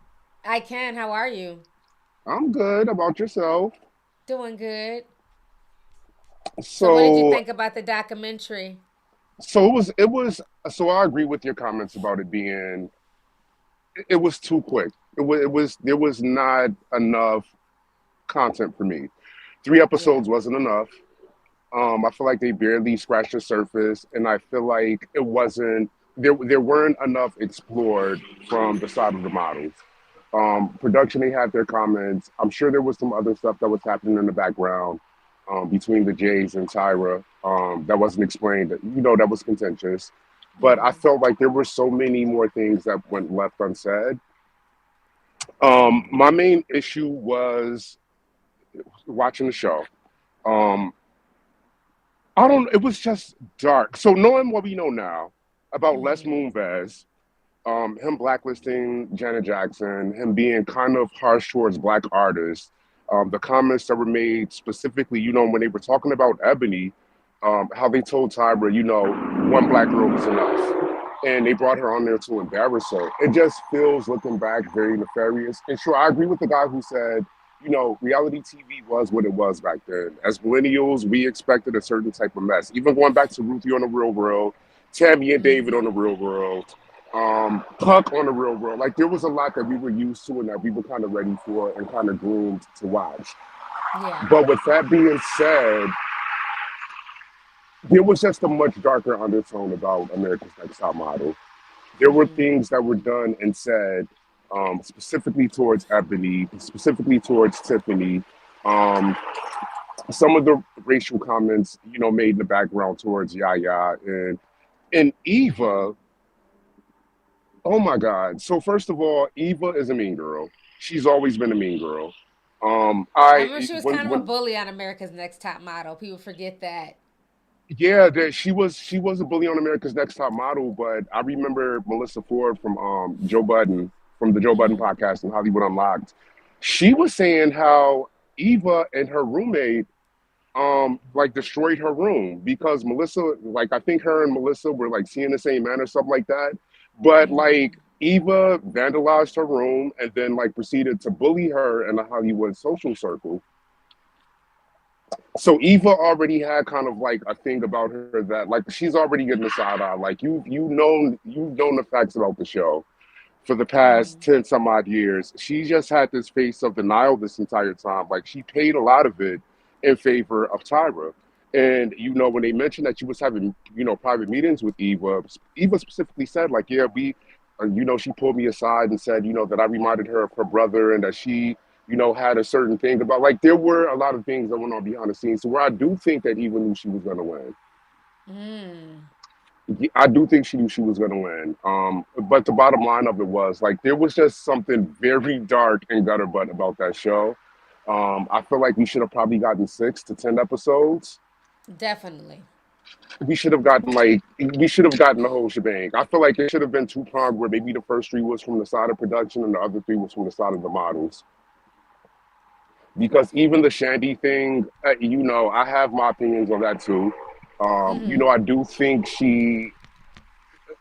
I can. How are you? I'm good. About yourself? Doing good. So, what did you So, think about the documentary? so it was. So I agree with your comments about it being. It was too quick. It was. There was not enough content for me. Three Yeah. episodes wasn't enough. I feel like they barely scratched the surface, and I feel like it wasn't. There weren't enough explored from the side of the models. Production, they had their comments. I'm sure there was some other stuff that was happening in the background between the Jays and Tyra that wasn't explained. That was contentious. But I felt like there were so many more things that went left unsaid. My main issue was watching the show. Um, I don't. It was just dark. So knowing what we know now about Les Moonves, him blacklisting Janet Jackson, him being kind of harsh towards black artists, the comments that were made specifically, when they were talking about Ebony, how they told Tyra, one black girl was enough. And they brought her on there to embarrass her. It just feels, looking back, very nefarious. And sure, I agree with the guy who said, reality TV was what it was back then. As millennials, we expected a certain type of mess. Even going back to Ruthie on the Real World, Tammy and David on the Real World, Puck on the Real World. Like there was a lot that we were used to and that we were kind of ready for and kind of groomed to watch. Yeah. But with that being said, there was just a much darker undertone about America's Next Top Model. There were things that were done and said specifically towards Ebony, specifically towards Tiffany. Um, some of the racial comments, made in the background towards Yaya and Eva. Oh my God! So first of all, Eva is a mean girl. She's always been a mean girl. I I remember she was when kind of a when bully on America's Next Top Model. People forget that. Yeah, she was a bully on America's Next Top Model, but I remember Melissa Ford from Joe Budden from the Joe Budden podcast and Hollywood Unlocked. She was saying how Eva and her roommate like destroyed her room because Melissa, like I think her and Melissa were like seeing the same man or something like that. But like Eva vandalized her room and then like proceeded to bully her in the Hollywood social circle. So Eva already had kind of like a thing about her that like she's already getting the side eye. Like you've known the facts about the show for the past 10 some odd years. She just had this face of denial this entire time. Like she paid a lot of it in favor of Tyra. And when they mentioned that she was having private meetings with Eva, Eva specifically said like, yeah, she pulled me aside and said that I reminded her of her brother and that she had a certain thing about like there were a lot of things that went on behind the scenes. So where I do think that Eva knew she was going to win. I do think she knew she was going to win. But the bottom line of it was like there was just something very dark and gutter butt about that show. I feel like we should have probably gotten 6 to 10 episodes. Definitely. We should have gotten the whole shebang. I feel like it should have been two-pronged where maybe the first three was from the side of production and the other three was from the side of the models. Because even the Shandy thing, I have my opinions on that too. I do think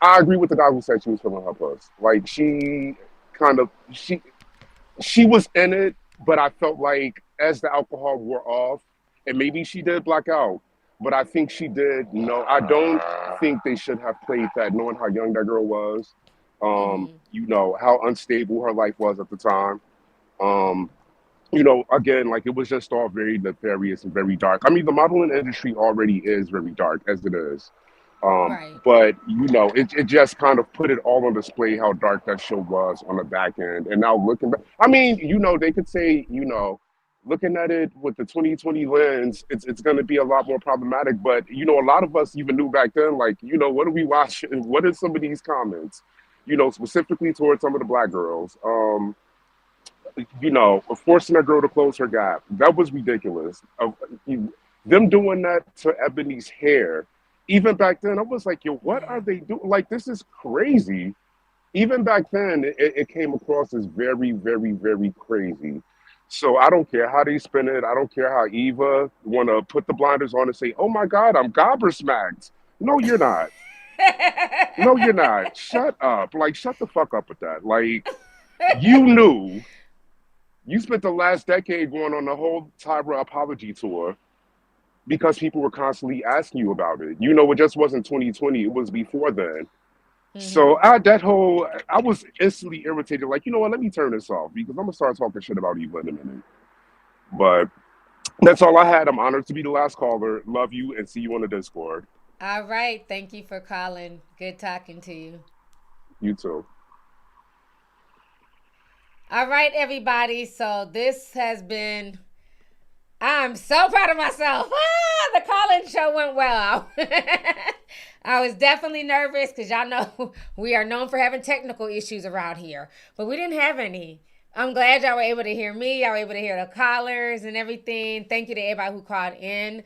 I agree with the guy who said she was filling her puss. Like kind of, she was in it, but I felt like as the alcohol wore off, and maybe she did black out, but I think she did. I don't think they should have played that, knowing how young that girl was. How unstable her life was at the time. Um, again, like it was just all very nefarious and very dark. I mean, the modeling industry already is very dark as it is. Right. But it just kind of put it all on display how dark that show was on the back end. And now looking back, I mean, they could say, looking at it with the 2020 lens, it's going to be a lot more problematic. But a lot of us even knew back then, like, what do we watch? What are some of these comments? Specifically towards some of the black girls. Forcing a girl to close her gap. That was ridiculous. Them doing that to Ebony's hair. Even back then, I was like, yo, what are they doing? Like, this is crazy. Even back then, it came across as very, very, very crazy. So I don't care how they spin it. I don't care how Eva want to put the blinders on and say, oh my God, I'm gobbersmacked. No, you're not. No, you're not. Shut up. Like, shut the fuck up with that. Like, you knew You spent the last decade going on the whole Tyra apology tour because people were constantly asking you about it. You know, it just wasn't 2020, it was before then. So I was instantly irritated. Like, you know what? Let me turn this off because I'm gonna start talking shit about Eva in a minute. But that's all I had. I'm honored to be the last caller. Love you and see you on the Discord. All right. Thank you for calling. Good talking to you. You too. All right, everybody. So this has been. I'm so proud of myself. The call-in show went well. I was definitely nervous because y'all know we are known for having technical issues around here, but we didn't have any. I'm glad y'all were able to hear me. Y'all were able to hear the callers and everything. Thank you to everybody who called in.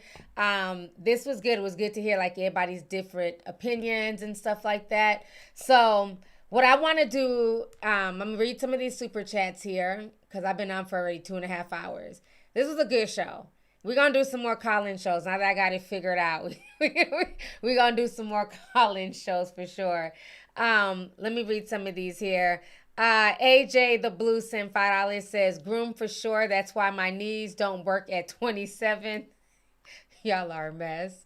This was good. It was good to hear like everybody's different opinions and stuff like that. So what I want to do, I'm going to read some of these super chats here because I've been on for already 2.5 hours. This was a good show. We're going to do some more call-in shows. Now that I got it figured out, we're going to do some more call-in shows for sure. Let me read some of these here. AJ the Blue sent $5 says, groom for sure. That's why my knees don't work at 27. Y'all are a mess.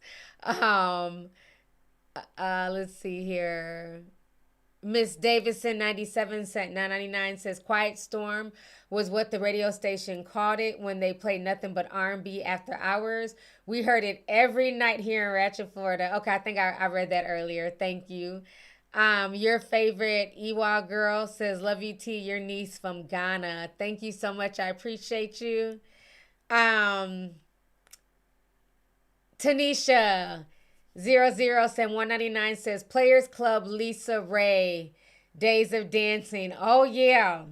Let's see here. Miss Davidson 97 cent 999 says Quiet Storm was what the radio station called it when they played nothing but R&B after hours. We heard it every night here in Ratchet, Florida. Okay, I think I read that earlier. Thank you. Your favorite Ewa girl says love you T, your niece from Ghana. Thank you so much. I appreciate you. Tanisha 00 cent 199 says Players Club Lisa Ray Days of Dancing. Oh yeah,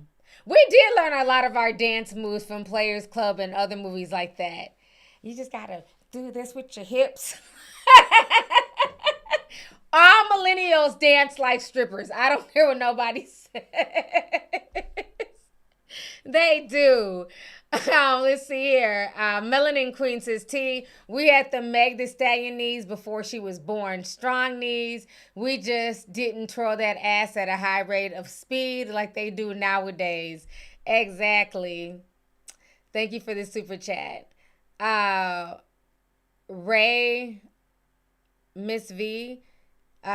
we did learn a lot of our dance moves from Players Club and other movies like that. You just gotta do this with your hips. All millennials dance like strippers. I don't care what nobody says. They do. Let's see here. Melanin Queen says, T, we had the Meg Thee Stallion knees before she was born. Strong knees. We just didn't throw that ass at a high rate of speed like they do nowadays. Exactly. Thank you for the super chat. Ray, Miss V,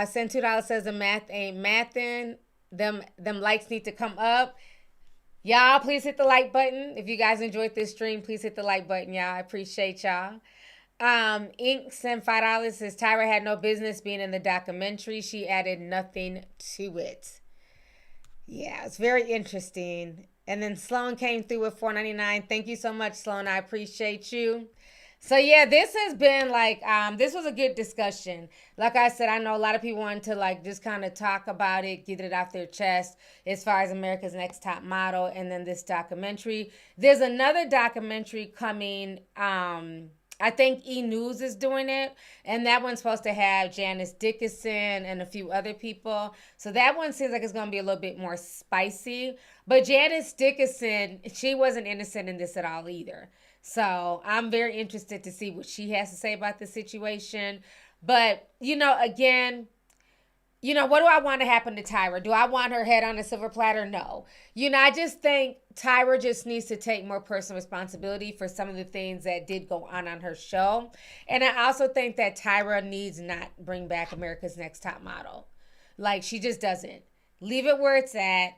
sent $2 says the math ain't mathin'. Them likes need to come up. Y'all, please hit the like button. If you guys enjoyed this stream, please hit the like button, y'all. I appreciate y'all. Ink sent $5 says Tyra had no business being in the documentary. She added nothing to it. Yeah, it's very interesting. And then Sloan came through with $4.99. Thank you so much, Sloan. I appreciate you. So yeah, this has been like, this was a good discussion. Like I said, I know a lot of people want to like just kind of talk about it, get it off their chest as far as America's Next Top Model and then this documentary. There's another documentary coming, I think E! News is doing it, and that one's supposed to have Janice Dickinson and a few other people. So that one seems like it's going to be a little bit more spicy. But Janice Dickinson, she wasn't innocent in this at all either. So I'm very interested to see what she has to say about the situation. But, you know, again, you know, what do I want to happen to Tyra? Do I want her head on a silver platter? No. You know, I just think Tyra just needs to take more personal responsibility for some of the things that did go on her show. And I also think that Tyra needs not bring back America's Next Top Model. Like, she just doesn't. Leave it where it's at.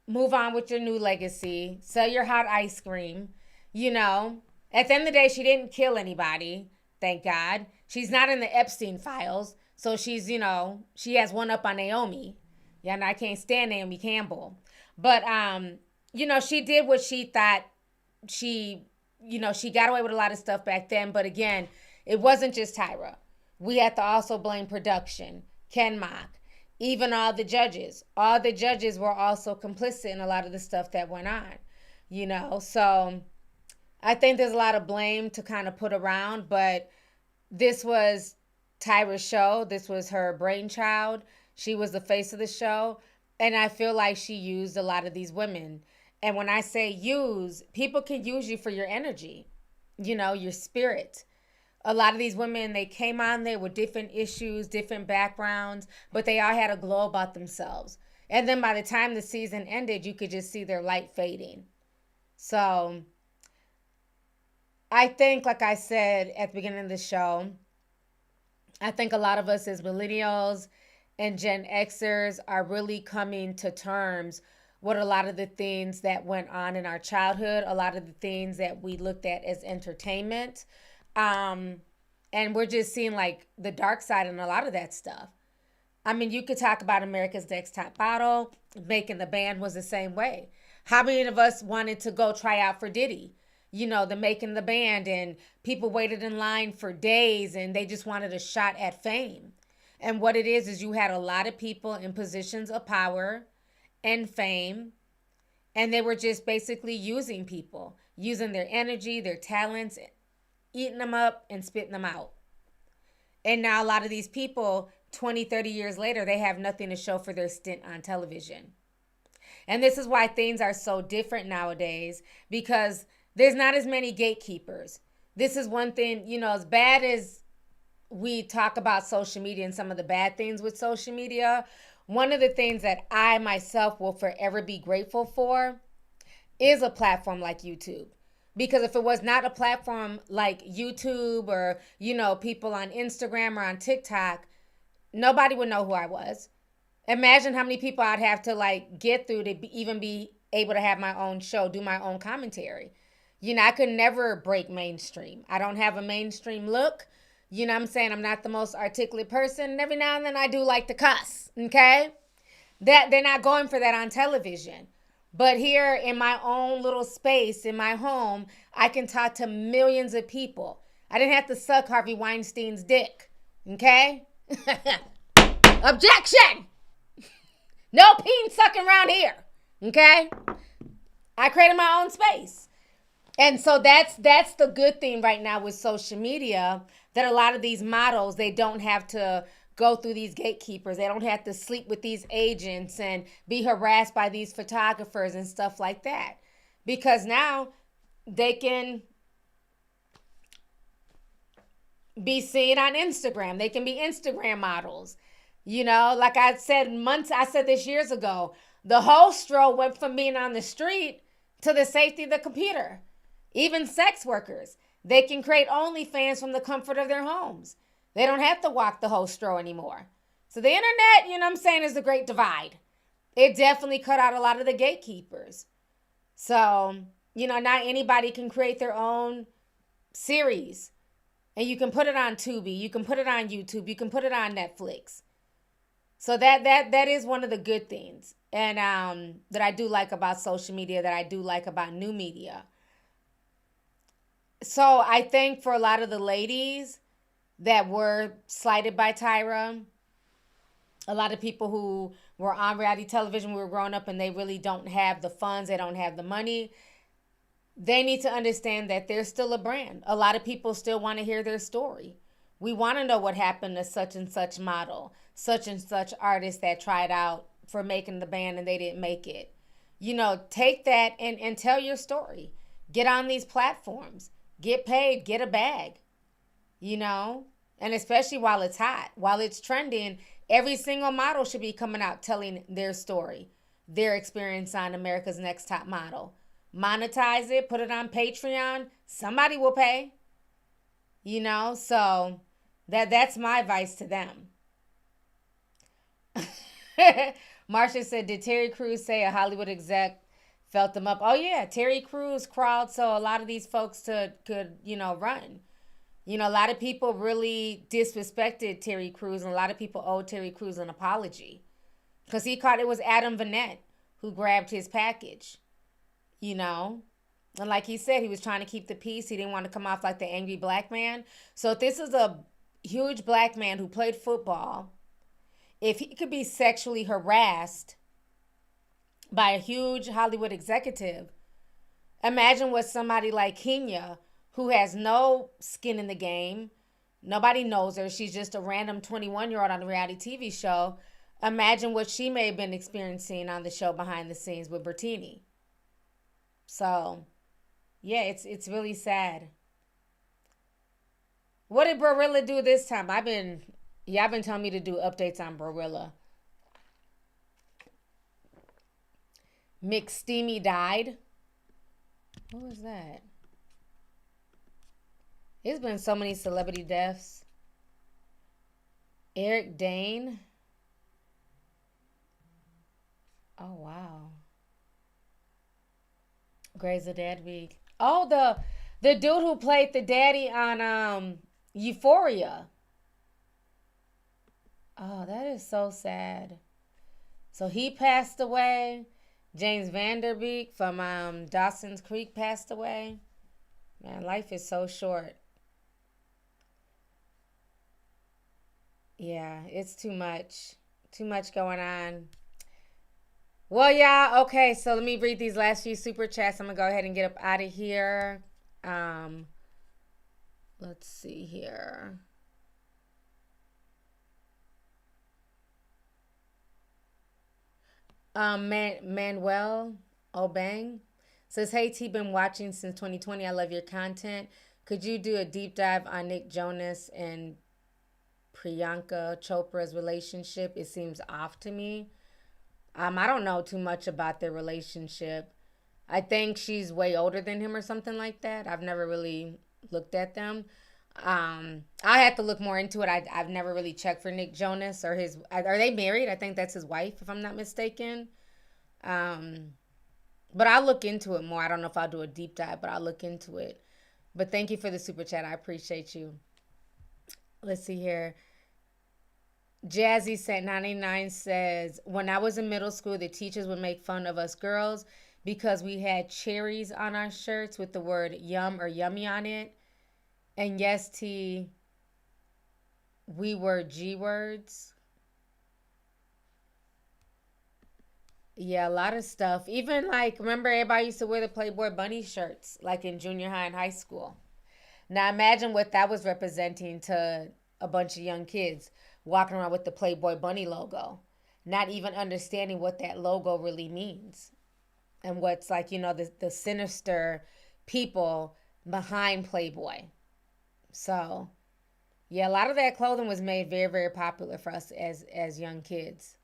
Move on with your new legacy. Sell your hot ice cream. You know, at the end of the day, she didn't kill anybody. Thank God. She's not in the Epstein files. So she's, you know, she has one up on Naomi. Yeah, and I can't stand Naomi Campbell. But, you know, she did what she thought she, you know, she got away with a lot of stuff back then. But again, it wasn't just Tyra. We had to also blame production, Ken Mock, even all the judges. All the judges were also complicit in a lot of the stuff that went on, you know. So I think there's a lot of blame to kind of put around, but this was Tyra's show. This was her brainchild. She was the face of the show. And I feel like she used a lot of these women. And when I say use, people can use you for your energy, you know, your spirit. A lot of these women, they came on there with different issues, different backgrounds, but they all had a glow about themselves. And then by the time the season ended, you could just see their light fading. So I think, like I said at the beginning of the show, I think a lot of us as millennials and Gen Xers are really coming to terms with a lot of the things that went on in our childhood, a lot of the things that we looked at as entertainment. Um, and we're just seeing like the dark side in a lot of that stuff. I mean, you could talk about America's Next Top Model. Making the Band was the same way. How many of us wanted to go try out for Diddy? You know, the Making the Band, and people waited in line for days and they just wanted a shot at fame. And what it is you had a lot of people in positions of power and fame, and they were just basically using people, using their energy, their talents, eating them up and spitting them out. And now a lot of these people, 20, 30 years later, they have nothing to show for their stint on television. And this is why things are so different nowadays, because there's not as many gatekeepers. This is one thing, you know, as bad as we talk about social media and some of the bad things with social media, one of the things that I myself will forever be grateful for is a platform like YouTube. Because if it was not a platform like YouTube or, you know, people on Instagram or on TikTok, nobody would know who I was. Imagine how many people I'd have to like get through to even be able to have my own show, do my own commentary. You know, I could never break mainstream. I don't have a mainstream look. You know what I'm saying? I'm not the most articulate person. And every now and then I do like to cuss, okay? That they're not going for that on television. But here in my own little space, in my home, I can talk to millions of people. I didn't have to suck Harvey Weinstein's dick, okay? Objection! No peen sucking around here, okay? I created my own space. And so that's the good thing right now with social media, that a lot of these models, they don't have to go through these gatekeepers. They don't have to sleep with these agents and be harassed by these photographers and stuff like that. Because now they can be seen on Instagram. They can be Instagram models. You know, like I said this years ago, the whole stroll went from being on the street to the safety of the computer. Even sex workers, they can create OnlyFans from the comfort of their homes. They don't have to walk the whole stroll anymore. So the internet, you know what I'm saying, is the great divide. It definitely cut out a lot of the gatekeepers. So, you know, now anybody can create their own series. And you can put it on Tubi, you can put it on YouTube, you can put it on Netflix. So that is one of the good things, and that I do like about social media, that I do like about new media. So I think for a lot of the ladies that were slighted by Tyra, a lot of people who were on reality television when we were growing up and they really don't have the funds, they don't have the money, they need to understand that there's still a brand. A lot of people still want to hear their story. We want to know what happened to such and such model, such and such artist that tried out for Making the Band and they didn't make it. You know, take that and tell your story. Get on these platforms. Get paid. Get a bag. You know? And especially while it's hot, while it's trending, every single model should be coming out telling their story, their experience on America's Next Top Model. Monetize it. Put it on Patreon. Somebody will pay. You know? So that's my advice to them. Marsha said, did Terry Crews say a Hollywood exec felt them up? Oh yeah, Terry Crews crawled so a lot of these folks could, you know, run. You know, a lot of people really disrespected Terry Crews, and a lot of people owed Terry Crews an apology. Because it was Adam Vanette who grabbed his package. You know? And like he said, he was trying to keep the peace. He didn't want to come off like the angry black man. So if this is a huge black man who played football, if he could be sexually harassed by a huge Hollywood executive, imagine what somebody like Kenya, who has no skin in the game, nobody knows her, she's just a random 21-year-old on a reality TV show, imagine what she may have been experiencing on the show behind the scenes with Bertini. So, yeah, it's really sad. What did Barilla do this time? I've been telling me to do updates on Barilla. McSteamy died. What was that? There's been so many celebrity deaths. Eric Dane. Oh wow. Grey's a Dead Week. Oh, the dude who played the daddy on Euphoria. Oh, that is so sad. So he passed away. James Vanderbeek from Dawson's Creek passed away. Man, life is so short. Yeah, it's too much. Too much going on. Well, yeah, okay, so let me read these last few super chats. I'm going to go ahead and get up out of here. Let's see here. Manuel Obang says, "Hey T, been watching since 2020. I love your content. Could you do a deep dive on Nick Jonas and Priyanka Chopra's relationship? It seems off to me." I don't know too much about their relationship. I think she's way older than him or something like that. I've never really looked at them. I have to look more into it. I've never really checked for Nick Jonas or his. Are they married? I think that's his wife, if I'm not mistaken. But I'll look into it more. I don't know if I'll do a deep dive, but I'll look into it. But thank you for the super chat. I appreciate you. Let's see here. Jazzy Set 99 says, "When I was in middle school, the teachers would make fun of us girls because we had cherries on our shirts with the word yum or yummy on it. And yes, T, we were G words." Yeah, a lot of stuff. Even like, remember everybody used to wear the Playboy Bunny shirts like in junior high and high school. Now imagine what that was representing to a bunch of young kids walking around with the Playboy Bunny logo, not even understanding what that logo really means and what's like, the sinister people behind Playboy. So, yeah, a lot of that clothing was made very, very popular for us as young kids.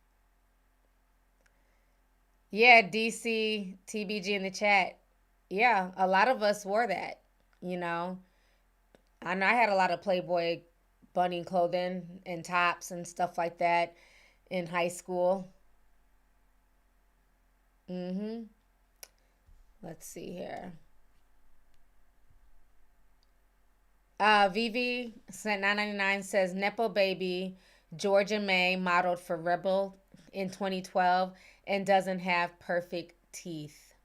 Yeah, DC TBG in the chat. Yeah, a lot of us wore that, you know. I know I had a lot of Playboy bunny clothing and tops and stuff like that in high school. Let's see here. Vivi Sent 999 says, "Nepo baby Georgia May modeled for Rebel in 2012 and doesn't have perfect teeth."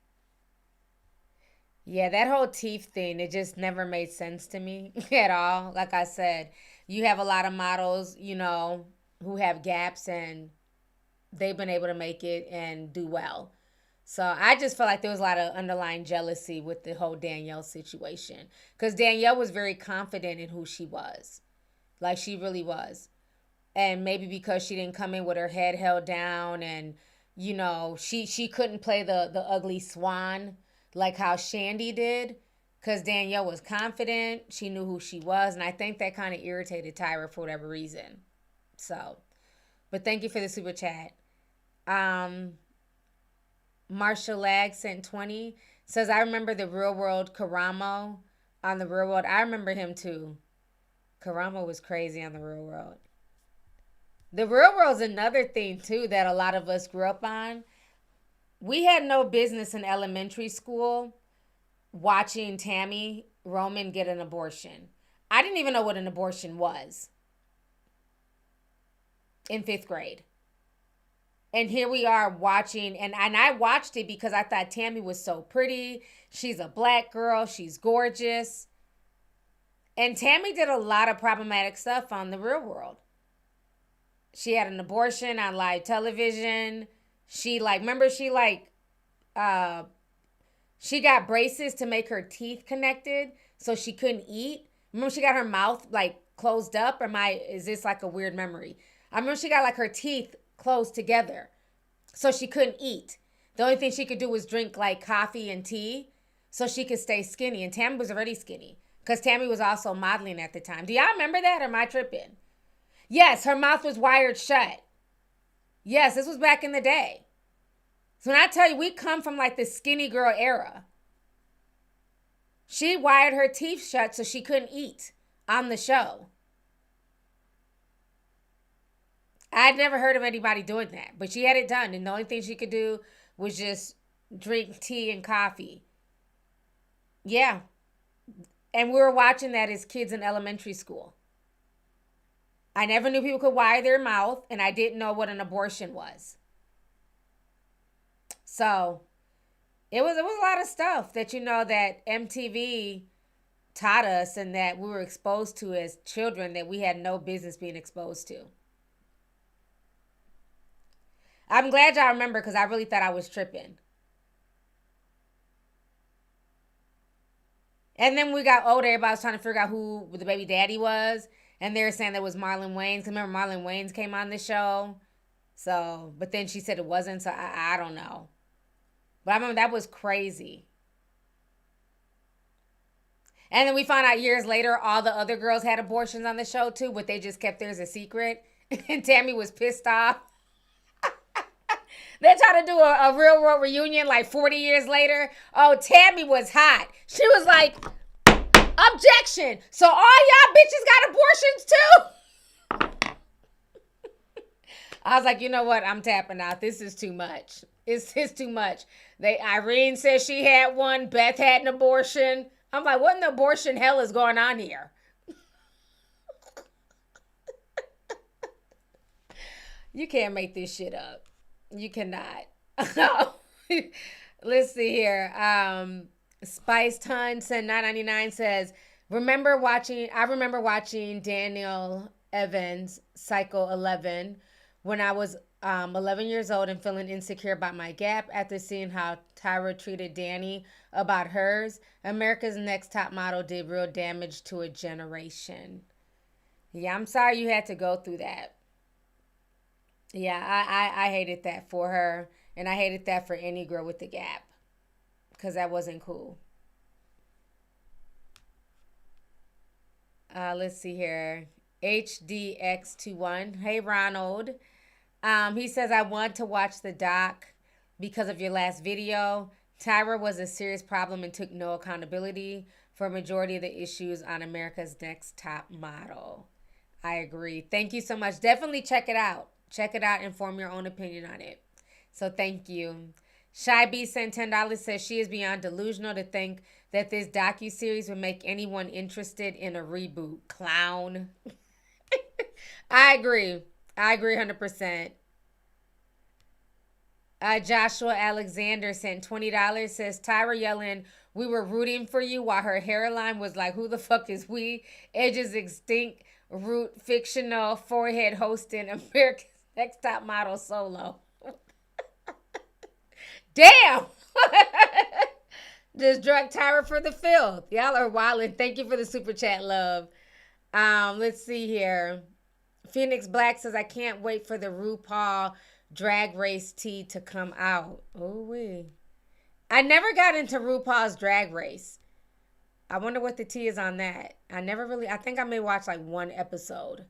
Yeah, that whole teeth thing, it just never made sense to me at all. Like I said, you have a lot of models, who have gaps and they've been able to make it and do well. So I just feel like there was a lot of underlying jealousy with the whole Danielle situation. Because Danielle was very confident in who she was. Like she really was. And maybe because she didn't come in with her head held down and, she couldn't play the ugly swan like how Shandy did. Because Danielle was confident. She knew who she was. And I think that kind of irritated Tyra for whatever reason. So, but thank you for the super chat. Marshall Lag sent 20. Says, "I remember the Real World Karamo on the Real World." I remember him too. Karamo was crazy on the Real World. The Real World's another thing too that a lot of us grew up on. We had no business in elementary school watching Tammy Roman get an abortion. I didn't even know what an abortion was in 5th grade. And here we are watching, and I watched it because I thought Tammy was so pretty. She's a black girl. She's gorgeous. And Tammy did a lot of problematic stuff on the Real World. She had an abortion on live television. She she got braces to make her teeth connected so she couldn't eat. Remember she got her mouth closed up, or is this like a weird memory? I remember she got her teeth closed together so she couldn't eat. The only thing she could do was drink coffee and tea so she could stay skinny. And Tammy was already skinny because Tammy was also modeling at the time. Do y'all remember that, or am I tripping? Yes, her mouth was wired shut. Yes, this was back in the day. So when I tell you, we come from the skinny girl era. She wired her teeth shut so she couldn't eat on the show. I'd never heard of anybody doing that, but she had it done, and the only thing she could do was just drink tea and coffee. Yeah. And we were watching that as kids in elementary school. I never knew people could wire their mouth, and I didn't know what an abortion was. So it was a lot of stuff that that MTV taught us and that we were exposed to as children that we had no business being exposed to. I'm glad y'all remember because I really thought I was tripping. And then we got older, everybody was trying to figure out who the baby daddy was. And they were saying that was Marlon Wayans. Remember Marlon Wayans came on the show? So, but then she said it wasn't, so I don't know. But I remember that was crazy. And then we found out years later all the other girls had abortions on the show too, but they just kept theirs a secret. And Tammy was pissed off. They tried to do a real world reunion like 40 years later. Oh, Tammy was hot. She was like, objection. So all y'all bitches got abortions too? I was like, you know what? I'm tapping out. This is too much. It's too much. Irene said she had one. Beth had an abortion. I'm like, what in the abortion hell is going on here? You can't make this shit up. You cannot. Let's see here. Spiced Hun said 999 says, I remember watching Daniel Evans' Psycho 11 when I was 11 years old and feeling insecure about my gap after seeing how Tyra treated Danny about hers. America's Next Top Model did real damage to a generation. Yeah, I'm sorry you had to go through that. Yeah, I hated that for her. And I hated that for any girl with the gap. Because that wasn't cool. Let's see here. HDX21. Hey, Ronald. He says, I want to watch the doc because of your last video. Tyra was a serious problem and took no accountability for a majority of the issues on America's Next Top Model. I agree. Thank you so much. Definitely check it out. Check it out and form your own opinion on it. So thank you. Shy B sent $10 says she is beyond delusional to think that this docuseries would make anyone interested in a reboot. Clown. I agree 100%. Joshua Alexander sent $20, says Tyra yelling, we were rooting for you while her hairline was like, who the fuck is we? Edges extinct, root fictional, forehead hosting America's Next Top Model solo. Damn! Just drug Tyra for the filth. Y'all are wildin'. Thank you for the super chat, love. Let's see here. Phoenix Black says, I can't wait for the RuPaul Drag Race tea to come out. Oh, wee. I never got into RuPaul's Drag Race. I wonder what the tea is on that. I think I may watch like one episode.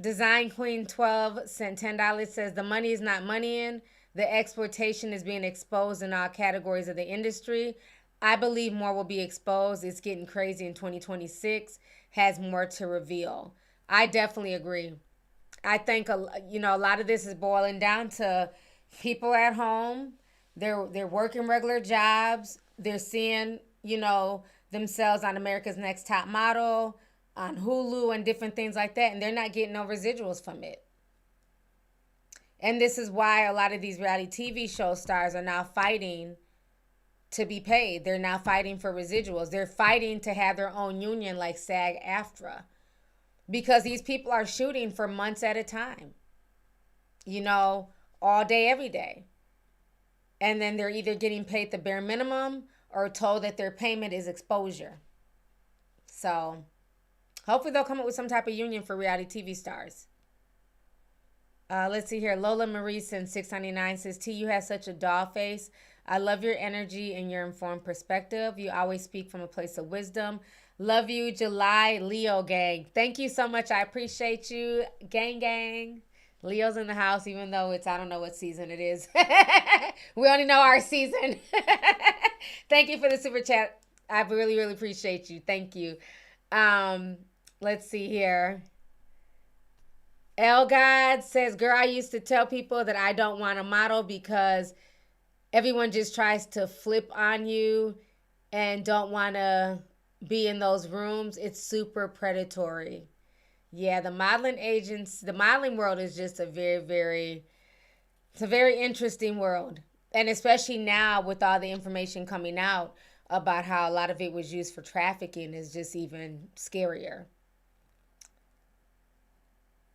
Design Queen 12 sent $10, says the money is not money in. The exploitation is being exposed in all categories of the industry. I believe more will be exposed. It's getting crazy in 2026. Has more to reveal. I definitely agree. I think a lot of this is boiling down to people at home. They're working regular jobs. They're seeing, themselves on America's Next Top Model, on Hulu and different things like that, and they're not getting no residuals from it. And this is why a lot of these reality TV show stars are now fighting to be paid. They're now fighting for residuals. They're fighting to have their own union like SAG-AFTRA. Because these people are shooting for months at a time. All day, every day. And then they're either getting paid the bare minimum or told that their payment is exposure. So hopefully they'll come up with some type of union for reality TV stars. Let's see here. Lola Marie sends $6.99 says, T, you have such a doll face. I love your energy and your informed perspective. You always speak from a place of wisdom. Love you, July Leo gang. Thank you so much. I appreciate you. Gang, gang. Leo's in the house, even though I don't know what season it is. We only know our season. Thank you for the super chat. I really, really appreciate you. Thank you. Let's see here. El God says, girl, I used to tell people that I don't want a model because everyone just tries to flip on you and don't want to be in those rooms. It's super predatory. Yeah, the modeling world is just a very interesting world. And especially now with all the information coming out about how a lot of it was used for trafficking is just even scarier.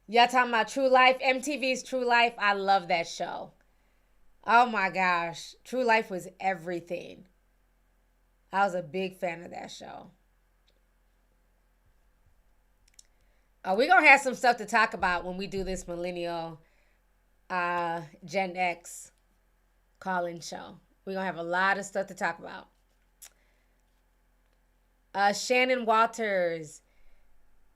Y'all talking about True Life? MTV's True Life. I love that show. Oh my gosh. True Life was everything. I was a big fan of that show. We're going to have some stuff to talk about when we do this millennial Gen X call-in show. We're going to have a lot of stuff to talk about. Shannon Walters,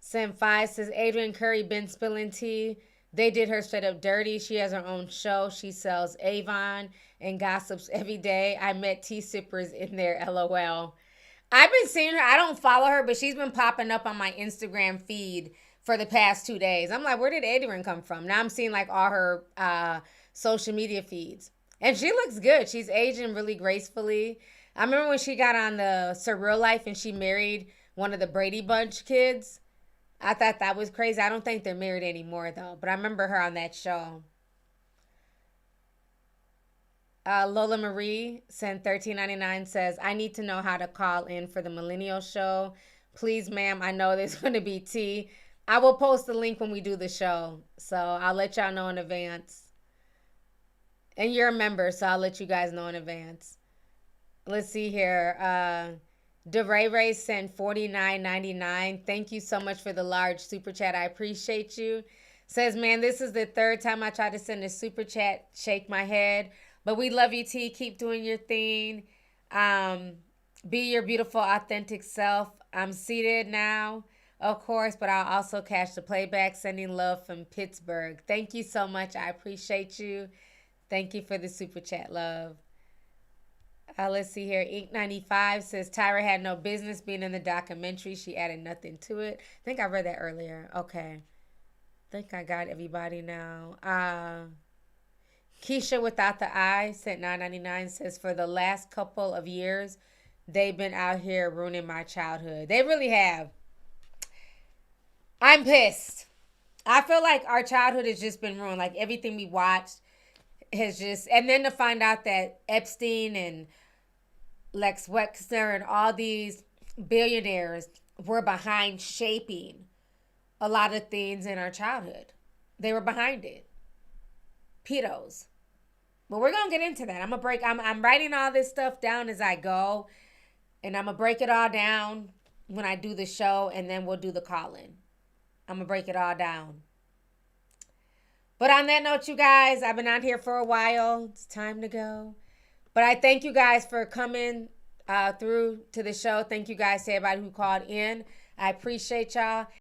Sim 5 says, Adrian Curry been spilling tea. They did her straight up dirty. She has her own show. She sells Avon and gossips every day. I met tea sippers in there, LOL. I've been seeing her. I don't follow her, but she's been popping up on my Instagram feed for the past 2 days. I'm like, where did Adrian come from? Now I'm seeing like all her social media feeds. And she looks good. She's aging really gracefully. I remember when she got on the Surreal Life and she married one of the Brady Bunch kids. I thought that was crazy. I don't think they're married anymore, though. But I remember her on that show. Lola Marie sent $13.99 says, I need to know how to call in for the Millennial Show. Please, ma'am, I know there's going to be tea. I will post the link when we do the show. So I'll let y'all know in advance. And you're a member, so I'll let you guys know in advance. Let's see here. DeRay Ray sent $49.99. Thank you so much for the large super chat. I appreciate you. Says, man, this is the third time I tried to send a super chat. Shake my head. But we love you, T. Keep doing your thing. Be your beautiful, authentic self. I'm seated now, of course, but I'll also catch the playback. Sending love from Pittsburgh. Thank you so much. I appreciate you. Thank you for the super chat, love. Let's see here. Ink95 says Tyra had no business being in the documentary. She added nothing to it. I think I read that earlier. Okay. I think I got everybody now. Keisha without the I sent $9.99 says for the last couple of years, they've been out here ruining my childhood. They really have. I'm pissed. I feel like our childhood has just been ruined. Like everything we watched has just, and then to find out that Epstein and Lex Wexner and all these billionaires were behind shaping a lot of things in our childhood. They were behind it. Pedos. But we're going to get into that. I'm writing all this stuff down as I go. And I'm going to break it all down when I do the show. And then we'll do the call-in. I'm going to break it all down. But on that note, you guys, I've been out here for a while. It's time to go. But I thank you guys for coming through to the show. Thank you guys to everybody who called in. I appreciate y'all.